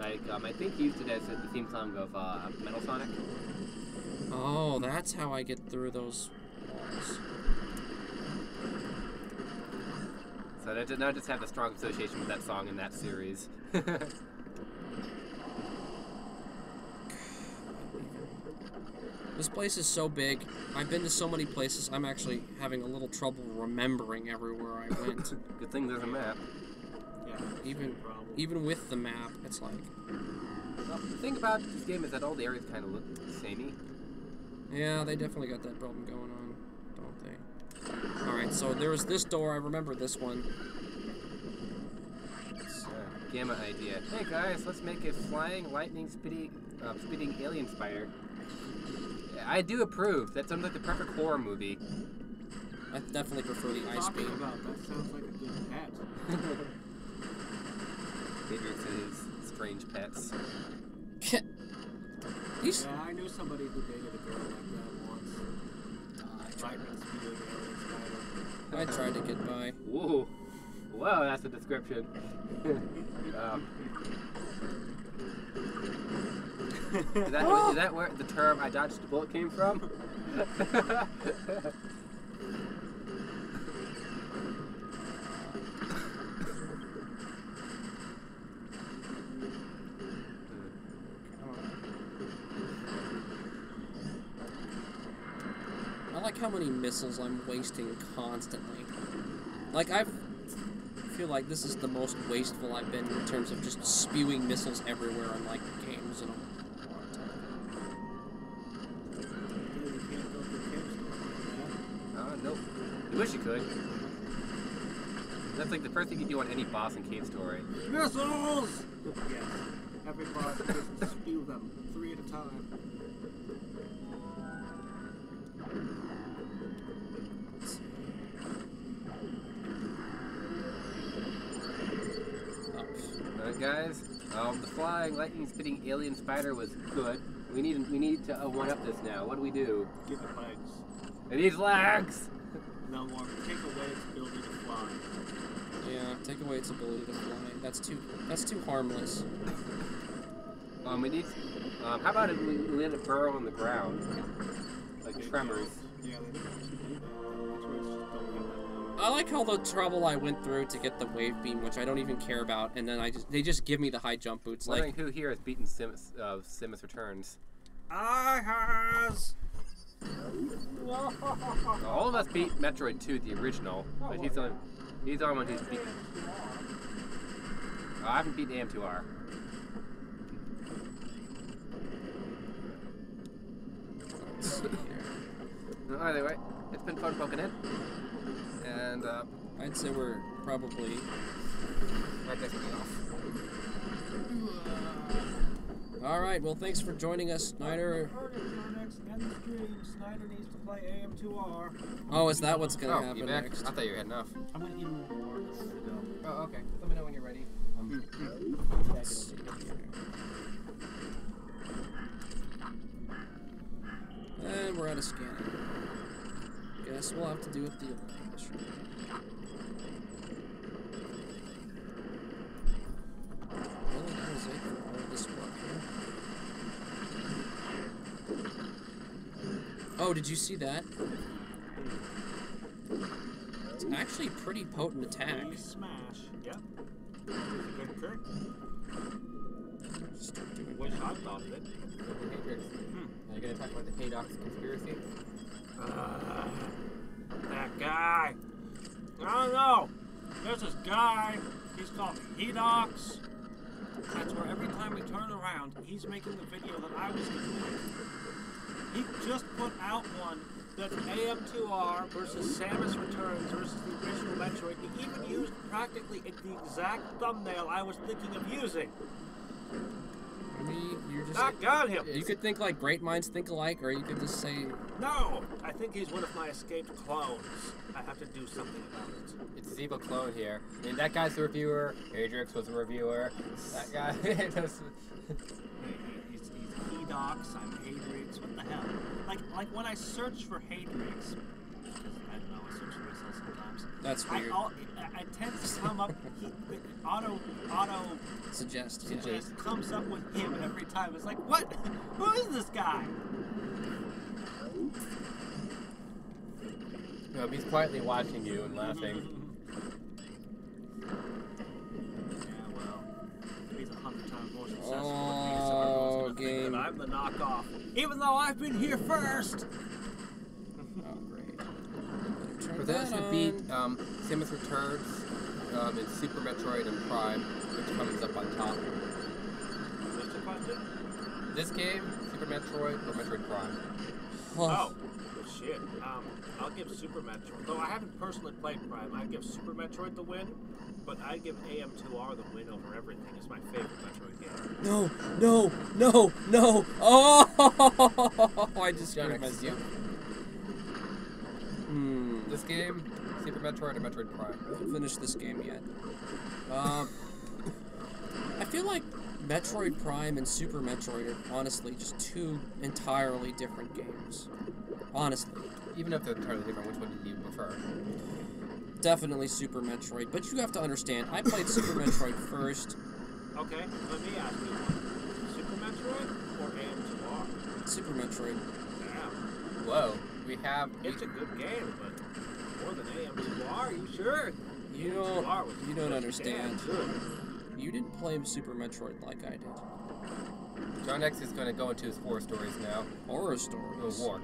Like, I think he used it as the theme song of Metal Sonic. Oh, that's how I get through those walls. So that did not just have a strong association with that song in that series. This place is so big. I've been to so many places, I'm actually having a little trouble remembering everywhere I went. Good thing there's a map. Yeah, Even with the map, it's like... Well, the thing about this game is that all the areas kind of look samey. Yeah, they definitely got that problem going on, don't they? Alright, so there was this door, I remember this one. Gamma idea. Hey guys, let's make a flying, lightning, spitting alien spider. I do approve. That sounds like the perfect horror movie. I definitely prefer the ice Talking beam. about that sounds like a good pet. Hadriex' strange pets. These... Yeah, I knew somebody who dated a girl like that once. Lightning spewing alien spider. I tried to get by. Whoa. Whoa, that's a description. Is that where the term "I dodged a bullet" came from? I like how many missiles I'm wasting constantly. Like, I feel like this is the most wasteful I've been in terms of just spewing missiles everywhere in, like, games and all. Nope. You wish you could. That's like the first thing you do on any boss in Cave Story. Missiles! Yes. Every boss just spew them 3 at a time. Alright guys, the flying, lightning spitting alien spider was good. We need to one-up this now. What do we do? Give it legs. It needs legs! No more. Take away its ability to fly. Yeah, take away its ability to fly. That's too harmless. We need. How about if we let it burrow on the ground, like Okay, tremors? Yeah, they I like all the trouble I went through to get the wave beam, which I don't even care about, and then they just give me the high jump boots. Wondering Like, who here has beaten Samus Returns? I has. All of us beat Metroid 2, the original, but he's the only one who's beaten. I haven't beaten AM2R. Either way, it's been fun poking in. And, I'd say we're probably right next to me off. all right. Well, thanks for joining us, Snyder. Snyder needs to play AM2R. Oh, is that what's gonna You happen back? next? I thought you were heading off. I'm gonna eat a little more. Then we're gonna go. Oh, okay. Let me know when you're ready. And we're out of scanning. Guess we'll have to do with the mission. Really, that was it for all of this work, huh? Oh, did you see that? It's actually a pretty potent attack. Smash. Yep. Good trick. Start doing Wish that. I thought of it. Hadriex. Are you going to talk about the Hadriex conspiracy? That guy. I don't know. There's this guy. He's called Hadriex. That's where every time we turn around, he's making the video that I was doing. He just put out one that's AM2R versus Samus Returns versus the original Metroid. He even used practically the exact thumbnail I was thinking of using. I mean, you're just. Not got him. You could think like great minds think alike, or you could just say. No, I think he's one of my escaped clones. I have to do something about it. It's his evil clone here. I mean, that guy's the reviewer. Hadriex was a reviewer. That guy. He's Hadriex, I'm Hadriex. What the hell? Like when I search for Hadriex, I don't know, I search for myself sometimes. That's weird. I tend to come up. Auto Suggest. just comes up with him every time. It's like, what? Who is this guy? No, he's quietly watching you and laughing. Yeah, well, he's 100 times more successful Oh, than me, so everyone's gonna think game. that I'm the knockoff, even though I've been here first. Oh, great. For those who beat Samus Returns and Super Metroid and Prime, which comes up on top. What's the question? This game, Super Metroid or Metroid Prime? Oh, shit. I'll give Super Metroid. Though I haven't personally played Prime, I'd give Super Metroid the win, but I'd give AM2R the win over everything. It's my favorite Metroid game. No! Oh! I just screwed Jawn-X. myself. This game, Super Metroid or Metroid Prime? I haven't finished this game yet. I feel like Metroid Prime and Super Metroid are honestly just two entirely different games. Honestly. Even if they're entirely different, which one do you prefer? Definitely Super Metroid, but you have to understand, I played Super Metroid first. Okay, let me ask you one. Super Metroid or AM2R? Super Metroid. Damn. Whoa, we have... It's a good game, but more than AM2R, you sure? You AM2R was don't just understand. damn good. You didn't play Super Metroid like I did. Jawn-X is going to go into his war stories now. Horror stories. War.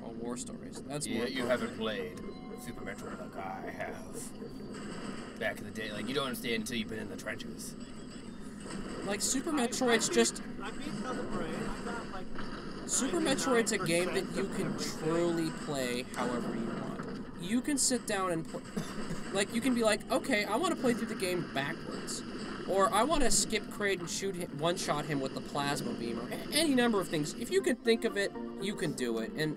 Oh, war stories. That's Yeah, more you appropriate. haven't played Super Metroid like I have. Back in the day, like, you don't understand until you've been in the trenches. Like, Super Metroid's just... I beat Another Brain. I got like... Super Metroid's a game that you of can everything. truly play however you want. You can sit down and play... Like, you can be like, okay, I want to play through the game backwards. Or I want to skip Kraid and shoot him, one-shot him with the plasma beam, or any number of things. If you can think of it, you can do it. And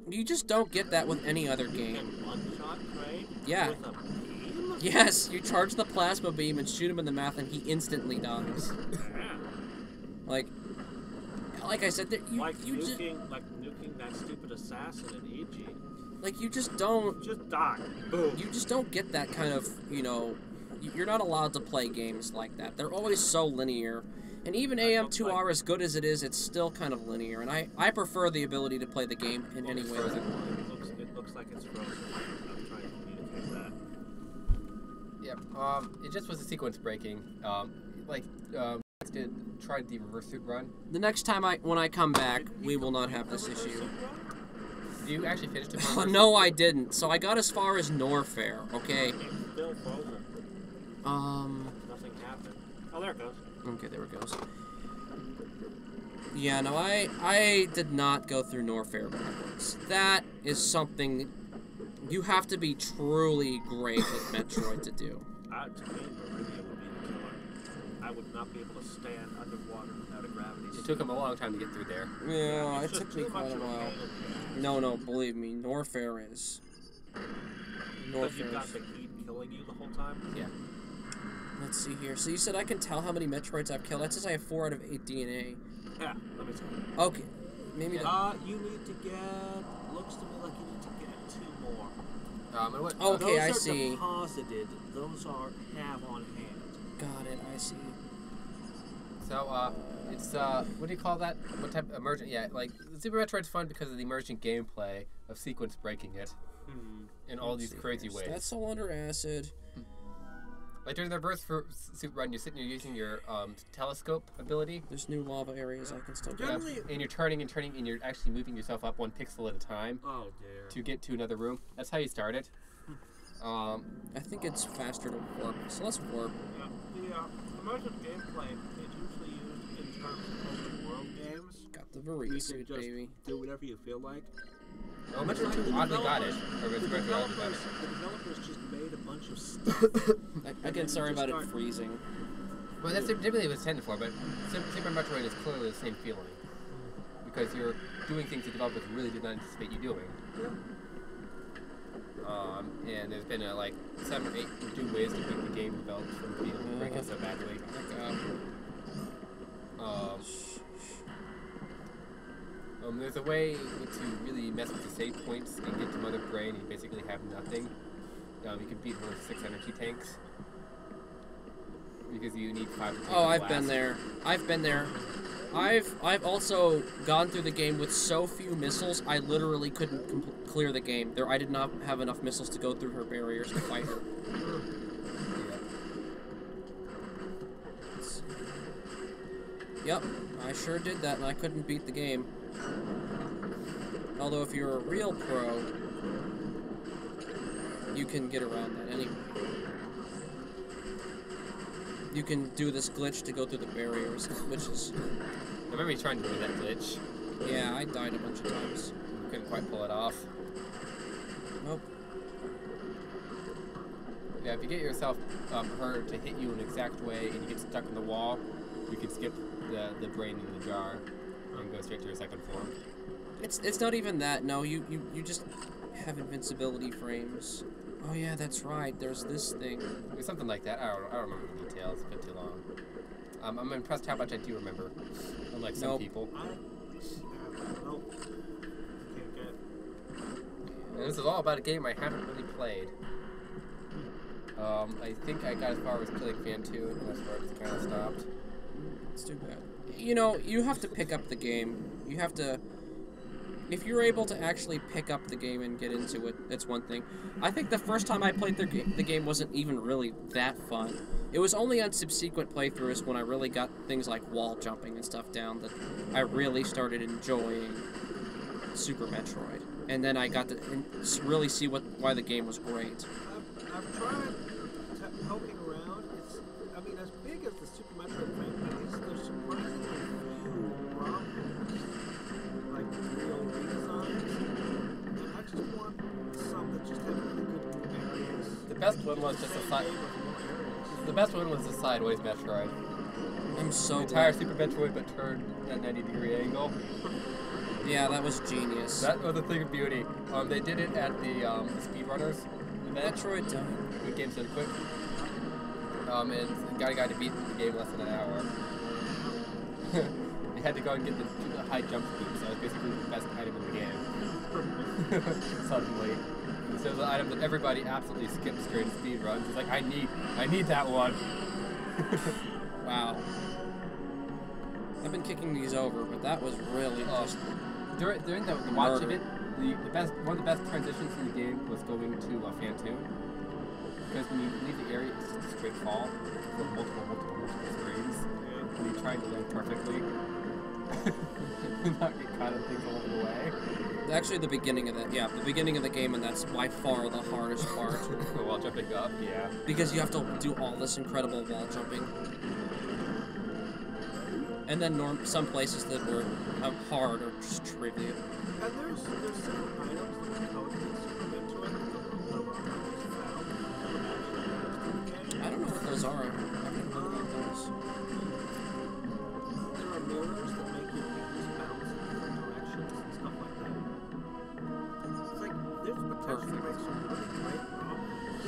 you just don't get that with any other game. And one-shot Kraid Yeah. with a beam? Yes, you charge the plasma beam and shoot him in the mouth, and he instantly dies. Yeah. Like I said, Like you just nuking that stupid assassin in EG. like you just don't Just die. Boom. you just don't get that kind of, you know, you're not allowed to play games like that. They're always so linear. And even AM2R, as good as it is, it's still kind of linear. And I prefer the ability to play the game in any way that I want. It looks like it's frozen. I'm trying to communicate. Yeah. It just was a sequence breaking. Did try the reverse suit run. The next time when I come back, we will not have this issue. Did you actually finish the No, I didn't. So I got as far as Norfair, okay? Still frozen. Nothing happened. Oh, there it goes. Okay, there it goes. Yeah, no, I did not go through Norfair backwards. That is something you have to be truly great with Metroid to do. To me, it would be the killer. I would not be able to stand underwater without a gravity. It took him a long time to get through there. Yeah, it took me quite a while. No, believe me, Norfair is. Because you've got the heat killing you the whole time? Yeah. Let's see here. So you said I can tell how many Metroids I've killed. That says I have 4 out of 8 DNA. Yeah, let me see. Okay. Maybe you need to get... Looks to me like you need to get 2 more. Okay, I those see. Are deposited. Those are have on hand. Got it, I see. So, it's, what do you call that? What type of emergent? Yeah, like, Super Metroid's fun because of the emergent gameplay of sequence breaking it in all these crazy ways. That's all under acid. Like, during the reverse suit run, you're sitting there using your, telescope ability. There's new lava areas I can still get. And you're turning and turning, and you're actually moving yourself up 1 pixel at a time. Oh, dear. To get to another room. That's how you start it. I think it's faster to warp, so let's warp. Yeah, the emergent gameplay is usually used in terms of open world games. Got the You Varese can suit, just baby. do whatever you feel like. Oh, Metroid 2 oddly got it. Or The Metroid oddly got it. developers just made a bunch of stuff. Again, sorry about it freezing. Well, that's typically what it's intended for, but Super Metroid is clearly the same feeling. Because you're doing things the developers really did not anticipate you doing. And there's been like 7 or 8 new ways to beat the game developed from being breaking so badly. There's a way to really mess with the save points and get to Mother Brain and you basically have nothing. You can beat her with 6 energy tanks. Because you need 5 to take Oh, I've been there. I've been there. I've also gone through the game with so few missiles, I literally couldn't clear the game. I did not have enough missiles to go through her barriers to fight her. Yep, I sure did that, and I couldn't beat the game. Although if you're a real pro, you can get around that anyway. You can do this glitch to go through the barriers, which is... I remember you trying to do that glitch. Yeah, I died a bunch of times. Couldn't quite pull it off. Nope. Yeah, if you get yourself her to hit you in an exact way and you get stuck in the wall, you can skip the brain in the jar and go straight to your second form. It's not even that. No, you just have invincibility frames. Oh yeah, that's right. There's this thing. It was something like that. I don't remember the details. It's been too long. I'm impressed how much I do remember, unlike some people. And this is all about a game I haven't really played. I think I got as far as killing Fan2, and that's where it kind of stopped. It's too bad. You know, you have to pick up the game. You have to... If you're able to actually pick up the game and get into it, that's one thing. I think the first time I played the game wasn't even really that fun. It was only on subsequent playthroughs when I really got things like wall jumping and stuff down that I really started enjoying Super Metroid. And then I got to really see why the game was great. I've tried poking around. I mean, as big as the Super Metroid franchise, there's surprisingly few problems, like real redesigns. And I just want some that just have really good areas. The best one was just a side. The best one was the sideways Metroid. I'm so the entire Super Metroid, but turned at 90-degree angle. Yeah, that was genius. That was a thing of beauty. They did it at the speedrunners event. Metroid time. Good Games Done Quick. And got a guy to beat the game in less than an hour. They had to go and get the high jump boost. That was basically the best item in the game. Suddenly. So it was an item that everybody absolutely skips during speedruns. It's like, I need that one. Wow. I've been kicking these over, but that was really just... During the watch of it, one of the best transitions in the game was going to Fan2. because when you leave the area, it's just a straight fall for multiple frames. Yeah. And you try to land perfectly. Not get caught in things along the way. Actually, the beginning of the game, and that's by far the hardest part. While jumping up, yeah. Because you have to do all this incredible wall jumping. And then some places that were hard are just trivial. And there's several items that the code can super into it. I don't know what those are. I've never heard about those. There are mirrors that make your hands bounce in different directions and stuff like that. It's like there's potential to make some really great problems.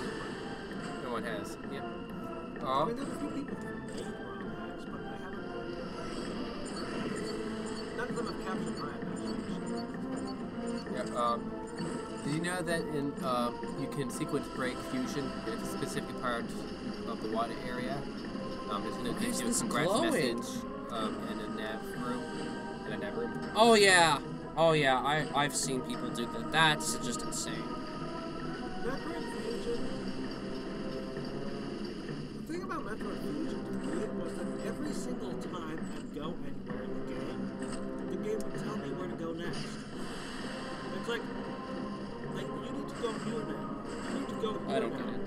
No one has. Yep. I mean, there's a few people who made ROM hacks, but I haven't. None of them have captured my imagination. Yeah. Did you know that you can sequence break fusion in a specific part of the water area? There's this congrats glowing? message in a nav room. Oh yeah. I've seen people do that. That's just insane. Metroid Fusion. The thing about Metroid Fusion to me was that every single time I'd go anywhere in the game would tell me where to go next. It's like you need to go here now. You need to go here I don't now. get it.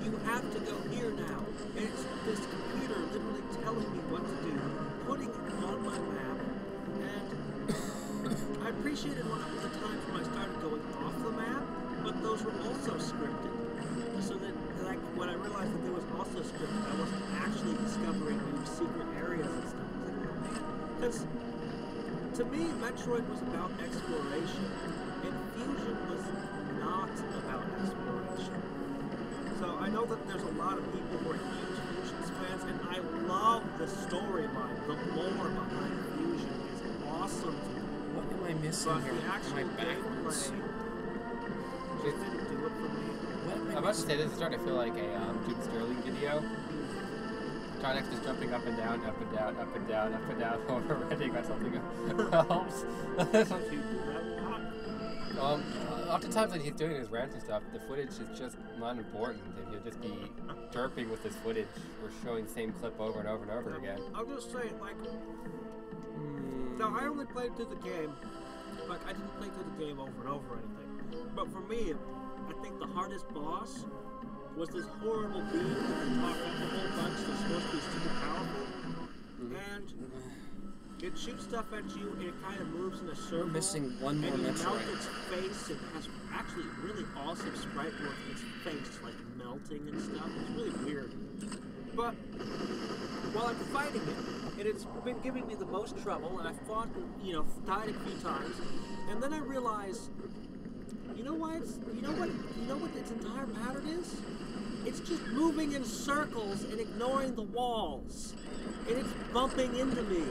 You have to go here now. And it's this computer literally telling me what to do, putting it on my map, and I appreciated the times when I started going off the map, but those were also scripted. So that, like, when I realized that there was also scripted, I wasn't actually discovering new secret areas and stuff. I was like, oh man. Because, to me, Metroid was about exploration, and Fusion was not about exploration. So I know that there's a lot of people who are huge Fusion fans, and I love the storyline. The lore behind Fusion is awesome to me. What am I missing But here? the actual Am I backwards? gameplay just didn't do it for me. What am I I'm about to missing? say this is starting to feel like a Jim Sterling video. Jawn-X is jumping up and down, up and down, up and down, up and down, overriding on something else. If you do that a lot. Oftentimes when he's doing his rants and stuff, the footage is just not important, and he'll just be derping with his footage or showing the same clip over and over and over again. I'll just say, like, now I only played through the game, like, I didn't play through the game over and over or anything. But for me, I think the hardest boss was this horrible being that can talk up a whole bunch that's supposed to be super powerful. And it shoots stuff at you, and it kind of moves in a circle. We're missing one more and you melt Metroid. its face. It has actually really awesome sprite work in its face, like melting and stuff. It's really weird. But while I'm fighting it, and it's been giving me the most trouble, and I fought, died a few times, and then I realized, you know what its entire pattern is? It's just moving in circles and ignoring the walls, and it's bumping into me.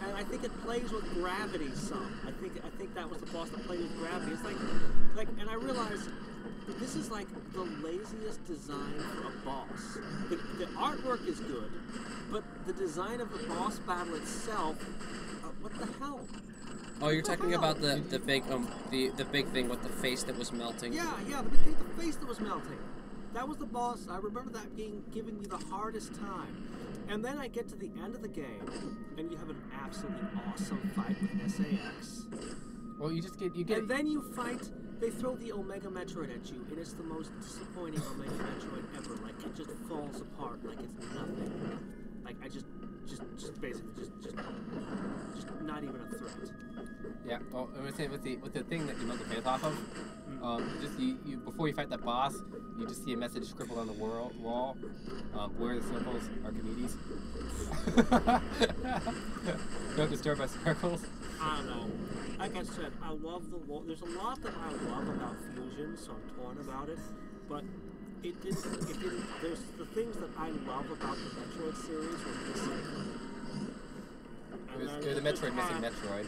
And I think it plays with gravity some. I think that was the boss that played with gravity. It's like, and I realized this is like the laziest design for a boss. The artwork is good, but the design of the boss battle itself, what the hell? Oh, you're talking about the big the big thing with the face that was melting. Yeah, the big thing, the face that was melting. That was the boss. I remember that giving me the hardest time. And then I get to the end of the game, and you have an absolutely awesome fight with SAX. Well, you get. And then you fight. They throw the Omega Metroid at you, and it's the most disappointing Omega Metroid ever. Like, it just falls apart like it's nothing. Like, I just basically just not even a threat. Yeah. Well, I would say with the thing that you melt the face off of, just you before you fight that boss, you just see a message scribbled on the wall. Where the circles, Archimedes. Don't disturb my circles. I don't know. Like I said, I love the lore. There's a lot that I love about Fusion, so I'm torn about it. But it didn't. There's the things that I love about the Metroid series were missing. It was the Metroid missing Metroid.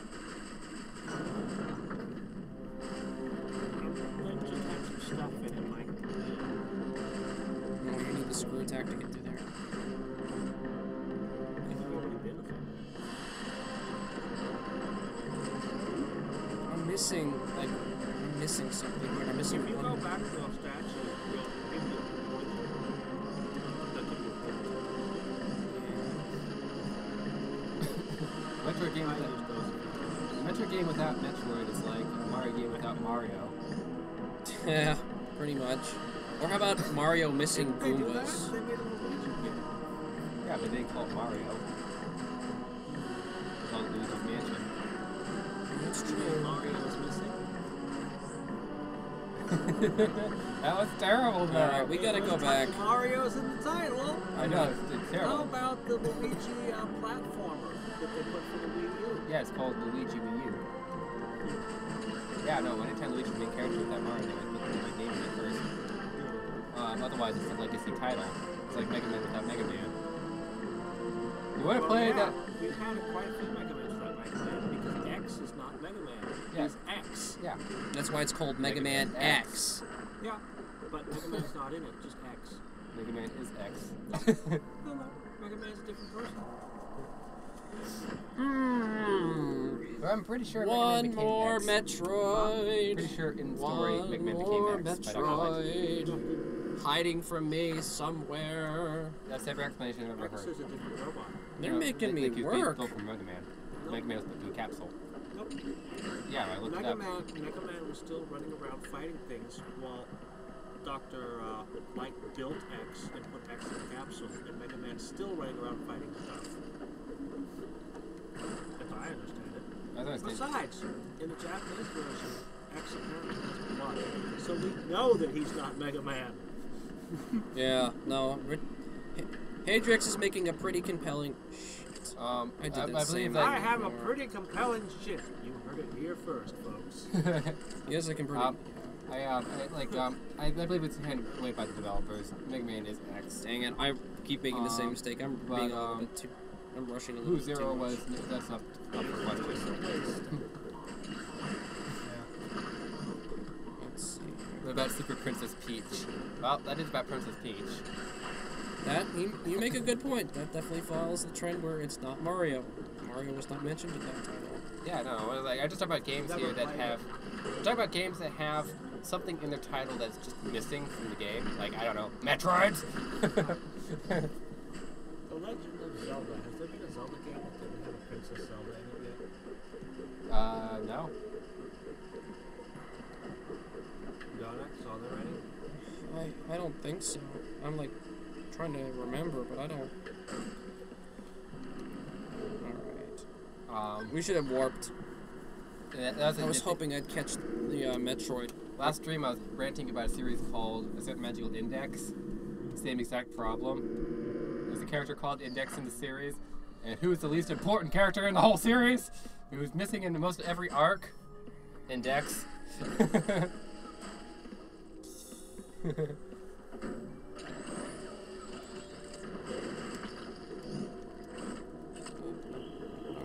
And then just had some stuff in it, like. No, you need the screw attack to get through there. If you've already been with it. I'm missing something here. I'm missing If you one. go back to those statues, you'll Metroid game without Metroid is like a Mario game without Mario. Yeah, pretty much. Or how about Mario missing They do that? Goombas? They made a Luigi game. Yeah, but they didn't call it Mario. It's called Luigi's Mansion. That's And true. Mario was missing. That was terrible, though. Alright, we gotta go back. Mario's in the title. I know, it's How terrible. about the Luigi platformer that they put for the Wii U? Yeah, it's called Luigi Wii U. Yeah, no, anytime Luigi's main character with that Mario, they would put the Luigi name in it first. Otherwise, it's a legacy title. It's like Mega Man without Mega Man. You want to play that? We've had quite a few Mega Mans without Mega Man because X is not Mega Man. Yeah. It's X. Yeah. That's why it's called Mega Man X. Yeah, but Mega Man's not in it, just X. Mega Man is X. No, Mega Man's a different person. But I'm pretty sure One Mega Man more became X. Metroid. Pretty sure in the story Mega Man More became X. But I don't know. Metroid. Hiding from me somewhere. That's every explanation I've ever X heard. is a different robot. They're You know, making me they used work. Go from Mega Man. Mega Man was the blue capsule. Nope. Yeah, I looked it Mega up. Man was still running around fighting things while Dr. Light built X and put X in the capsule, and Mega Man's still running around fighting stuff. As I understand it. I don't understand. Besides, in the Japanese version, X apparently has blood, so we know that he's not Mega Man. Yeah, no. Hadriex is making a pretty compelling. Shit. I did the believe same that- thing I have a before. pretty compelling shit. You heard it here first, folks. Yes, I can pretty. I believe it's handled by the developers. Mega Man is X. Dang it! I keep making the same mistake. I'm but, being a little bit too. I'm rushing a little Who bit too Zero much. was, that's not for question. Let's see. What about Super Princess Peach? Well, that is about Princess Peach. That you make a good point. That definitely follows the trend where it's not Mario. Mario was not mentioned in that title. Yeah, no, I just talk about games here that have... I'm talking about games that have something in their title that's just missing from the game. Like, I don't know, Metroid? The Legend of Zelda. Has there been a Zelda game that didn't have a Princess Zelda in it yet? No. Jawn-X already? I don't think so. I'm like trying to remember, but I don't. All right. We should have warped. I was hoping I'd catch the Metroid. Last stream I was ranting about a series called A Certain Magical Index. Same exact problem. There's a character called Index in the series, and who's the least important character in the whole series? Who's missing in most every arc? Index. I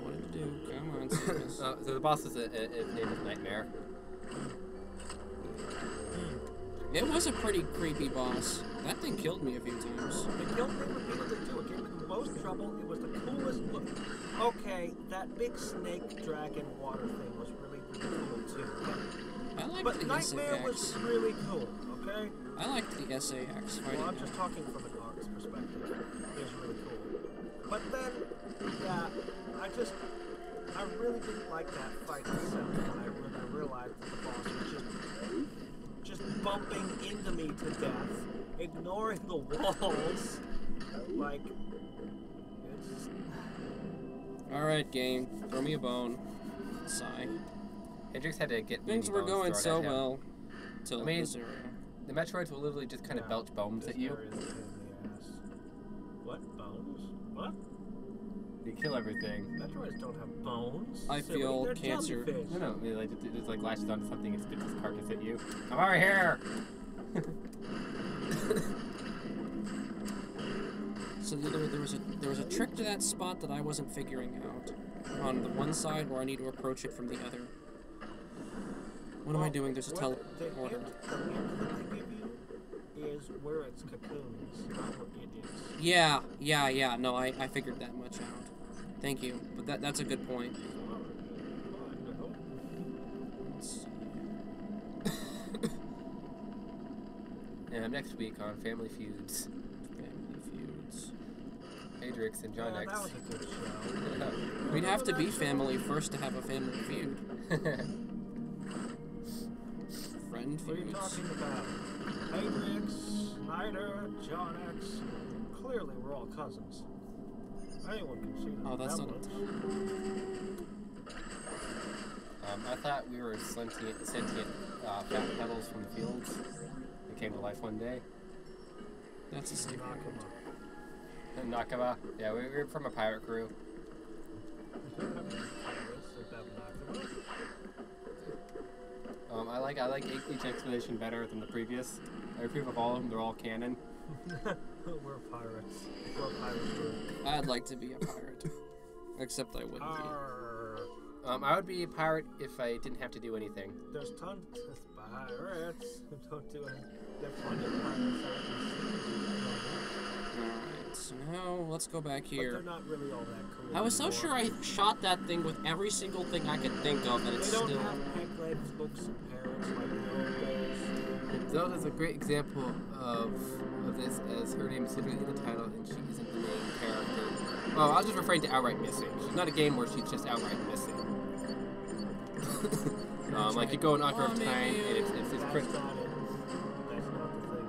wanted to do. Come on, Samus. So the boss is his name is Nightmare. It was a pretty creepy boss. That thing killed me a few times. It killed me repeatedly too. It gave me the most trouble. It was the coolest look. Okay, that big snake dragon water thing was really, really cool too. I liked But the Nightmare was SAX. really cool, okay? I liked the SAX fighting. Well, I'm just talking from an artist's perspective. It was really cool. But then, yeah, I really didn't like that fight itself when I realized that the boss was just bumping into me to death, ignoring the walls. Like, it's just... Alright, game. Throw me a bone. Sigh. Hadriex had to get Things mini were bones going thrown so at him. well. Till I mean, this area. The Metroids will literally just kind of belch bones at you. There is a pain in the ass. What? Bones? What? They kill everything. Metroids don't have bones. I Silly, feel they're cancer. jellyfish. No, it just like latches onto something and spits its carcass at you. I'm over here! So there was a trick to that spot that I wasn't figuring out. On the one side where I need to approach it from the other. What am I doing? There's a The teleporter. hint that they give you is where its cocoons, not where it is. Yeah. No, I figured that much out. Thank you. But that's a good point. Let's see. And next week on Family Feuds. Family Feuds. Hey, Hadriex and Yeah, Jon-X. that was a good show. We'd have to be family first to have a family feud. Friend What are you feuds. talking about? Hadriex, Snyder, Jawn-X. Clearly, we're all cousins. Anyone can see that. Oh, that's not resemblance. I thought we were sentient fat pebbles from the fields that came to life one day. That's a safe word. Nakaba. Yeah, we were from a pirate crew. I like each expedition better than the previous. I approve of all of them. They're all canon. We're pirates. We're pirates. I'd like to be a pirate. Except I wouldn't be. Arr. I would be a pirate if I didn't have to do anything. There's tons of pirates who don't do it. They're plenty of pirates out Alright, so now let's go back but here. they're not really all that cool. I was so anymore. sure I shot that thing with every single thing I could think of, and They it's don't still... have peg-legged looks and parents like the old days. Zelda's a great example of this, as her name is literally in the title, and she isn't the main character. Oh, I was just referring to outright missing. She's not a game where she's just outright missing. Like you go in Ocarina of Time, and it's That's not it. That's not the thing.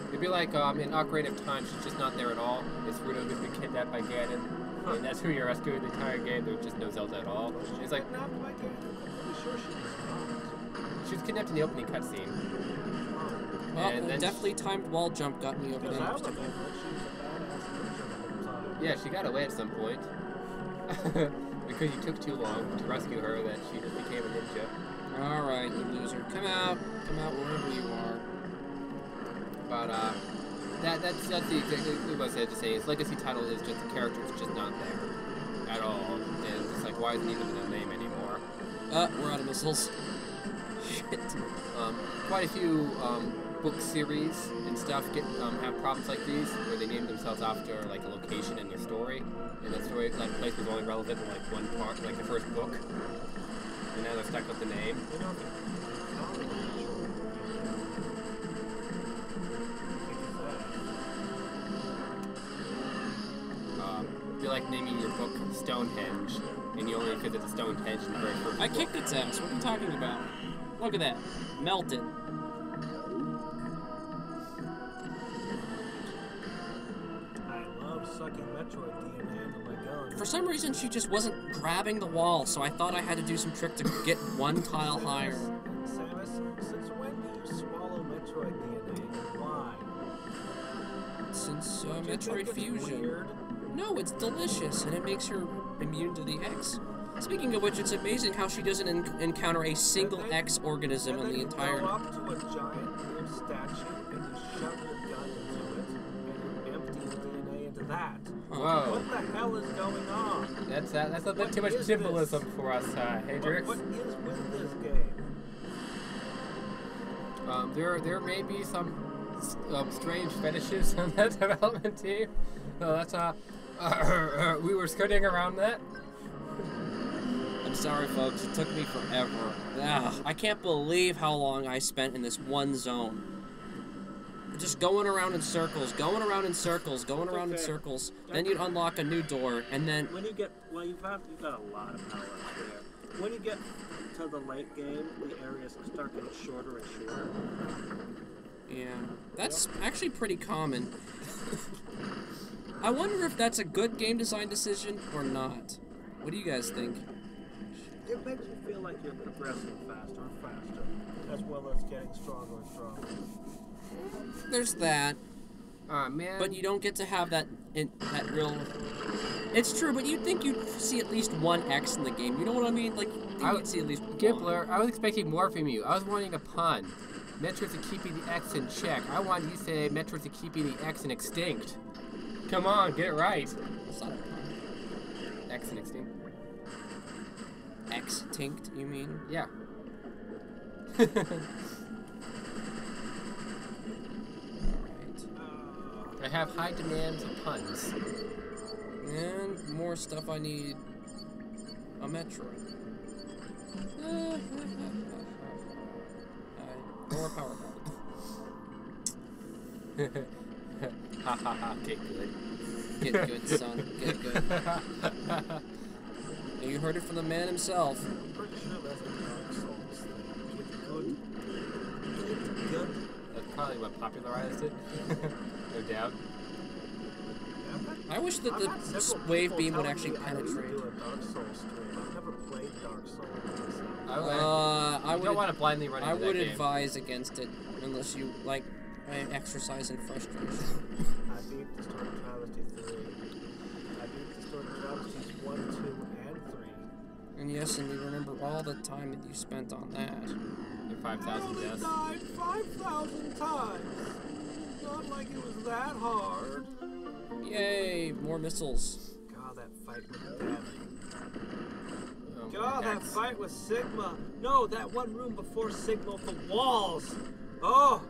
It'd be like in Ocarina of Time, she's just not there at all. It's Ruto who's been kidnapped by Ganon, and that's who you're rescuing the entire game. There's just no Zelda at all. It's like Kidnapped by Ganon? I'm pretty sure she was she was kidnapped in the opening cutscene. not. Well, And then definitely timed wall jump got me over Because the I obstacle. remember she was a badass ninja the whole time. Yeah, she got away at some point. Because you took too long to rescue her that she just became a ninja. Alright, you loser. Come out wherever you are. But that's the exact what I said to say. His legacy title is just the character is just not there at all. And it's like, why isn't he even in the name anymore? We're out of missiles. Shit. Quite a few book series and stuff have problems like these, where they name themselves after like a location in their story, and that story, that place was only relevant in like one part, like the first book, and now they're stuck with the name. You know, If you like naming your book Stonehenge, and you only visit the Stonehenge in the very first I book. kicked its ass. What are you talking about? Look at that. Melted. I love sucking Metroid DNA into my gun. For some reason, she just wasn't grabbing the wall, so I thought I had to do some trick to get one tile higher. Samus, since when do you swallow Metroid DNA and why? Since Do you think Metroid it's Fusion. weird? No, it's delicious, and it makes her immune to the X. Speaking of which, it's amazing how she doesn't encounter a single And then- X organism and in then the you entire... go up to a giant weird statue and you shove your gun into it and you empty the DNA into that. Whoa, What the hell is going on? that's a bit What too much is symbolism this? for us, Hadriex. What is with this game? There may be some strange fetishes on that development team. So that's we were skirting around that. I'm sorry, folks. It took me forever. Ugh, I can't believe how long I spent in this one zone. Just going around in circles, going around in circles, going around in Okay. circles. Then you'd unlock a new door, and then... When you get, well, you've got a lot of power-ups there. When you get to the late game, the areas start getting shorter and shorter. Yeah, that's actually pretty common. I wonder if that's a good game design decision or not. What do you guys think? It makes you feel like you're progressing faster and faster. As well as getting stronger and stronger. There's that, Man. but you don't get to have that real... It's true, but you'd think you'd see at least one X in the game. You know what I mean? Like, you'd think you'd see at least one. Gibbler, I was expecting more from you. I was wanting a pun. Metroids are keeping the X in check. I wanted you to say Metroids are keeping the X in extinct. Come on, get it right. It's not a pun. X in extinct. Extinct, you mean? Yeah. Right. I have high demands of puns. And more stuff I need. A Metroid. More power. Ha ha ha, get good. Get good, son. Get good. You heard it from the man himself. I'm pretty sure that's a Dark Souls thing. Get good. Get good. That's probably what popularized it. No doubt. I wish that I've the had several wave people beam would telling actually me I need to penetrate. do a Dark Souls stream. I've never played Dark Souls. I I don't want to blindly run into I that would game. advise against it unless you like exercise in frustration. I beat the Story Travesty 3. I beat the Story Travesties 1, 2, and 3. And yes, and we remember all the time that you spent on that. And I 5,000 only deaths. died 5,000 times. Not like it was that hard. Yay, more missiles. God, that fight with Death. Oh, God, that X. fight with Sigma. No, that one room before Sigma with the walls. Oh,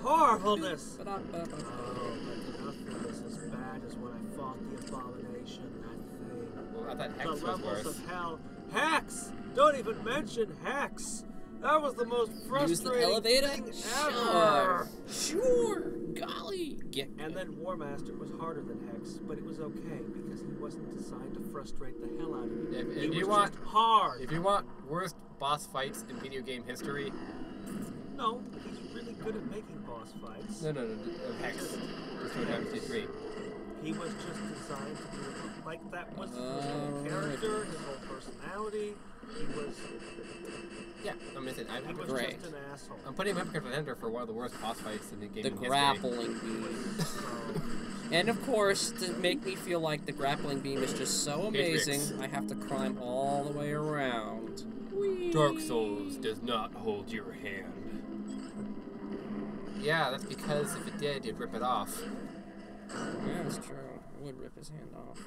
horribleness. Oh, but nothing was as bad as when I fought the Abomination, that thing. Well, I thought Hex The was levels worse. of hell. Hex! Don't even mention Hex. That was the most frustrating Use the elevator? thing ever. Sure. Golly. And then War Master was harder than Hex, but it was okay because he wasn't designed to frustrate the hell out of you. If He you was want- just hard. If you want worst boss fights in video game history, No, he's really good at making boss fights. no, Hex. Destroy Dynasty 3. He was just designed to do it like that was his whole Alright. character, his whole personality. He was Yeah, I'm missing. he was Great. just an asshole. I'm putting him up for contender for one of the worst boss fights in the game The history. grappling beam. And of course, to make me feel like the grappling beam is just so amazing, Hadriex. I have to climb all the way around. Whee! Dark Souls does not hold your hand. Yeah, that's because if it did, you'd rip it off. Yeah, that's true. I would rip his hand off.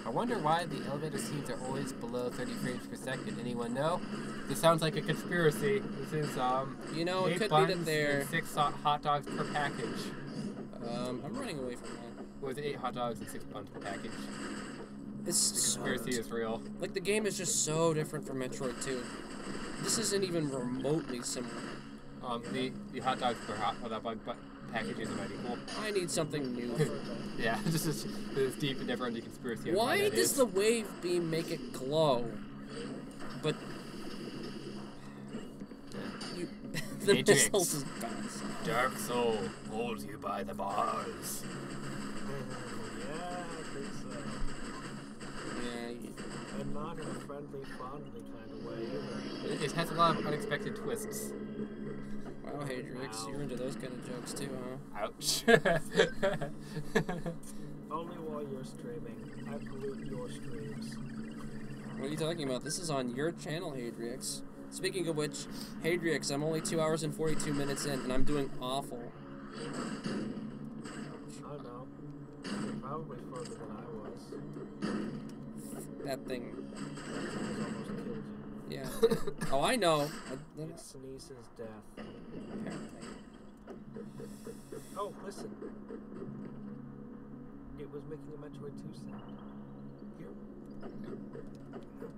I wonder why the elevator scenes are always below 30 frames per second. Anyone know? This sounds like a conspiracy. This is, You know, it 8 could be buns that they're... and 6 hot dogs per package. I'm running away from that. Or is it 8 hot dogs and 6 buns per package? It's The conspiracy is real. like the game is just so different from Metroid 2. This isn't even remotely similar. The hot dogs per hot dog package is about equal. I need something new. Yeah, this is deep and never-ending conspiracy. Why that does is. the wave beam make it glow? But you, the Hadriex. missiles is bad. Dark Soul holds you by the bars. Yeah, I think so. Yeah, And not in a friendly, fondly kind of way either. It has a lot of unexpected twists. wow, Hadriex, you're into those kind of jokes too, huh? Ouch. Only while you're streaming. I pollute your streams. What are you talking about? This is on your channel, Hadriex. Speaking of which, Hadriex, I'm only 2 hours and 42 minutes in, and I'm doing awful. I know. You're probably further than I was. That thing. It almost killed you. Yeah. Oh, I know. It sneezes death. Apparently. Oh, listen. It was making a Metroid 2 sound. Here.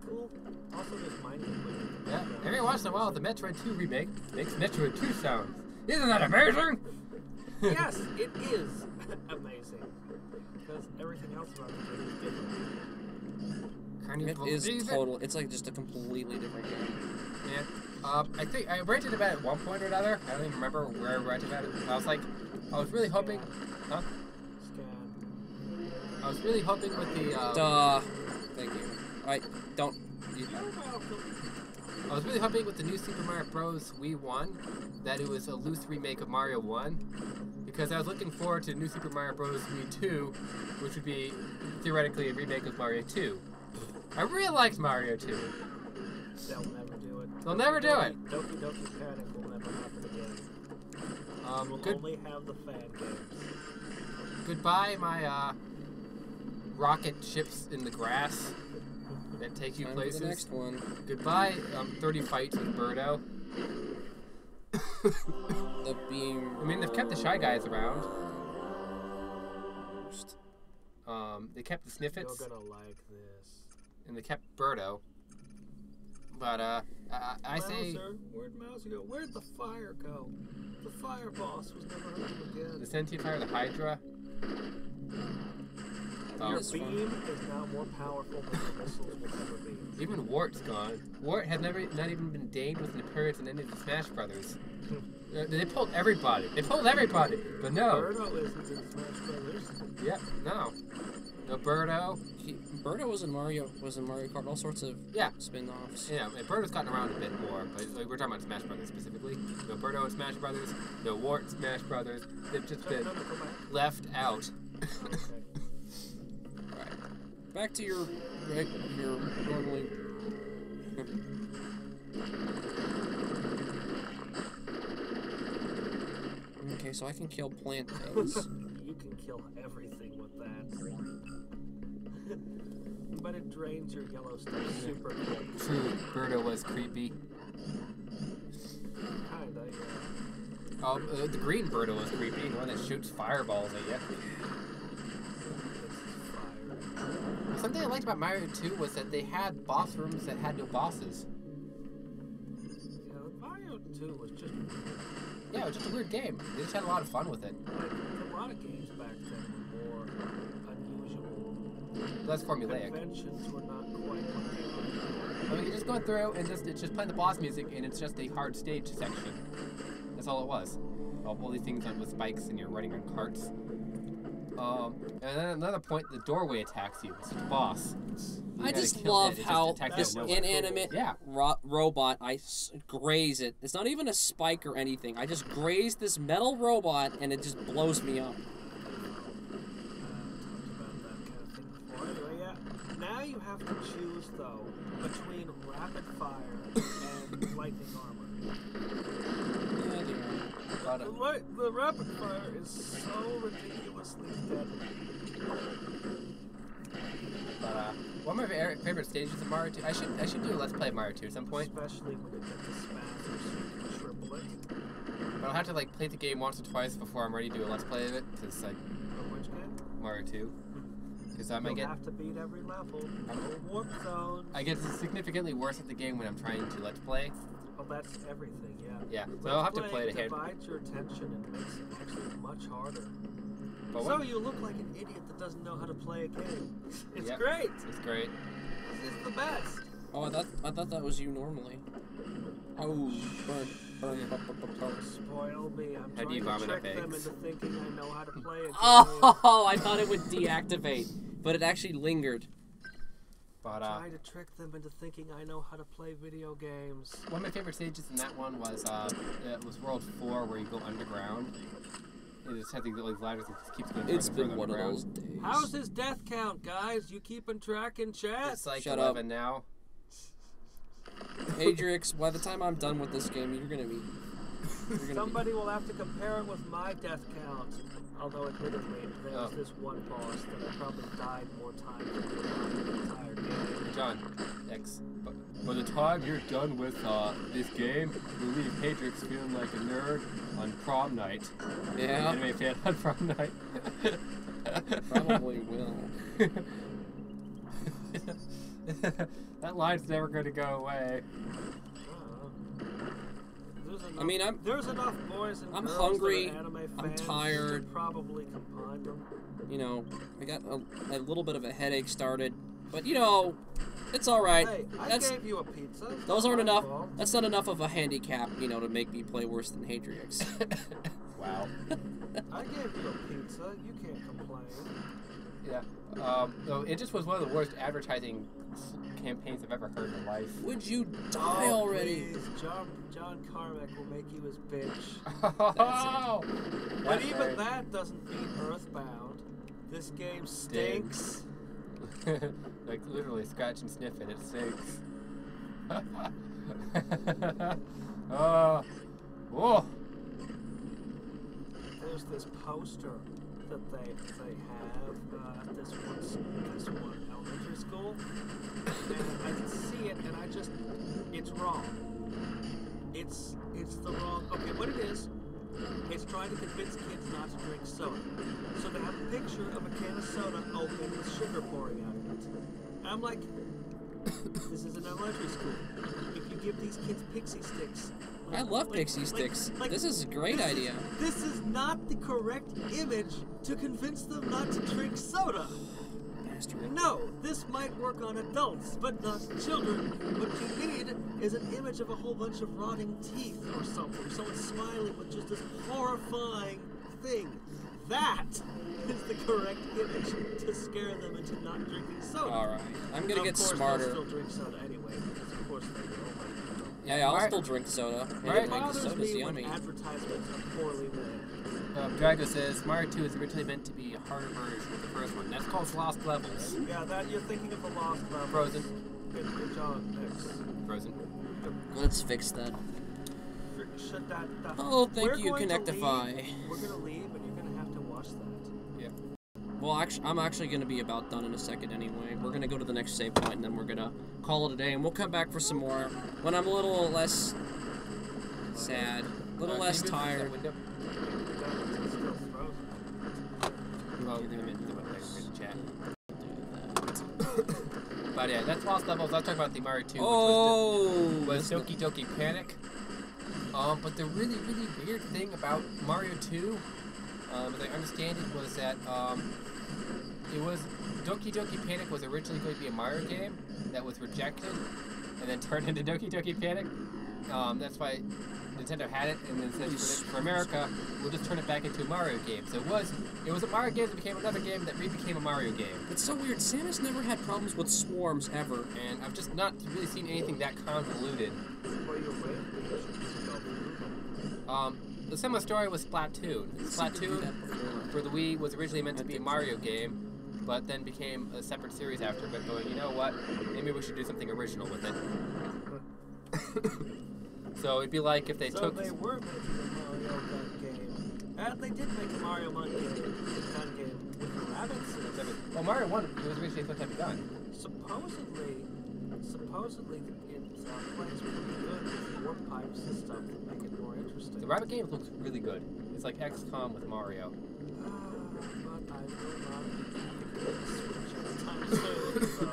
Cool. Also, there's mining equipment. Yeah, every once in a while, the Metroid 2 remake makes Metroid 2 sounds. Isn't that amazing? Yes, it is amazing. Because everything else about the game is different. Can you It believe is it? total. It's like just a completely different game. Yeah. I think I ranted about it at one point or another. I don't even remember where I ranted about it. I was really hoping. Huh? Scan. I was really hoping with the. Duh. Thank you. Don't. You're welcome. I was really hoping with the new Super Mario Bros. Wii 1 that it was a loose remake of Mario 1, because I was looking forward to new Super Mario Bros. Wii 2, which would be theoretically a remake of Mario 2. I really liked Mario 2. They'll never do it. They'll never do it. Doki Doki Panic will never happen again. We'll Good, only have the fan games. goodbye, my rocket ships in the grass that take you Time for places. the next one. Goodbye, 30 fights with Birdo. The beam. I mean, they've kept the Shy Guys around. They kept the You're Sniffets, gonna like this. and they kept Birdo. But I say Mauser, where'd Mauser go? Where'd the fire go? The fire boss was never heard of again. the sentient fire, the Hydra. Your This one. beam is now more powerful than the missiles will ever be. Even Wart's gone. Wart has not even been deigned with an appearance in any of the Smash Brothers. They pulled everybody. They pulled everybody, but no. Birdo isn't in Smash Brothers. Yep, no. No Birdo. Birdo was in Mario Kart, all sorts of spin-offs. Yeah, and Birdo's gotten around a bit more, but like, we're talking about Smash Brothers specifically. No Birdo in Smash Brothers. No Wart in Smash Brothers. They've just been No, go back. left out. Okay. Back to your normally. Okay, so I can kill plant things. You can kill everything with that. But it drains your yellow stuff super quick. True, Birdo was creepy. Kinda, yeah. Oh, the green Birdo was creepy, the one that shoots fireballs at you. It's fire. Something I liked about Mario 2 was that they had boss rooms that had no bosses. Yeah, Mario 2 was just Yeah, it was just a weird game. They just had a lot of fun with it. like a lot of games back then were more unusual. Less formulaic. Conventions were not quite what they are. I mean, you're just going through and it's just playing the boss music and it's just a hard stage section. That's all it was. All these things with spikes and you're running on carts. And then another point, the doorway attacks you. It's just a boss. You I gotta just kill love it. It just how attacks this you. inanimate Yeah. robot, graze it. It's not even a spike or anything. I just graze this metal robot and it just blows me up. Talked about that kind of thing before. Anyway, yeah. Now you have to choose though between rapid fire and lightning armor. The rapid fire is so ridiculously deadly. But one of my favorite stages of Mario 2. I should do a Let's Play of Mario 2 at some point. Especially when you get the spazzers, so you can triple it. But I'll have to like play the game once or twice before I'm ready to do a Let's Play of it. Because like Which game? Mario 2. Because I might You'll get have to beat every level. No warp zones. I get significantly worse at the game when I'm trying to Let's Play. Well, that's everything, yeah. Yeah, so I'll have to play it ahead. Divides your attention and makes it actually much harder. But So you look like an idiot that doesn't know how to play a game. It's Yep. great. It's great. This is the best. Oh, I thought that was you normally. Oh, burn. Don't spoil me. I'm How do you trying to vomit up trick them eggs? into thinking I know how to play a game. Oh, I thought it would deactivate, but it actually lingered. But Trying to trick them into thinking I know how to play video games. one of my favorite stages in that one was it was World 4 where you go underground. It just has these ladders that just keeps going further It's and been further one of underground. those days. How's his death count, guys? You keeping track in chat? It's like Shut 11 now. Hadriex, by the time I'm done with this game, you're gonna be. Somebody will have to compare it with my death count. Although admittedly, there was this one boss that I probably died more times than I died in the entire game. Jawn-X. By the time you're done with this game, you'll leave Hadriex feeling like a nerd on prom night. Yeah, Anime fan on prom night. probably will. That line's never going to go away. I mean, There's enough boys and I'm girls hungry, that are anime I'm fans tired. to probably combine them. You know, I got a little bit of a headache started, but you know, it's all right. Hey, I That's gave you a pizza. It's those not aren't my enough. fault. That's not enough of a handicap, you know, to make me play worse than Hadriex. Wow. I gave you a pizza. You can't complain. Yeah. So it just was one of the worst advertising campaigns I've ever heard in my life. Would you die already? Please, John Carmack will make you his bitch. Oh! But That's even right. that doesn't beat Earthbound. This game stinks. Like literally scratch and sniff and it stinks. Whoa! There's this poster that they have at this one elementary school, and I can see it, and it's wrong. It's the wrong. Okay, what it is? It's trying to convince kids not to drink soda. So they have a picture of a can of soda open with sugar pouring out of it. And I'm like, this is an elementary school. give these kids pixie sticks. I love pixie sticks. This is a great idea. This is not the correct image to convince them not to drink soda. Bastard. No, this might work on adults, but not children. What you need is an image of a whole bunch of rotting teeth or something. Someone smiling with just this horrifying thing. That is the correct image to scare them into not drinking soda. Alright, I'm gonna get smarter. They'll still drink soda anyway, because of course they will. Yeah, I'll still drink soda. It The bothers soda's me yummy. when advertisements are poorly made. Drago says Mario 2 is originally meant to be a harder version of the first one. That's called Lost Levels. Yeah, that you're thinking of the Lost Levels. Frozen. Good Jawn-X. Frozen. Let's fix that. Should that Oh, thank we're you, going to Connectify. leave. We're gonna leave, and you're gonna have to watch that. Yeah. Well, actually, I'm actually gonna be about done in a second anyway. We're gonna go to the next save point, and then we're gonna call it a day, and we'll come back for some more when I'm a little less sad, a little less tired. It's still frozen. Oh, you're gonna do the chat. But yeah, that's Lost Levels. I was talking about the Mario 2, Oh, was Doki Doki Panic. But the really, really weird thing about Mario 2, as I understand it, was that it was Doki Doki Panic was originally going to be a Mario game that was rejected and then turned into Doki Doki Panic. That's why Nintendo had it, and then said for America, we'll just turn it back into a Mario game. So it was a Mario game that became another game that became a Mario game. it's so weird. Samus never had problems with swarms ever. And I've just not really seen anything that convoluted. Well, you're right. The similar story was Splatoon. Splatoon for the Wii was originally meant to be a Mario game, but then became a separate series after. But going, you know what? Maybe we should do something original with it. So it'd be like if they took. So they were making a Mario Gun game, and they did make a Mario Gun game with the rabbits. Well, Mario 1 it was originally supposed to have done. Supposedly it plays pretty good with warp pipes and stuff that make it more interesting. The rabbit game looks really good. It's like XCOM with Mario. But I will not be Switch anytime soon, so.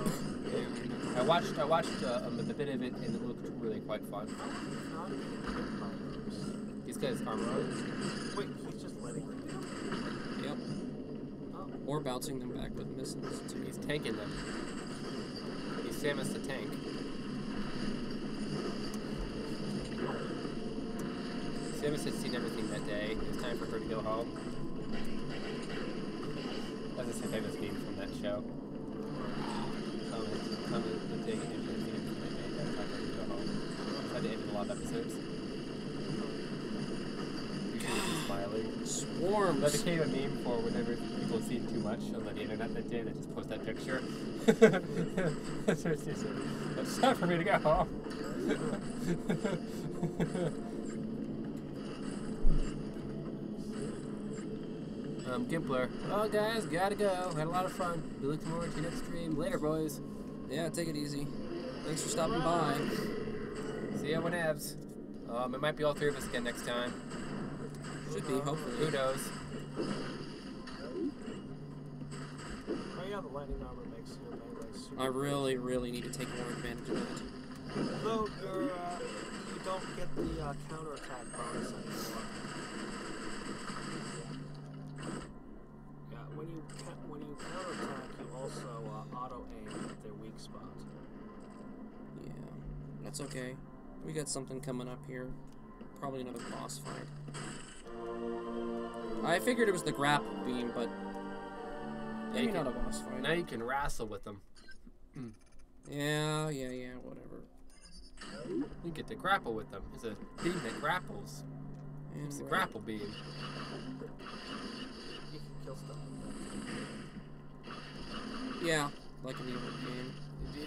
I watched a bit of it, and it looked really quite fun. Not getting hit by those. These guys armor on. Wait, he's just letting them do. Yep. Oh. Or bouncing them back with missiles too. He's tanking them. He's Samus the tank. Samus had seen everything that day. It was time for her to go home. That's a famous meme from that show. Come and take it and everything that day. That was time for her to go home. Tried to end a lot of episodes. Usually smiling. Swarms. That became a meme for whenever people see too much on the internet that day. They just post that picture. It's time for me to go home. Gimpler. Oh, guys, gotta go. Had a lot of fun. We look forward to your next stream. Later, boys. Yeah, take it easy. Thanks for stopping by. See ya whenevs. It might be all three of us again next time. Should be, hopefully. Who knows? Oh yeah, the lightning armor makes your melee super. I really, really need to take more advantage of that. Though you don't get the counterattack bonus anymore. Yeah, when you counterattack, you also auto aim at their weak spot. Yeah, that's okay. We got something coming up here. Probably another boss fight. I figured it was the grapple beam, but maybe not a boss fight. Now you can wrestle with them. Yeah, whatever. You get to grapple with them. It's a beam that grapples. And It's a we're- grapple beam. You can kill stuff with that. Yeah, like in the old game.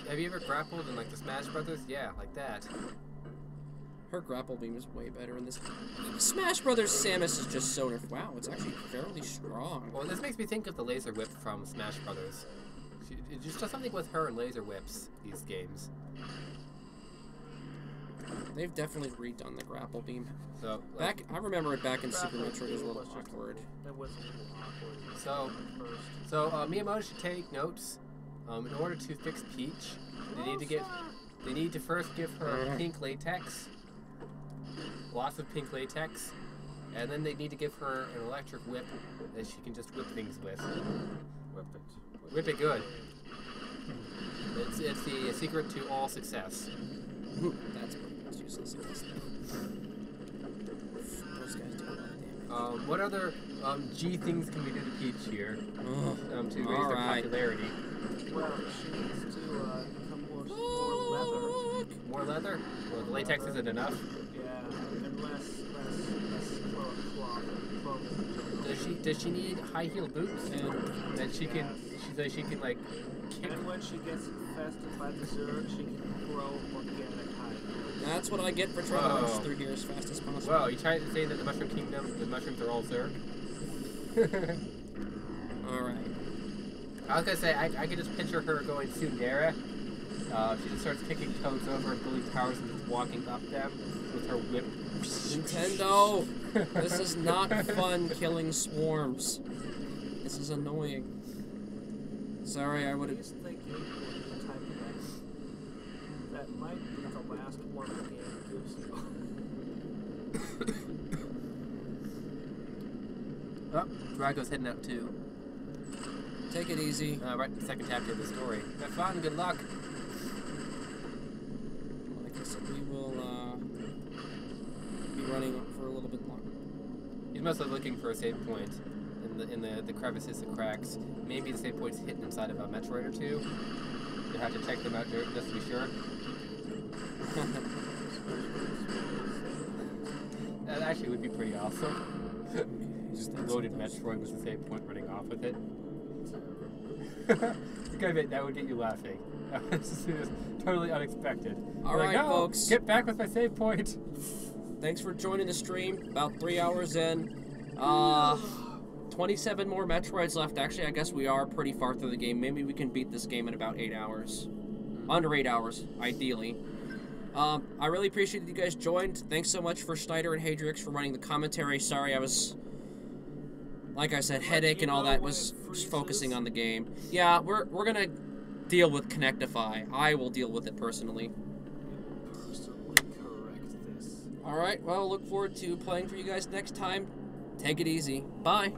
Have you ever grappled in like the Smash Brothers? Yeah, like that. Her grapple beam is way better in this. Smash Brothers Samus is just so wow, it's actually fairly strong. Well, this makes me think of the laser whip from Smash Brothers. It just does something with her and laser whips, these games. They've definitely redone the grapple beam. So, like, Back, I remember it back in Super Grapple Metroid. It was a little was just- awkward. That was a little awkward. So- First. so Miyamoto should take notes. In order to fix Peach, they need to get They need to first give her pink latex. Lots of pink latex. And then they need to give her an electric whip that she can just whip things with. Whip it. Whip it good. It's the secret to all success. That's pretty much useless in this thing. Those guys do a lot of damage. What other G things can we do to Peach here to raise All their right. popularity? Well, she needs to become more leather. More leather? Well, the latex isn't enough. Yeah, and less cloth. Does she need high heel boots? And That she can like kick. And when she gets infested by the Zerg, she can grow organic hide. that's what I get for trying to rush through here as fast as possible. Well, you trying to say that the Mushroom Kingdom, the mushrooms are all Zerg? Alright. I was gonna say, I could just picture her going tsundere. She just starts kicking toads over and building towers and just walking up them with her whip. Nintendo! This is not fun killing swarms. This is annoying. Sorry, I would have. Please think you the type of thing that might be the last one the game gives you. Oh, Drago's heading out too. Take it easy. Right in the second chapter of the story. Have fun, good luck. Like I said, we will be running for a little bit longer. He's mostly looking for a save point in the crevices and cracks. Maybe the save point's hidden inside of a Metroid or two. You have to check them out just to be sure. That actually would be pretty awesome. Just a loaded Metroid with the save point running off with it. That would get you laughing. This is totally unexpected. All right, no, folks. Get back with my save point. Thanks for joining the stream. About 3 hours in. 27 more Metroids left. Actually, I guess we are pretty far through the game. Maybe we can beat this game in about 8 hours. Under 8 hours, ideally. I really appreciate that you guys joined. Thanks so much for Schneider and Hadriex for running the commentary. Sorry, I was, like I said, headache and all that was just focusing on the game. Yeah, we're gonna deal with Connectify. I will deal with it personally. Personally correct this. Alright, well, look forward to playing for you guys next time. Take it easy. Bye.